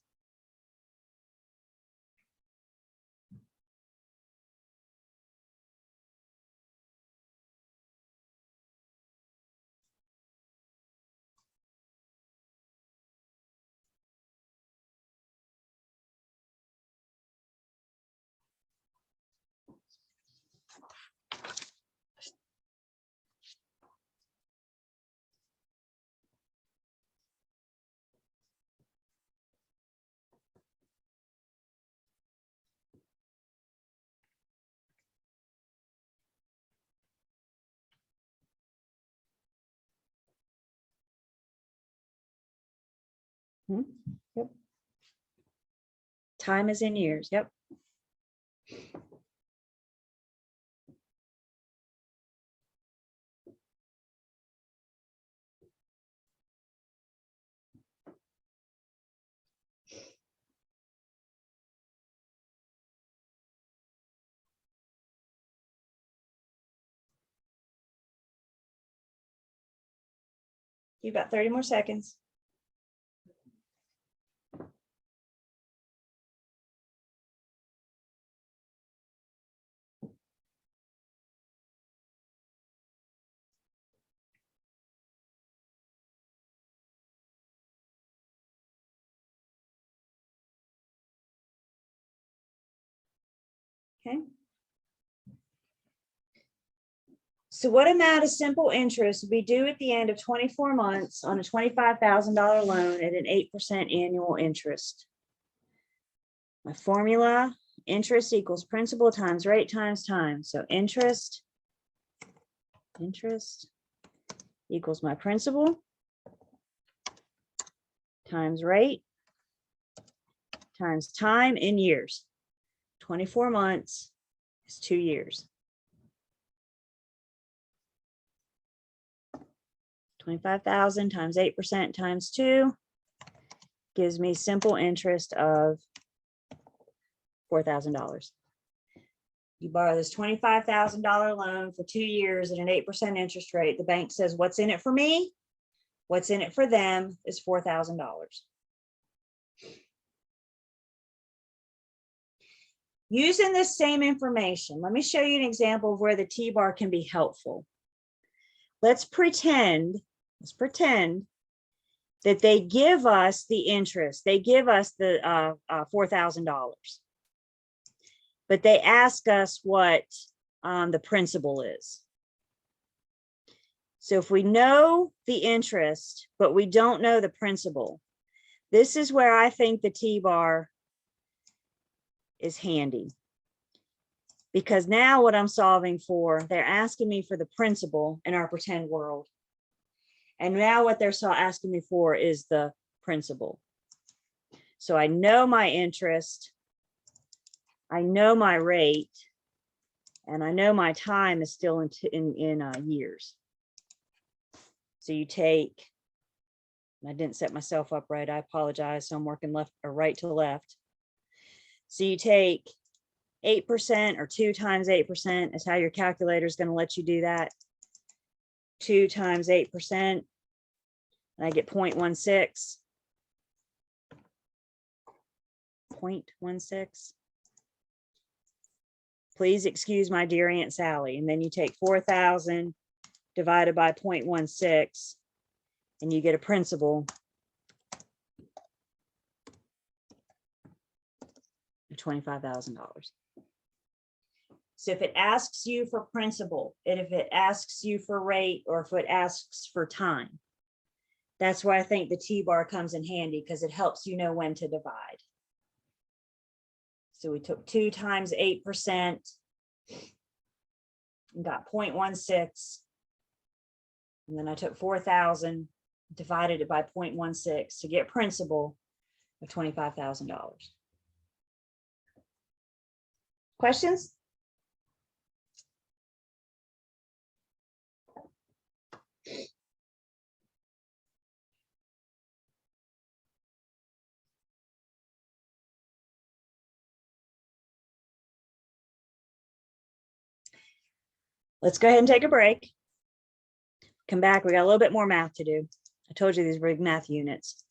Yep. Time is in years. Yep. You've got 30 more seconds. Okay. So what amount of simple interest would be due at the end of 24 months on a $25,000 loan at an 8% annual interest? My formula, interest equals principal times rate times time. So interest equals my principal times rate times time in years. 24 months is 2 years. 25,000 times 8% times 2 gives me simple interest of $4,000. You borrow this $25,000 loan for 2 years at an 8% interest rate. The bank says, what's in it for me? What's in it for them is $4,000. Using this same information, let me show you an example of where the T-bar can be helpful. Let's pretend that they give us the interest. They give us the $4,000, but they ask us what the principal is. So if we know the interest, but we don't know the principal, this is where I think the T-bar is handy. Because now what I'm solving for, they're asking me for the principal in our pretend world. And now what they're asking me for is the principal. So I know my interest, I know my rate, and I know my time is still in years. So you take, I didn't set myself up right, I apologize. So I'm working left or right to left. So you take 8% or 2 times 8% is how your calculator is going to let you do that. 2 times 8%, and I get 0.16. 0.16. Please excuse my dear Aunt Sally. And then you take 4,000 divided by 0.16, and you get a principal of $25,000. So if it asks you for principal, and if it asks you for rate, or if it asks for time, that's where I think the T-bar comes in handy, because it helps you know when to divide. So we took 2 times 8% and got 0.16. And then I took 4,000, divided it by 0.16 to get principal of $25,000. Questions? Let's go ahead and take a break. Come back. We got a little bit more math to do. I told you these were big math units.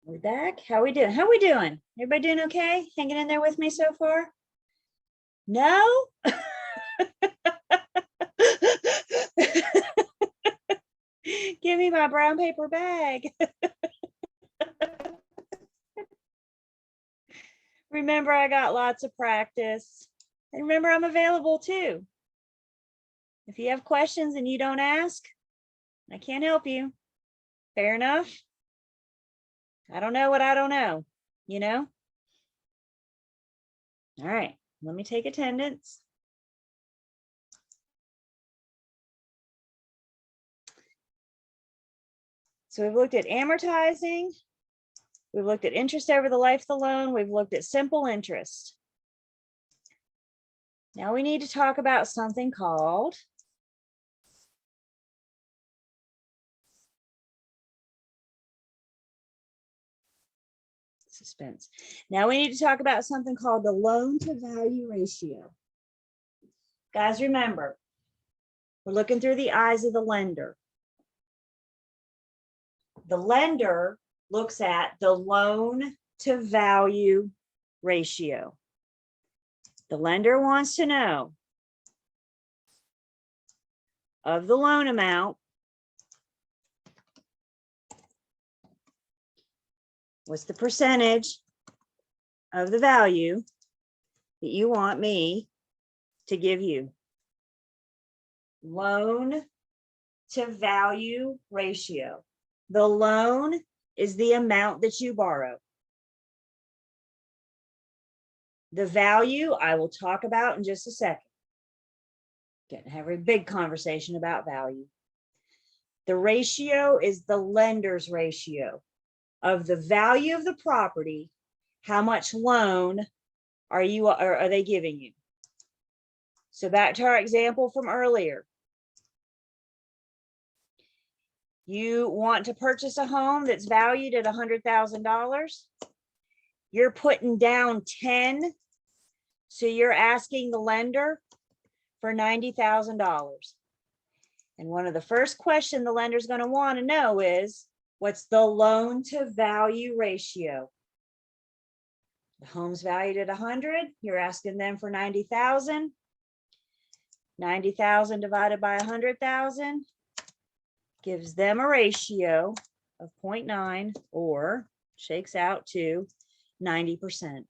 We're back. How we doing? How we doing? Everybody doing okay? Hanging in there with me so far? No? Give me my brown paper bag. Remember, I got lots of practice. And remember, I'm available too. If you have questions and you don't ask, I can't help you. Fair enough? I don't know what I don't know, you know? All right, let me take attendance. So we've looked at amortizing. We've looked at interest over the life of the loan. We've looked at simple interest. Now we need to talk about something called suspense. Now we need to talk about something called the loan to value ratio. Guys, remember, we're looking through the eyes of the lender. The lender looks at the loan to value ratio. The lender wants to know of the loan amount, what's the percentage of the value that you want me to give you? Loan to value ratio. The loan is the amount that you borrow. The value I will talk about in just a second. Gonna have a big conversation about value. The ratio is the lender's ratio of the value of the property. How much loan are they giving you? So back to our example from earlier. You want to purchase a home that's valued at $100,000. You're putting down 10. So you're asking the lender for $90,000. And one of the first questions the lender's going to want to know is, what's the loan to value ratio? The home's valued at 100. You're asking them for 90,000. 90,000 divided by 100,000 gives them a ratio of 0.9, or shakes out to 90%.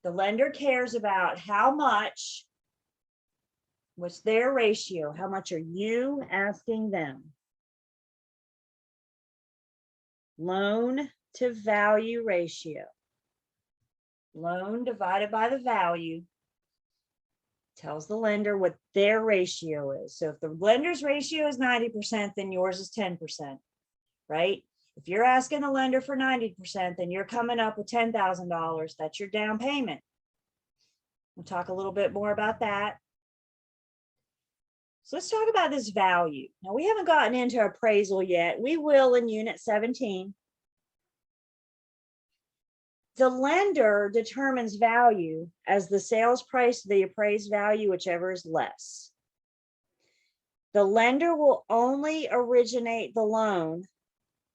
The lender cares about how much, what's their ratio? How much are you asking them? Loan to value ratio. Loan divided by the value tells the lender what their ratio is. So if the lender's ratio is 90%, then yours is 10%, right? If you're asking the lender for 90%, then you're coming up with $10,000. That's your down payment. We'll talk a little bit more about that. So let's talk about this value. Now, we haven't gotten into appraisal yet. We will in Unit 17. The lender determines value as the sales price to the appraised value, whichever is less. The lender will only originate the loan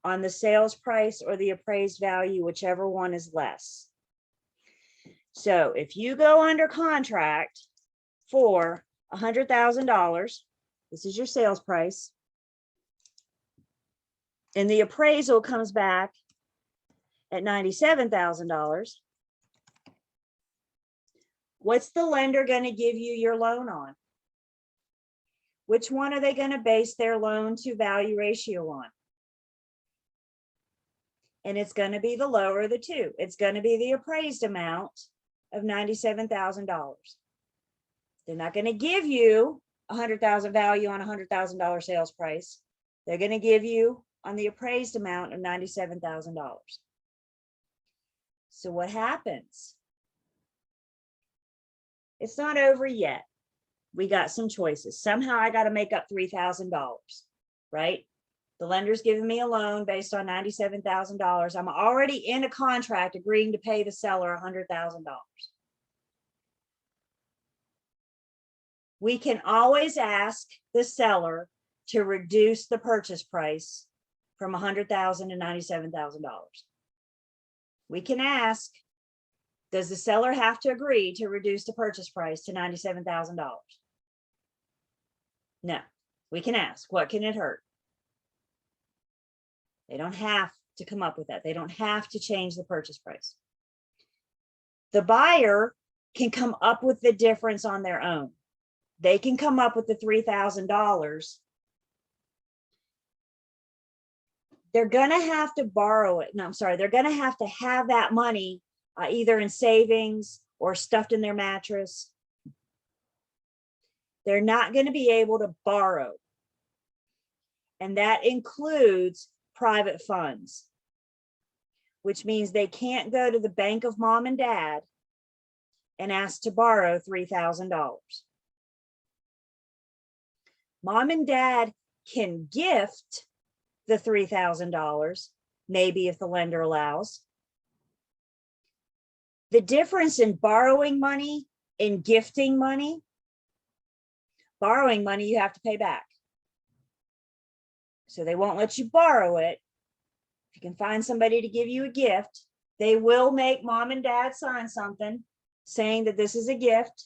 on the sales price or the appraised value, whichever one is less. So if you go under contract for $100,000, this is your sales price, and the appraisal comes back at $97,000, what's the lender going to give you your loan on? Which one are they going to base their loan to value ratio on? And it's going to be the lower of the two. It's going to be the appraised amount of $97,000. They're not going to give you $100,000 value on $100,000 sales price. They're going to give you on the appraised amount of $97,000. So what happens? It's not over yet. We got some choices. Somehow I got to make up $3,000, right? The lender's giving me a loan based on $97,000. I'm already in a contract agreeing to pay the seller $100,000. We can always ask the seller to reduce the purchase price from $100,000 to $97,000. we can ask, does the seller have to agree to reduce the purchase price to $97,000? No, we can ask, what can it hurt? They don't have to come up with that. They don't have to change the purchase price. The buyer can come up with the difference on their own. They can come up with the $3,000. They're gonna have to borrow it. No, I'm sorry. They're gonna have to have that money either in savings or stuffed in their mattress. They're not going to be able to borrow. And that includes private funds, which means they can't go to the bank of mom and dad and ask to borrow $3,000. Mom and dad can gift the $3,000, maybe if the lender allows. The difference in borrowing money and gifting money, borrowing money you have to pay back. So they won't let you borrow it. If you can find somebody to give you a gift, they will make mom and dad sign something saying that this is a gift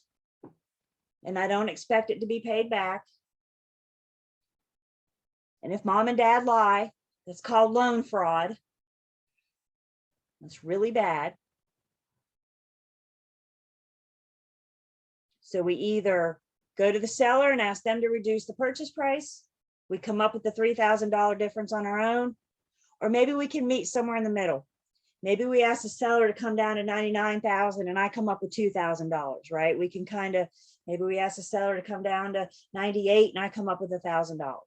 and I don't expect it to be paid back. And if mom and dad lie, that's called loan fraud. That's really bad. So we either go to the seller and ask them to reduce the purchase price. We come up with the $3,000 difference on our own, or maybe we can meet somewhere in the middle. Maybe we ask the seller to come down to $99,000 and I come up with $2,000, right? We can kind of, maybe we ask the seller to come down to $98,000 and I come up with $1,000.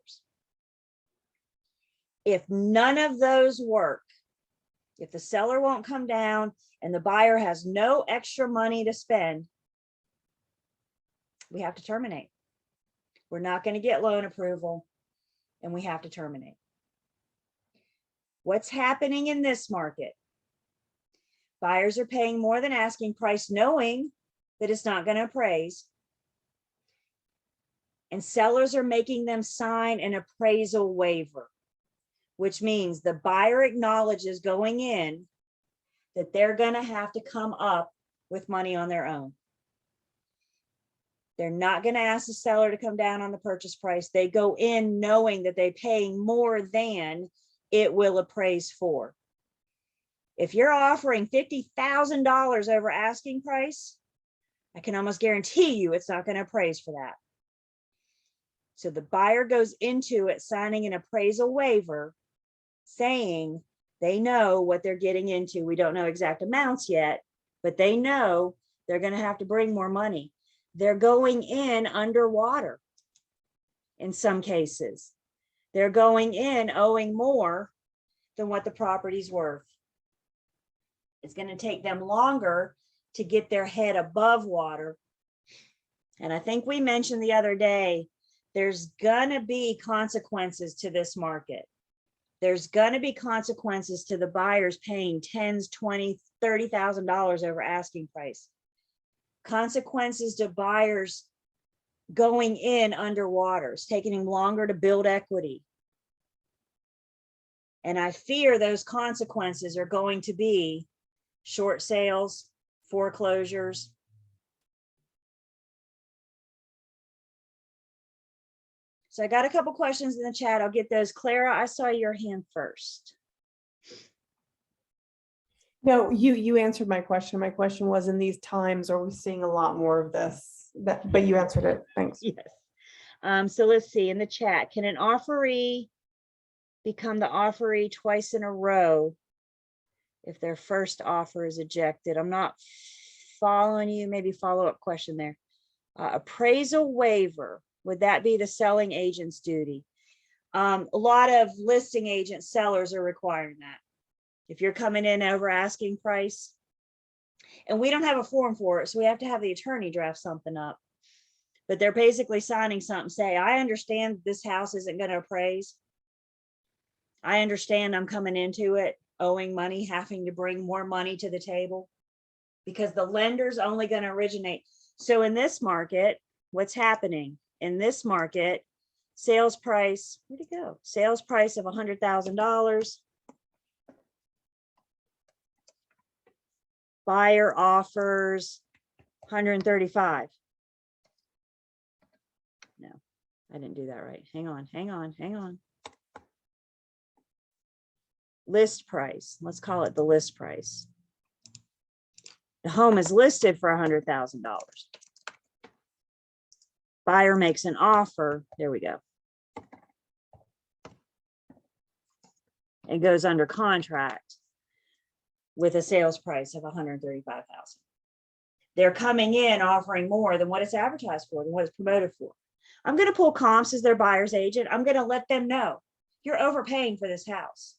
If none of those work, if the seller won't come down and the buyer has no extra money to spend, we have to terminate. We're not going to get loan approval and we have to terminate. What's happening in this market? Buyers are paying more than asking price, knowing that it's not going to appraise. And sellers are making them sign an appraisal waiver, which means the buyer acknowledges going in that they're going to have to come up with money on their own. They're not going to ask the seller to come down on the purchase price. They go in knowing that they're paying more than it will appraise for. If you're offering $50,000 over asking price, I can almost guarantee you it's not going to appraise for that. So the buyer goes into it signing an appraisal waiver saying they know what they're getting into. We don't know exact amounts yet, but they know they're going to have to bring more money. They're going in underwater in some cases. They're going in owing more than what the property's worth. It's going to take them longer to get their head above water. And I think we mentioned the other day, there's going to be consequences to this market. There's going to be consequences to the buyers paying $10,000, $20,000, $30,000 over asking price. Consequences to buyers going in underwater. It's taking them longer to build equity. And I fear those consequences are going to be short sales, foreclosures. So I got a couple questions in the chat. I'll get those. Clara, I saw your hand first. No, you answered my question. My question was, in these times, are we seeing a lot more of this? But you answered it. Thanks. Yes. So let's see in the chat. Can an offeree become the offeree twice in a row if their first offer is ejected? I'm not following you. Maybe follow-up question there. Appraisal waiver. Would that be the selling agent's duty? A lot of listing agent sellers are requiring that. If you're coming in over asking price, and we don't have a form for it, so we have to have the attorney draft something up. But they're basically signing something, say, I understand this house isn't going to appraise. I understand I'm coming into it owing money, having to bring more money to the table because the lender's only going to originate. So in this market, what's happening? In this market, sales price, where'd it go? Sales price of $100,000. buyer offers 135. No, I didn't do that right. Hang on. List price. Let's call it the list price. The home is listed for $100,000. Buyer makes an offer. There we go. It goes under contract with a sales price of $135,000. They're coming in offering more than what it's advertised for, than what it's promoted for. I'm going to pull comps as their buyer's agent. I'm going to let them know you're overpaying for this house.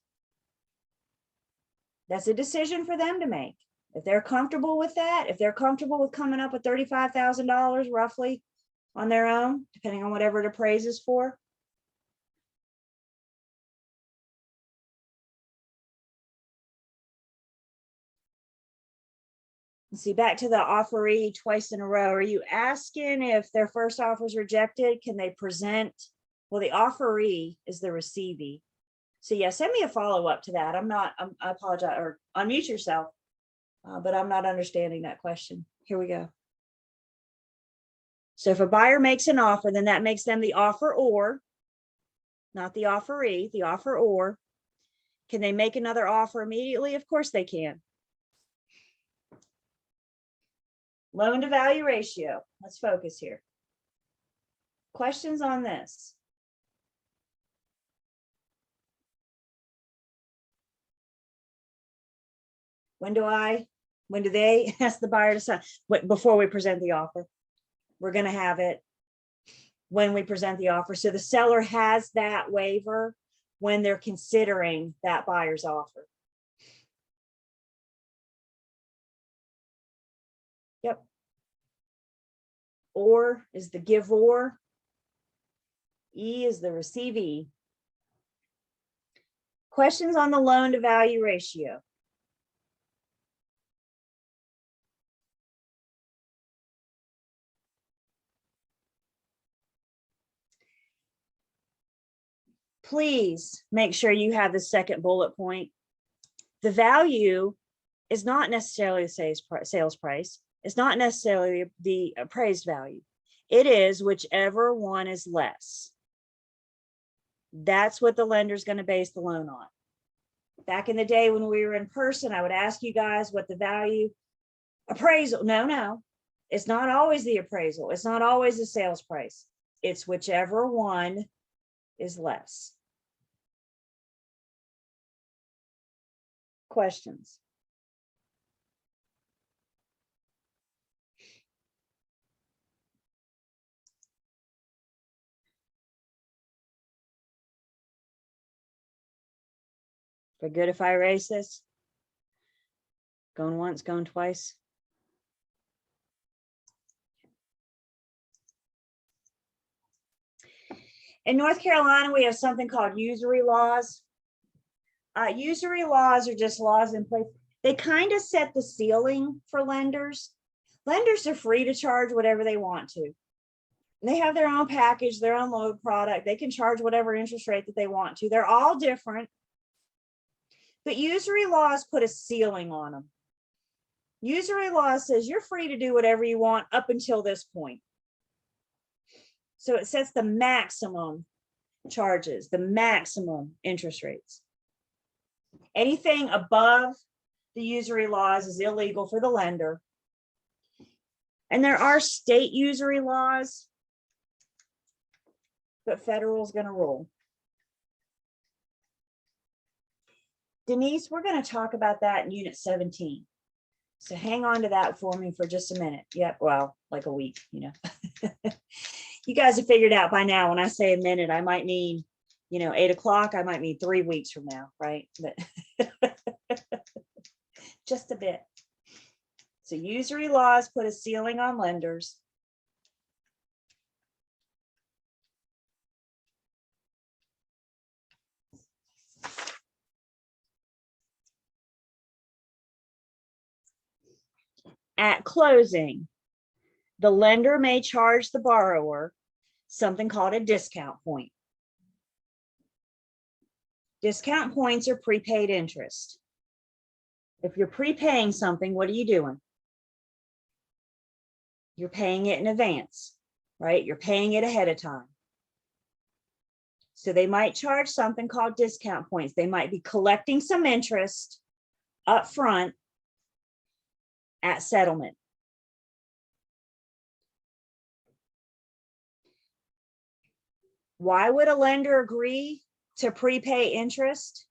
That's a decision for them to make. If they're comfortable with that, if they're comfortable with coming up with $35,000 roughly on their own, depending on whatever it appraises for. See, back to the offeree twice in a row. Are you asking if their first offer is rejected, can they present? Well, the offeree is the receivee. So yeah, send me a follow-up to that. I apologize, or unmute yourself, but I'm not understanding that question. Here we go. So if a buyer makes an offer, then that makes them the offeror, not the offeree, the offeror. Can they make another offer immediately? Of course they can. Loan to value ratio. Let's focus here. Questions on this? When do they ask the buyer to sign? Before we present the offer. We're going to have it when we present the offer. So the seller has that waiver when they're considering that buyer's offer. Yep. Or is the giver. E is the receivee. Questions on the loan to value ratio? Please make sure you have the second bullet point. The value is not necessarily the sales price. It's not necessarily the appraised value. It is whichever one is less. That's what the lender's going to base the loan on. Back in the day when we were in person, I would ask you guys what the value appraisal. No, it's not always the appraisal. It's not always the sales price. It's whichever one is less. Questions? We're good if I erase this? Going once, going twice? In North Carolina, we have something called usury laws. Usury laws are just laws in place. They kind of set the ceiling for lenders. Lenders are free to charge whatever they want to. They have their own package, their own load product. They can charge whatever interest rate that they want to. They're all different. But usury laws put a ceiling on them. Usury law says you're free to do whatever you want up until this point. So it sets the maximum charges, the maximum interest rates. Anything above the usury laws is illegal for the lender. And there are state usury laws, but federal is going to rule. Denise, we're going to talk about that in Unit 17. So hang on to that for me for just a minute. Yep, well, like a week, you know. You guys have figured out by now, when I say a minute, I might mean, 8 o'clock. I might mean 3 weeks from now, right? But just a bit. So usury laws put a ceiling on lenders. At closing, the lender may charge the borrower something called a discount point. Discount points are prepaid interest. If you're prepaying something, what are you doing? You're paying it in advance, right? You're paying it ahead of time. So they might charge something called discount points. They might be collecting some interest up front at settlement. Why would a lender agree to prepay interest?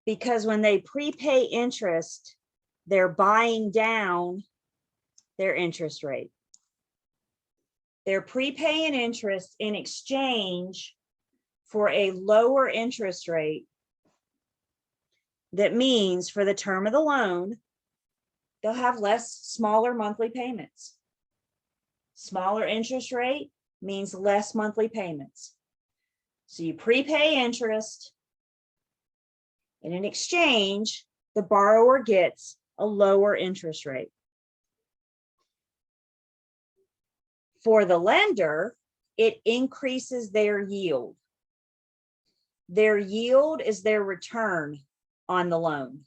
Because when they prepay interest, they're buying down their interest rate. They're prepaying interest in exchange for a lower interest rate. That means for the term of the loan, they'll have smaller monthly payments. Smaller interest rate means less monthly payments. So you prepay interest, and in exchange, the borrower gets a lower interest rate. For the lender, it increases their yield. Their yield is their return on the loan.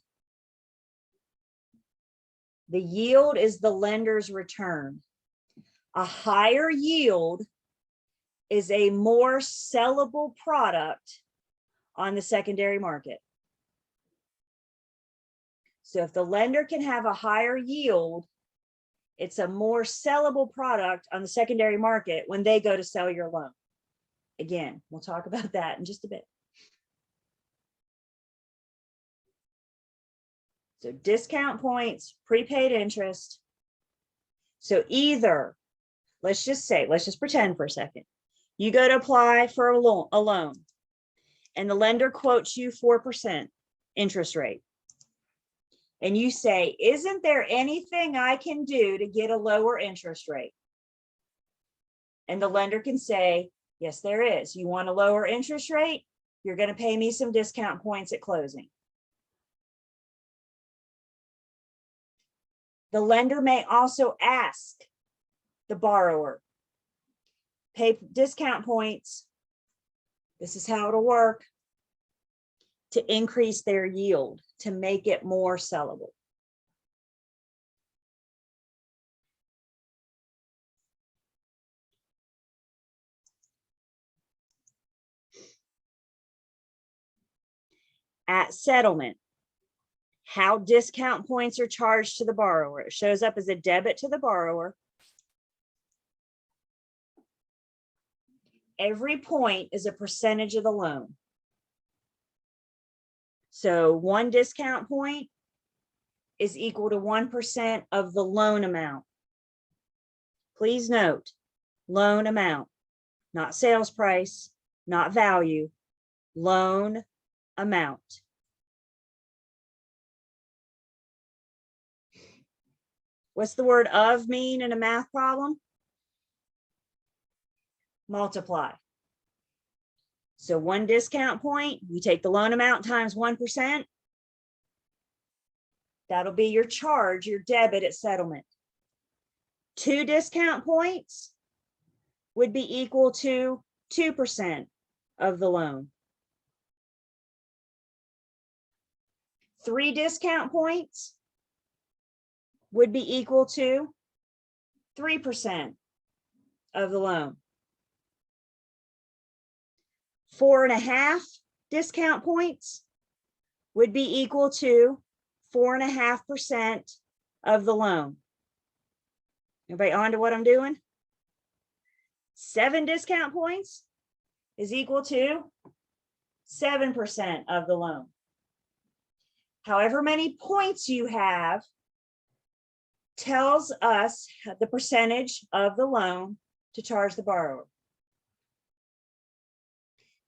The yield is the lender's return. A higher yield is a more sellable product on the secondary market. So if the lender can have a higher yield, it's a more sellable product on the secondary market when they go to sell your loan. Again, we'll talk about that in just a bit. So discount points, prepaid interest. So either, let's just pretend for a second. You go to apply for a loan and the lender quotes you 4% interest rate. And you say, isn't there anything I can do to get a lower interest rate? And the lender can say, yes, there is. You want a lower interest rate? You're going to pay me some discount points at closing. The lender may also ask the borrower, pay discount points. This is how it'll work to increase their yield, to make it more sellable. At settlement, how discount points are charged to the borrower. It shows up as a debit to the borrower. Every point is a percentage of the loan. So 1 discount point is equal to 1% of the loan amount. Please note, loan amount, not sales price, not value, loan amount. What's the word of mean in a math problem? Multiply. So 1 discount point, you take the loan amount times 1%. That'll be your charge, your debit at settlement. 2 discount points would be equal to 2% of the loan. 3 discount points would be equal to 3% of the loan. 4.5 discount points would be equal to 4.5% of the loan. Everybody on to what I'm doing? 7 discount points is equal to 7% of the loan. However many points you have tells us the percentage of the loan to charge the borrower.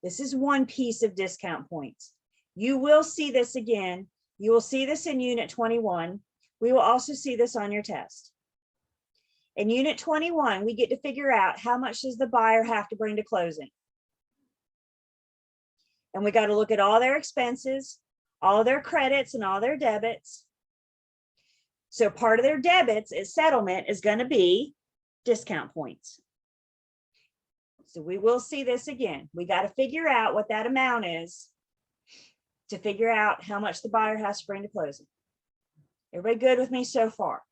This is one piece of discount points. You will see this again. You will see this in Unit 21. We will also see this on your test. In Unit 21, we get to figure out how much does the buyer have to bring to closing. And we got to look at all their expenses, all their credits, and all their debits. So part of their debits at settlement is going to be discount points. So we will see this again. We got to figure out what that amount is to figure out how much the buyer has to bring to closing. Everybody good with me so far?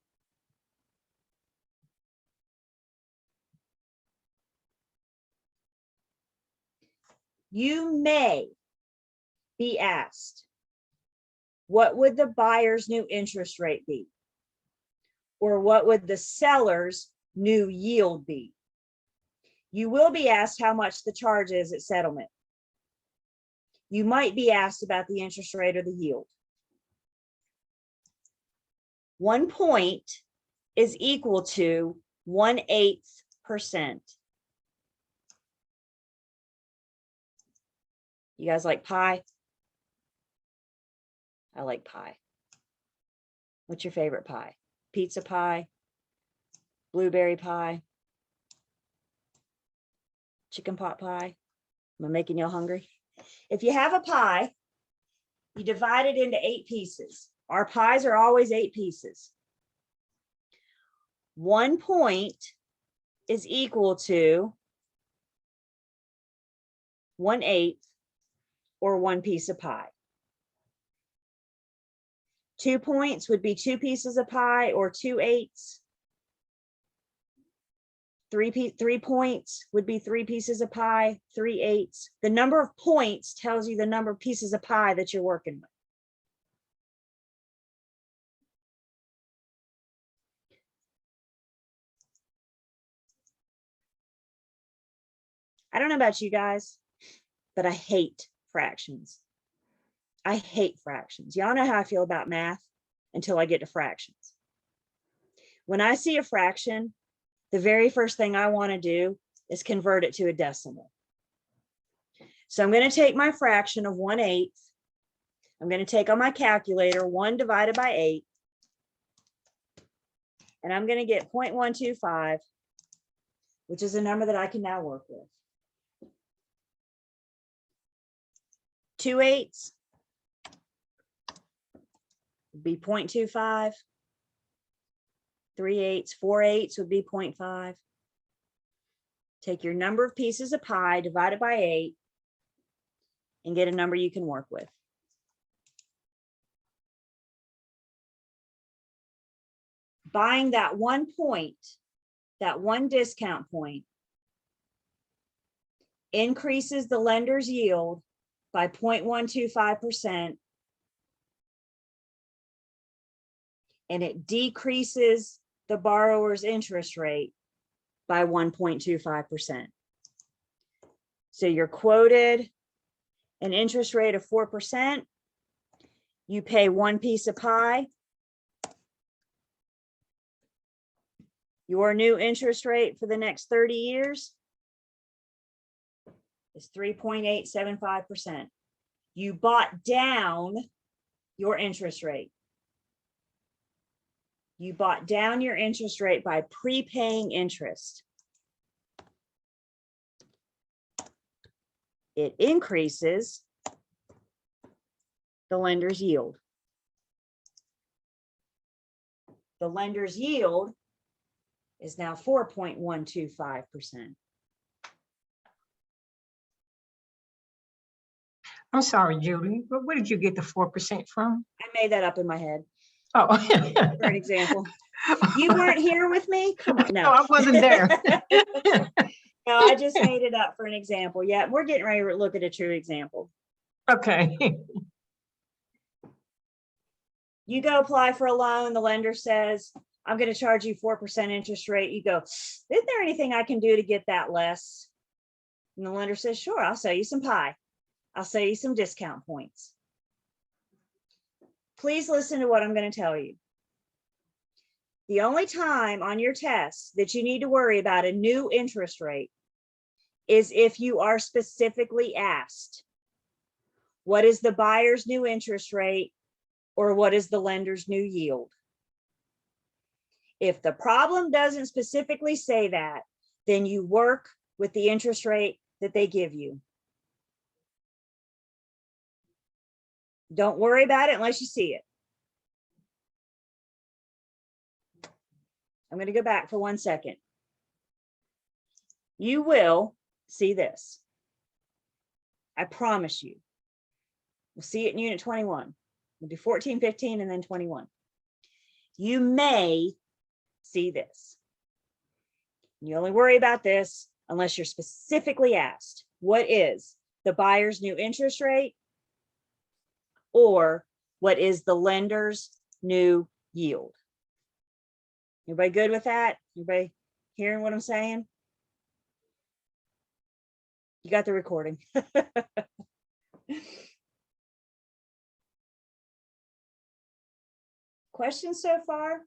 You may be asked, what would the buyer's new interest rate be? Or what would the seller's new yield be? You will be asked how much the charge is at settlement. You might be asked about the interest rate or the yield. 1 point is equal to 1/8%. You guys like pie? I like pie. What's your favorite pie? Pizza pie? Blueberry pie? Chicken pot pie? Am I making you hungry? If you have a pie, you divide it into 8 pieces. Our pies are always 8 pieces. 1 point is equal to 1/8 or 1 piece of pie. 2 points would be 2 pieces of pie or 2/8. 3 points would be 3 pieces of pie, 3/8. The number of points tells you the number of pieces of pie that you're working with. I don't know about you guys, but I hate fractions. I hate fractions. Y'all know how I feel about math until I get to fractions. When I see a fraction, the very first thing I want to do is convert it to a decimal. So I'm going to take my fraction of 1/8. I'm going to take on my calculator 1 divided by 8. And I'm going to get 0.125, which is a number that I can now work with. 2/8 would be 0.25. 3/8, 4/8 would be 0.5. Take your number of pieces of pie, divide it by 8, and get a number you can work with. Buying that 1 point, that 1 discount point, increases the lender's yield by 0.125%, and it decreases the borrower's interest rate by 1.25%. So you're quoted an interest rate of 4%. You pay 1 piece of pie. Your new interest rate for the next 30 years is 3.875%. You bought down your interest rate. You bought down your interest rate by prepaying interest. It increases the lender's yield. The lender's yield is now 4.125%. I'm sorry, Judy, but where did you get the 4% from? I made that up in my head Oh. for an example. You weren't here with me? Come on, No, no. I wasn't there. No, I just made it up for an example. Yeah, we're getting ready to look at a true example. Okay. You go apply for a loan, the lender says, I'm going to charge you 4% interest rate. You go, isn't there anything I can do to get that less? And the lender says, sure, I'll sell you some pie. I'll sell you some discount points. Please listen to what I'm going to tell you. The only time on your test that you need to worry about a new interest rate is if you are specifically asked, what is the buyer's new interest rate or what is the lender's new yield? If the problem doesn't specifically say that, then you work with the interest rate that they give you. Don't worry about it unless you see it. I'm going to go back for 1 second. You will see this. I promise you. We'll see it in Unit 21. We'll do 14, 15, and then 21. you may see this. You only worry about this unless you're specifically asked, what is the buyer's new interest rate? Or what is the lender's new yield? Everybody good with that? Everybody hearing what I'm saying? You got the recording. Questions so far?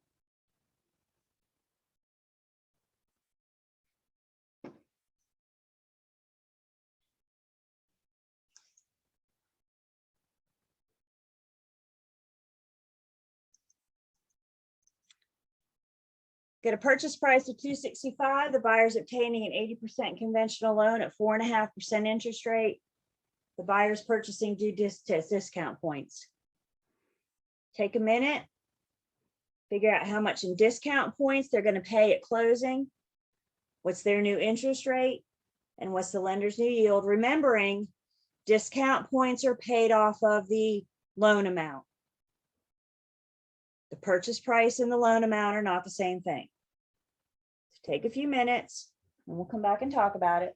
Get a purchase price of $265,000. The buyer's obtaining an 80% conventional loan at 4.5% interest rate. The buyer's purchasing due discount points. Take a minute, figure out how much in discount points they're going to pay at closing, what's their new interest rate, and what's the lender's new yield. Remembering, discount points are paid off of the loan amount. The purchase price and the loan amount are not the same thing. So take a few minutes and we'll come back and talk about it.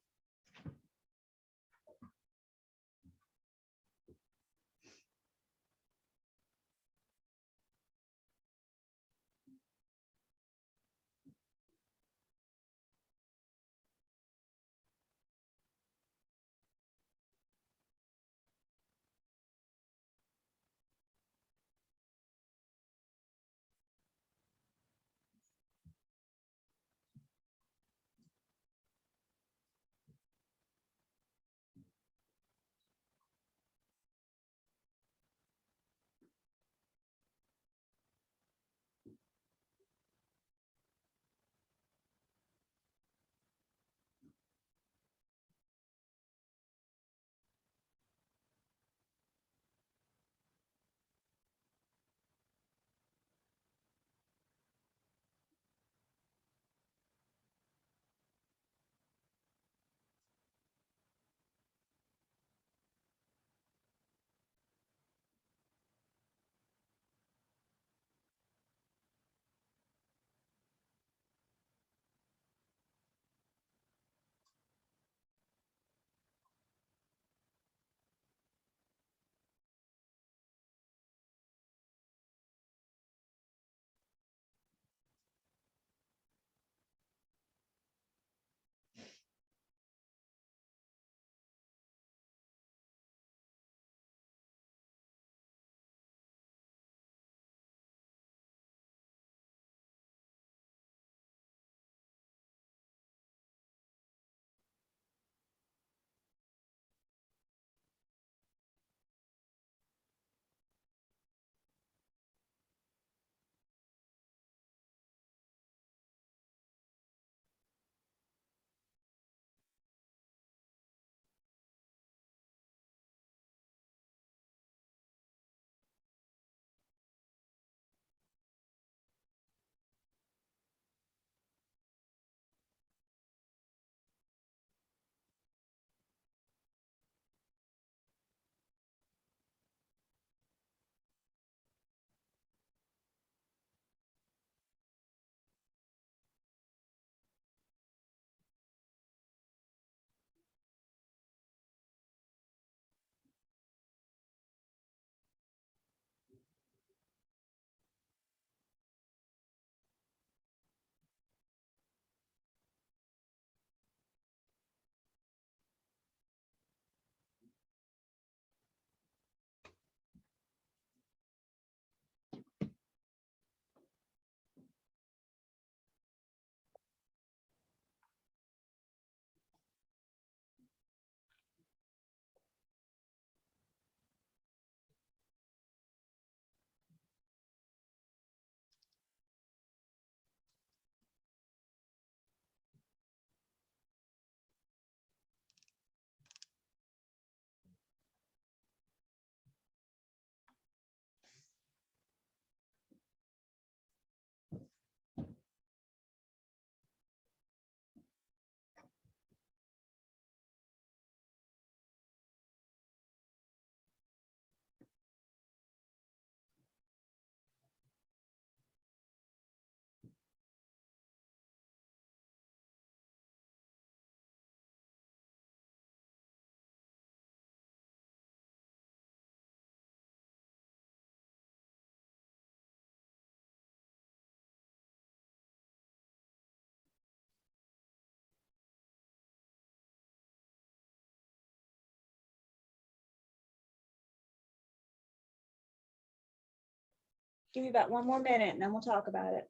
Give me about one more minute and then we'll talk about it.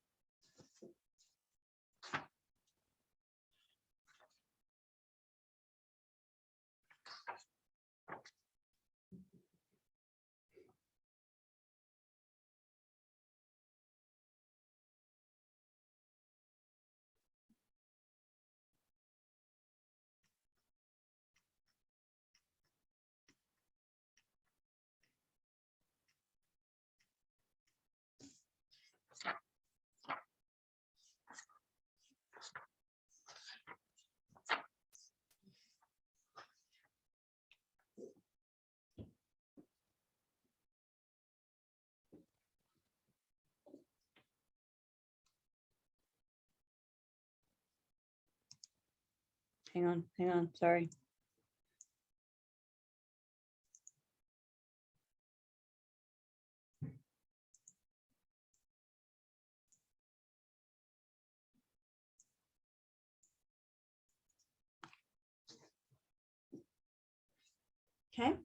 Hang on, sorry. Okay.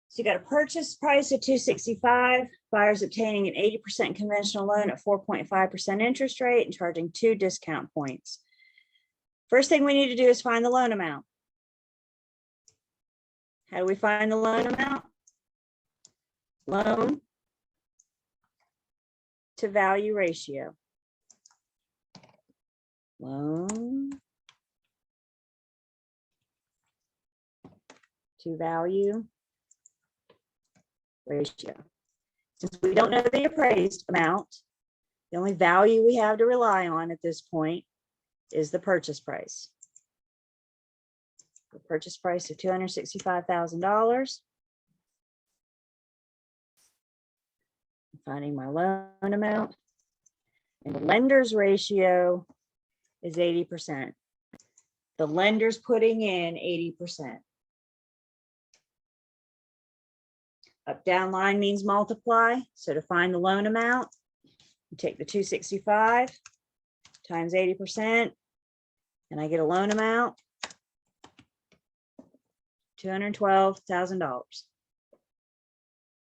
So you got a purchase price of $265, buyers obtaining an 80% conventional loan at 4.5% interest rate and charging 2 discount points. First thing we need to do is find the loan amount. How do we find the loan amount? Loan to value ratio. Loan to value ratio. Since we don't know the appraised amount, the only value we have to rely on at this point is the purchase price. The purchase price of $265,000. Finding my loan amount. And the lender's ratio is 80%. The lender's putting in 80%. Up down line means multiply. So to find the loan amount, you take the 265 times 80%, and I get a loan amount, $212,000.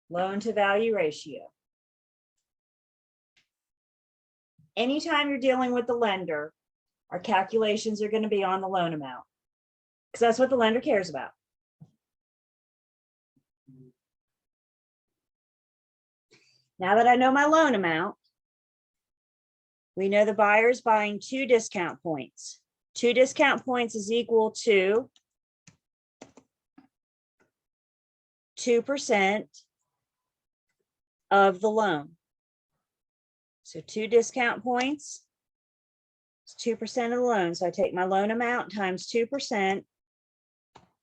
Loan to value ratio. Anytime you're dealing with the lender, our calculations are going to be on the loan amount, because that's what the lender cares about. Now that I know my loan amount, we know the buyer is buying 2 discount points. 2 discount points is equal to 2% of the loan. So 2 discount points is 2% of the loan. So I take my loan amount times 2%.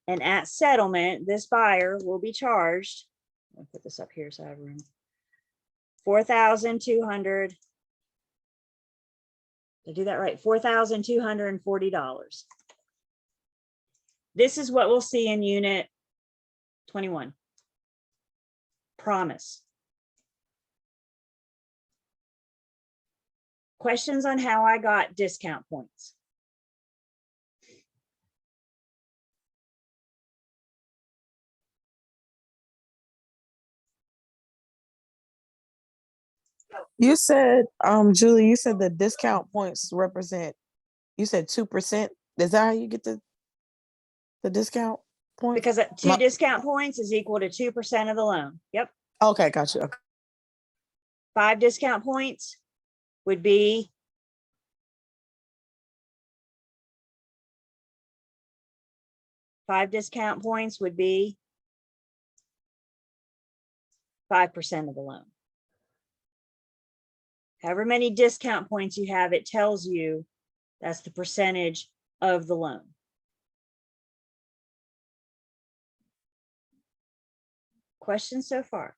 And at settlement, this buyer will be charged, I'll put this up here so I have room, $4,200. Did I do that right? $4,240. This is what we'll see in Unit 21. Promise. Questions on how I got discount points? You said, Julie, you said the discount points represent, you said 2%. Is that how you get the discount point? Because 2 discount points is equal to 2% of the loan. Yep. Okay, gotcha. Okay. 5 discount points would be 5 discount points would be 5% of the loan. However many discount points you have, it tells you that's the percentage of the loan. Questions so far?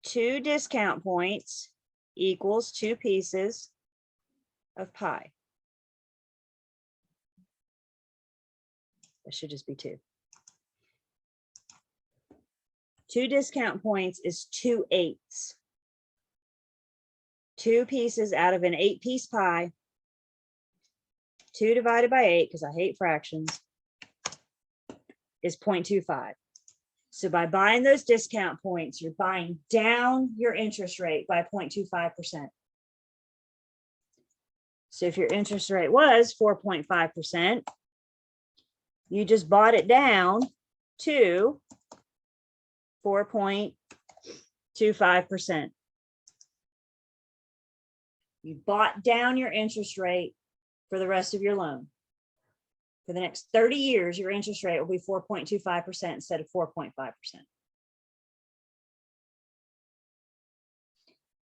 Two discount points equals 2 pieces of pie. That should just be 2. 2 discount points is 2/8. 2 pieces out of an 8-piece pie. 2 divided by 8, because I hate fractions, is 0.25. So by buying those discount points, you're buying down your interest rate by 0.25%. So if your interest rate was 4.5%, you just bought it down to 4.25%. You bought down your interest rate for the rest of your loan. For the next 30 years, your interest rate will be 4.25% instead of 4.5%.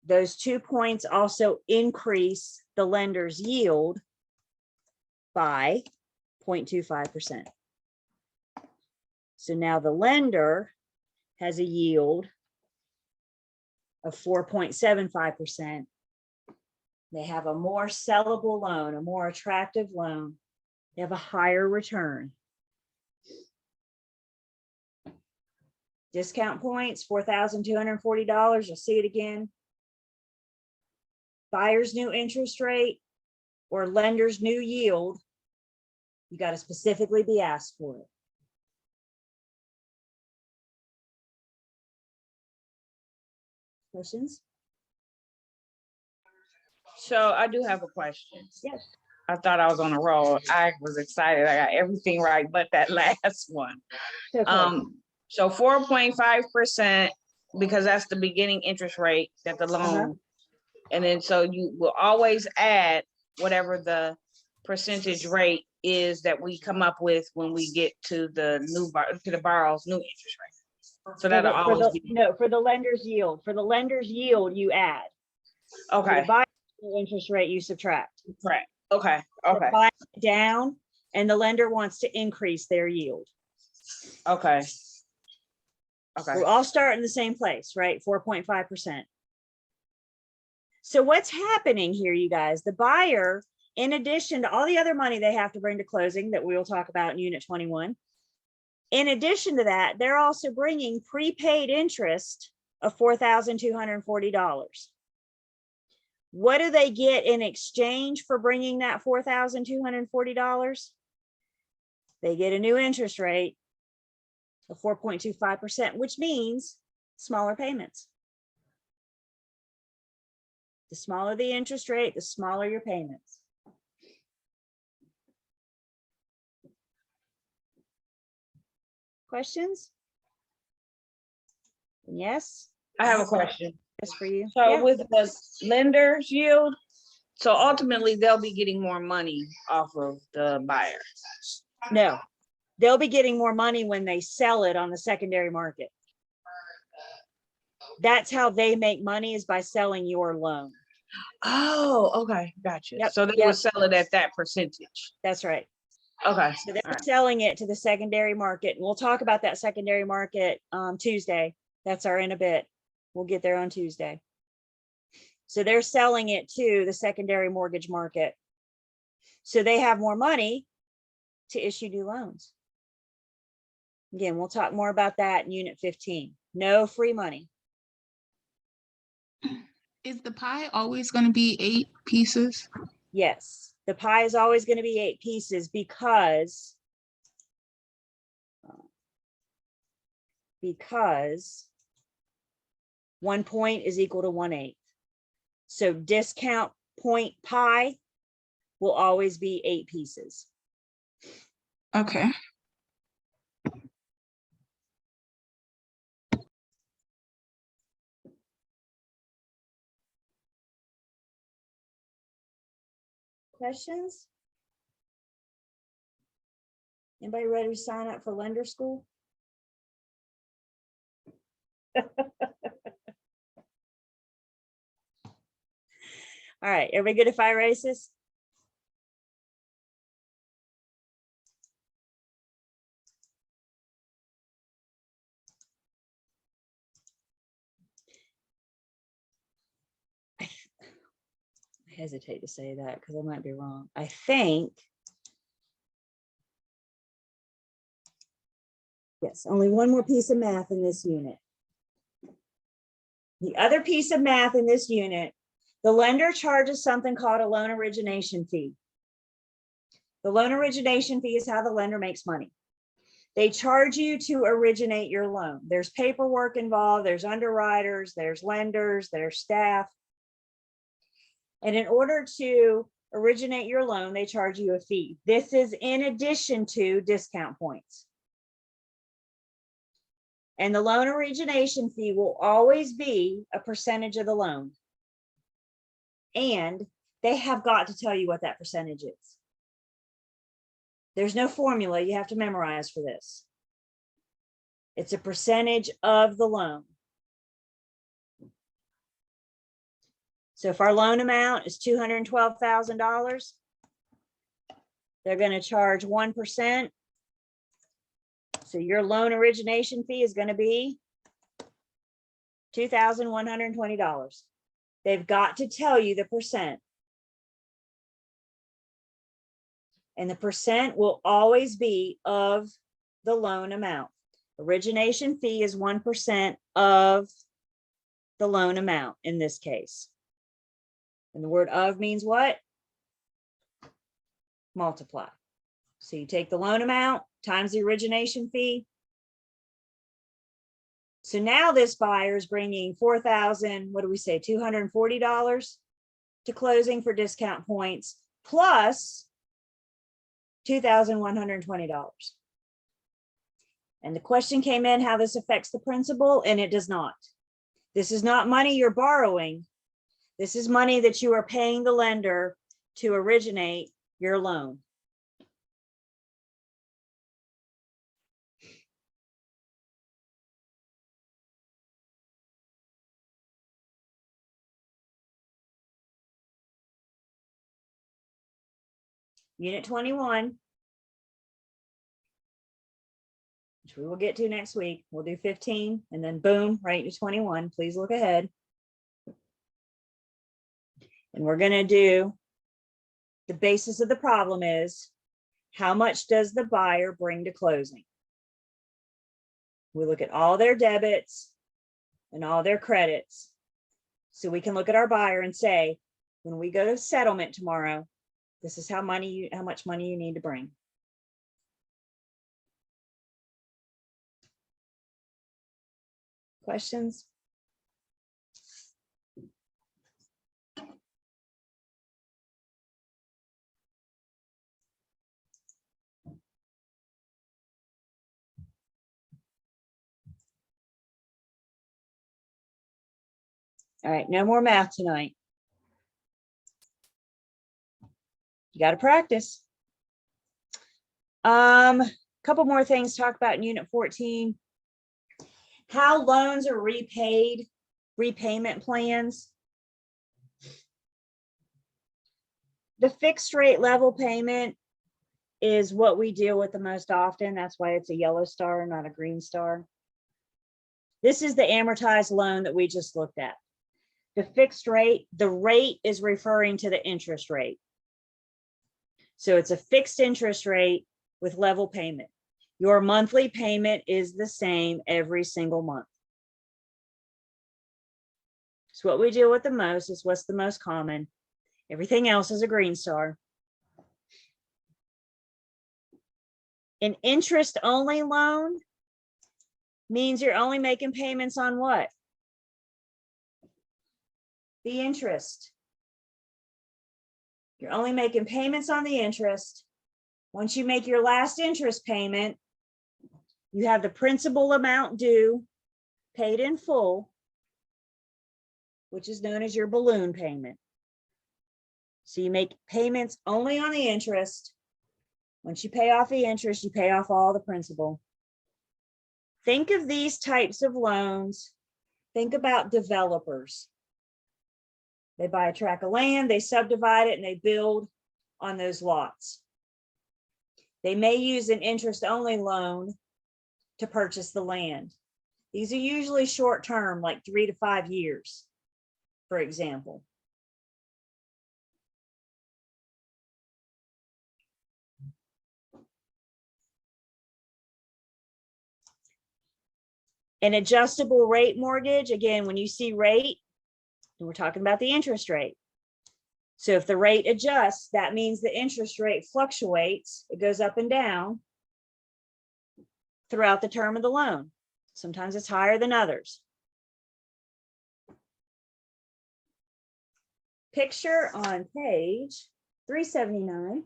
Those 2 points also increase the lender's yield by 0.25%. So now the lender has a yield of 4.75%. They have a more sellable loan, a more attractive loan. They have a higher return. Discount points, $4,240. You'll see it again. Buyer's new interest rate or lender's new yield, you got to specifically be asked for it. Questions? So I do have a question. Yes. I thought I was on a roll. I was excited. I got everything right, but that last one. Okay. So 4.5%, because that's the beginning interest rate that the loan. And then so you will always add whatever the percentage rate is that we come up with when we get to the borrower's new interest rate. So that'll always be. No, for the lender's yield. For the lender's yield, you add. For Okay, the buyer's interest rate, you subtract. correct. Okay, They're okay, buying it down, and the lender wants to increase their yield. okay. Okay, We're all starting in the same place, right? 4.5%. So what's happening here, you guys? The buyer, in addition to all the other money they have to bring to closing that we will talk about in Unit 21, in addition to that, they're also bringing prepaid interest of $4,240. What do they get in exchange for bringing that $4,240? They get a new interest rate of 4.25%, which means smaller payments. The smaller the interest rate, the smaller your payments. Questions? Yes? I have a question. Yes, for you. So Yeah. with the lender's yield, so ultimately they'll be getting more money off of the buyer. No, they'll be getting more money when they sell it on the secondary market. That's how they make money, is by selling your loan. Oh, okay, gotcha. Yep, So they yep. would sell it at that percentage. That's right. Okay, So they're all right. selling it to the secondary market. And we'll talk about that secondary market Tuesday. That's our in a bit. We'll get there on Tuesday. So they're selling it to the secondary mortgage market. So they have more money to issue new loans. Again, we'll talk more about that in Unit 15. No free money. Is the pie always going to be 8 pieces? Yes, the pie is always going to be 8 pieces because 1 point is equal to 1/8. So discount point pie will always be 8 pieces. Okay. Questions? Anybody ready to sign up for lender school? All right, everybody good if I erase this? I hesitate to say that because I might be wrong. I think, yes, only one more piece of math in this unit. The other piece of math in this unit, the lender charges something called a loan origination fee. The loan origination fee is how the lender makes money. They charge you to originate your loan. There's paperwork involved, there's underwriters, there's lenders, there's staff. And in order to originate your loan, they charge you a fee. This is in addition to discount points. And the loan origination fee will always be a percentage of the loan. And they have got to tell you what that percentage is. There's no formula you have to memorize for this. It's a percentage of the loan. So if our loan amount is $212,000, they're going to charge 1%. So your loan origination fee is going to be $2,120. They've got to tell you the percent. And the percent will always be of the loan amount. Origination fee is 1% of the loan amount in this case. And the word of means what? Multiply. So you take the loan amount times the origination fee. So now this buyer is bringing $240 to closing for discount points plus $2,120. And the question came in how this affects the principal, and it does not. This is not money you're borrowing. This is money that you are paying the lender to originate your loan. Unit 21, which we will get to next week. We'll do 15 and then boom, right to 21. Please look ahead. And we're going to do the basis of the problem is how much does the buyer bring to closing? We look at all their debits and all their credits. So we can look at our buyer and say, when we go to settlement tomorrow, this is how much money you need to bring. Questions? All right, no more math tonight. You got to practice. Couple more things to talk about in Unit 14. How loans are repaid, repayment plans. The fixed rate level payment is what we deal with the most often. That's why it's a yellow star, not a green star. This is the amortized loan that we just looked at. The fixed rate, the rate is referring to the interest rate. So it's a fixed interest rate with level payment. Your monthly payment is the same every single month. So what we deal with the most is what's the most common. Everything else is a green star. An interest-only loan means you're only making payments on what? The interest. You're only making payments on the interest. Once you make your last interest payment, you have the principal amount due, paid in full, which is known as your balloon payment. So you make payments only on the interest. Once you pay off the interest, you pay off all the principal. Think of these types of loans. Think about developers. They buy a tract of land, they subdivide it, and they build on those lots. They may use an interest-only loan to purchase the land. These are usually short-term, like 3 to 5 years, for example. An adjustable rate mortgage, again, when you see rate, we're talking about the interest rate. So if the rate adjusts, that means the interest rate fluctuates. It goes up and down throughout the term of the loan. Sometimes it's higher than others. Picture on page 379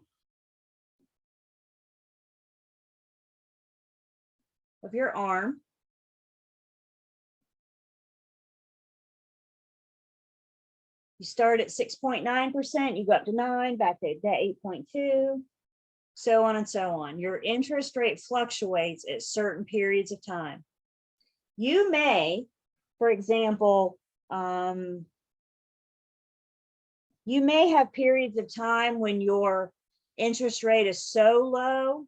of your arm. You start at 6.9%, you go up to 9, back to 8.2, so on and so on. Your interest rate fluctuates at certain periods of time. You may, for example, you may have periods of time when your interest rate is so low.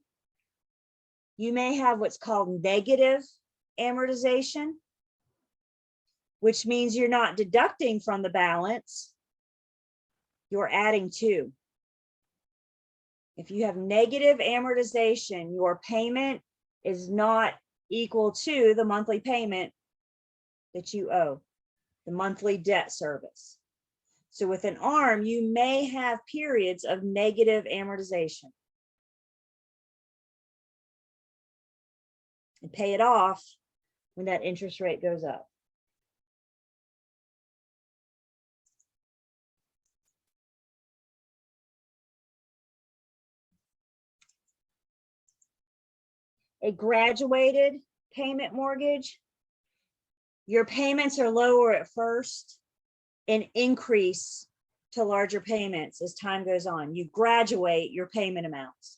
You may have what's called negative amortization, which means you're not deducting from the balance, you're adding to. If you have negative amortization, your payment is not equal to the monthly payment that you owe, the monthly debt service. So with an ARM, you may have periods of negative amortization and pay it off when that interest rate goes up. A graduated payment mortgage, your payments are lower at first and increase to larger payments as time goes on. You graduate your payment amounts.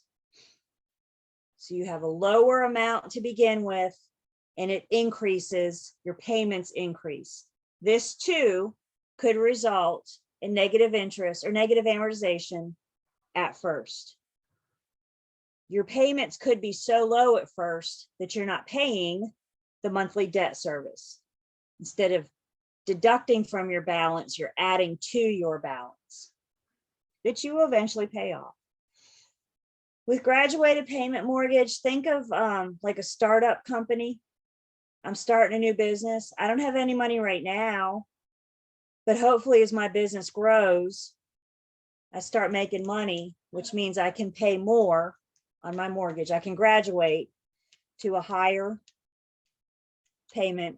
So you have a lower amount to begin with, and it increases, your payments increase. This too could result in negative interest or negative amortization at first. Your payments could be so low at first that you're not paying the monthly debt service. Instead of deducting from your balance, you're adding to your balance that you will eventually pay off. With graduated payment mortgage, think of like a startup company. I'm starting a new business. I don't have any money right now, but hopefully as my business grows, I start making money, which means I can pay more on my mortgage. I can graduate to a higher payment.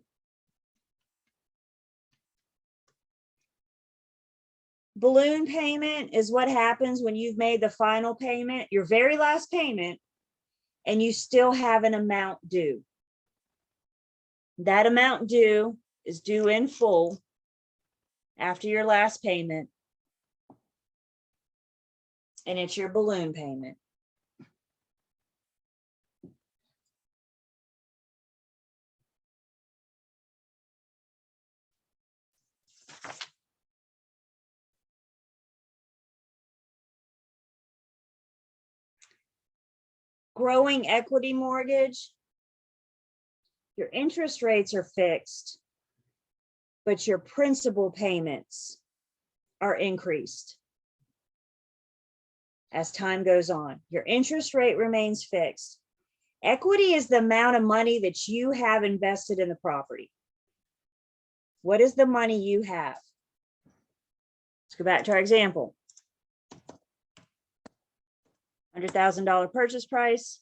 Balloon payment is what happens when you've made the final payment, your very last payment, and you still have an amount due. That amount due is due in full after your last payment, and it's your balloon payment. Growing equity mortgage, your interest rates are fixed, but your principal payments are increased as time goes on. Your interest rate remains fixed. Equity is the amount of money that you have invested in the property. What is the money you have? Let's go back to our example. $100,000 purchase price.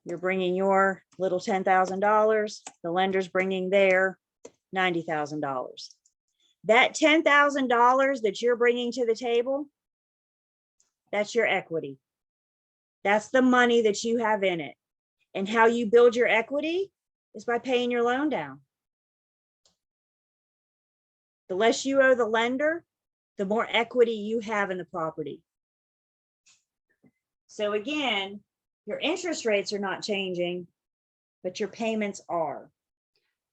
You're bringing your little $10,000. The lender's bringing their $90,000. That $10,000 that you're bringing to the table, that's your equity. That's the money that you have in it. And how you build your equity is by paying your loan down. The less you owe the lender, the more equity you have in the property. So again, your interest rates are not changing, but your payments are.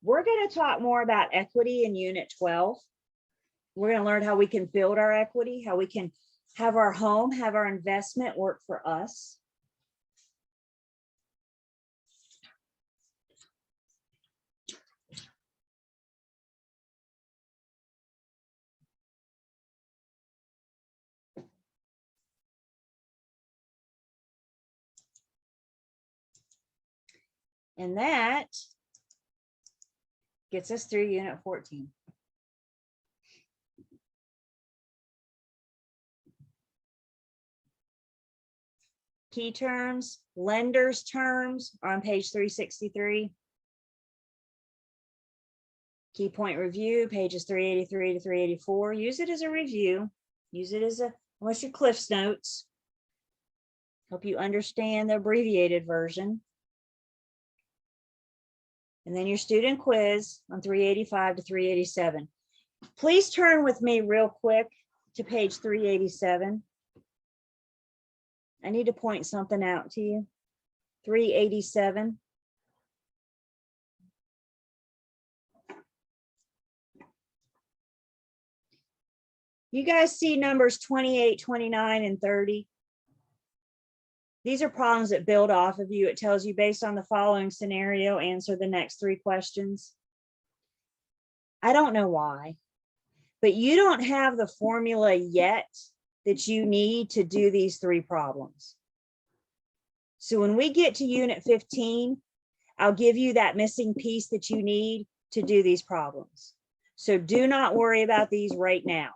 We're going to talk more about equity in Unit 12. We're going to learn how we can build our equity, how we can have our home, have our investment work for us. And that gets us through Unit 14. Key terms, lender's terms are on page 363. Key point review, pages 383 to 384. Use it as a review. Use it as almost your Cliff's Notes. Help you understand the abbreviated version. And then your student quiz on 385 to 387. Please turn with me real quick to page 387. I need to point something out to you. 387. You guys see numbers 28, 29, and 30. These are problems that build off of you. It tells you based on the following scenario, answer the next 3 questions. I don't know why, but you don't have the formula yet that you need to do these 3 problems. So when we get to unit 15, I'll give you that missing piece that you need to do these problems. So do not worry about these right now.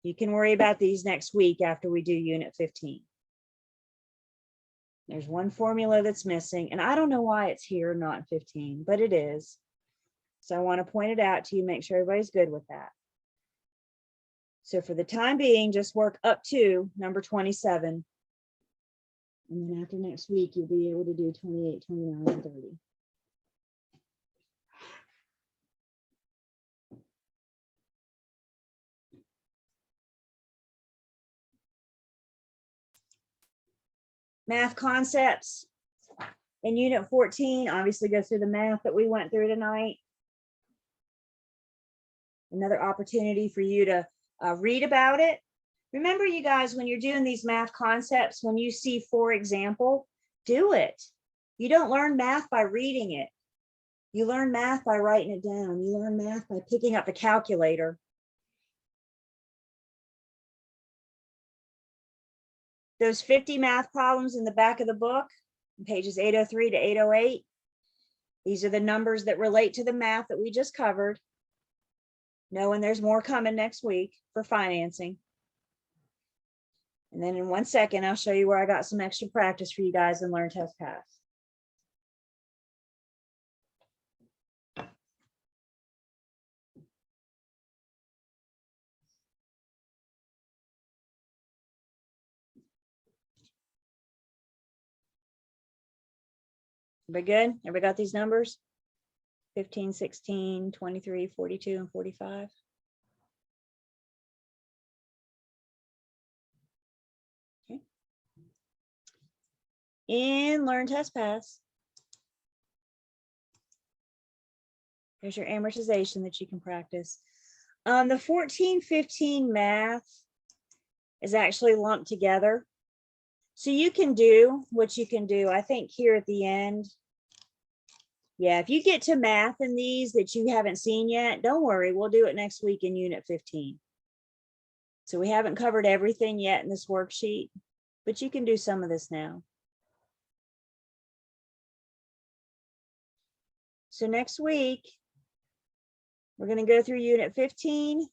You can worry about these next week after we do unit 15. There's one formula that's missing, and I don't know why it's here, not in 15, but it is. So I want to point it out to you, make sure everybody's good with that. So for the time being, just work up to number 27. And then after next week, you'll be able to do 28, 29, and 30. Math concepts in unit 14, obviously go through the math that we went through tonight. Another opportunity for you to read about it. Remember, you guys, when you're doing these math concepts, when you see, for example, do it. You don't learn math by reading it. You learn math by writing it down. You learn math by picking up the calculator. Those 50 math problems in the back of the book, pages 803 to 808. These are the numbers that relate to the math that we just covered. Knowing there's more coming next week for financing. And then in 1 second, I'll show you where I got some extra practice for you guys in Learn, Test, Pass. Everybody good? Everybody got these numbers? 15, 16, 23, 42, and 45. Okay. In Learn, Test, Pass, there's your amortization that you can practice. The 14, 15 math is actually lumped together. So you can do what you can do. I think here at the end, yeah, if you get to math in these that you haven't seen yet, don't worry, we'll do it next week in unit 15. So we haven't covered everything yet in this worksheet, but you can do some of this now. So next week, we're going to go through unit 15.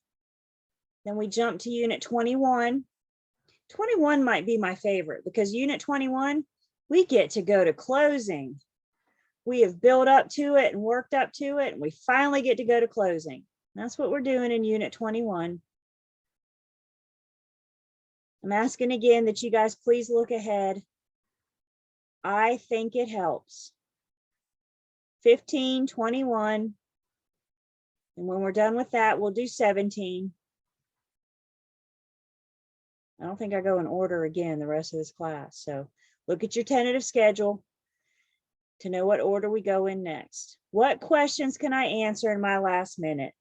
Then we jump to unit 21. 21 might be my favorite because unit 21, we get to go to closing. We have built up to it and worked up to it, and we finally get to go to closing. That's what we're doing in unit 21. I'm asking again that you guys please look ahead. I think it helps. 15, 21. And when we're done with that, we'll do 17. I don't think I go in order again the rest of this class. So look at your tentative schedule to know what order we go in next. What questions can I answer in my last minute?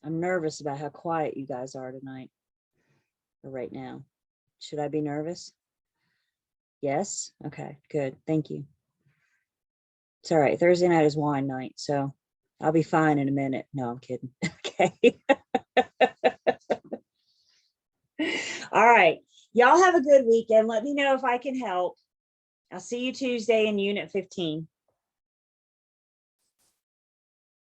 I'm nervous about how quiet you guys are tonight or right now. Should I be nervous? Yes? Okay, good. Thank you. It's all right. Thursday night is wine night, so I'll be fine in a minute. No, I'm kidding. Okay. All right. Y'all have a good weekend. Let me know if I can help. I'll see you Tuesday in Unit 15.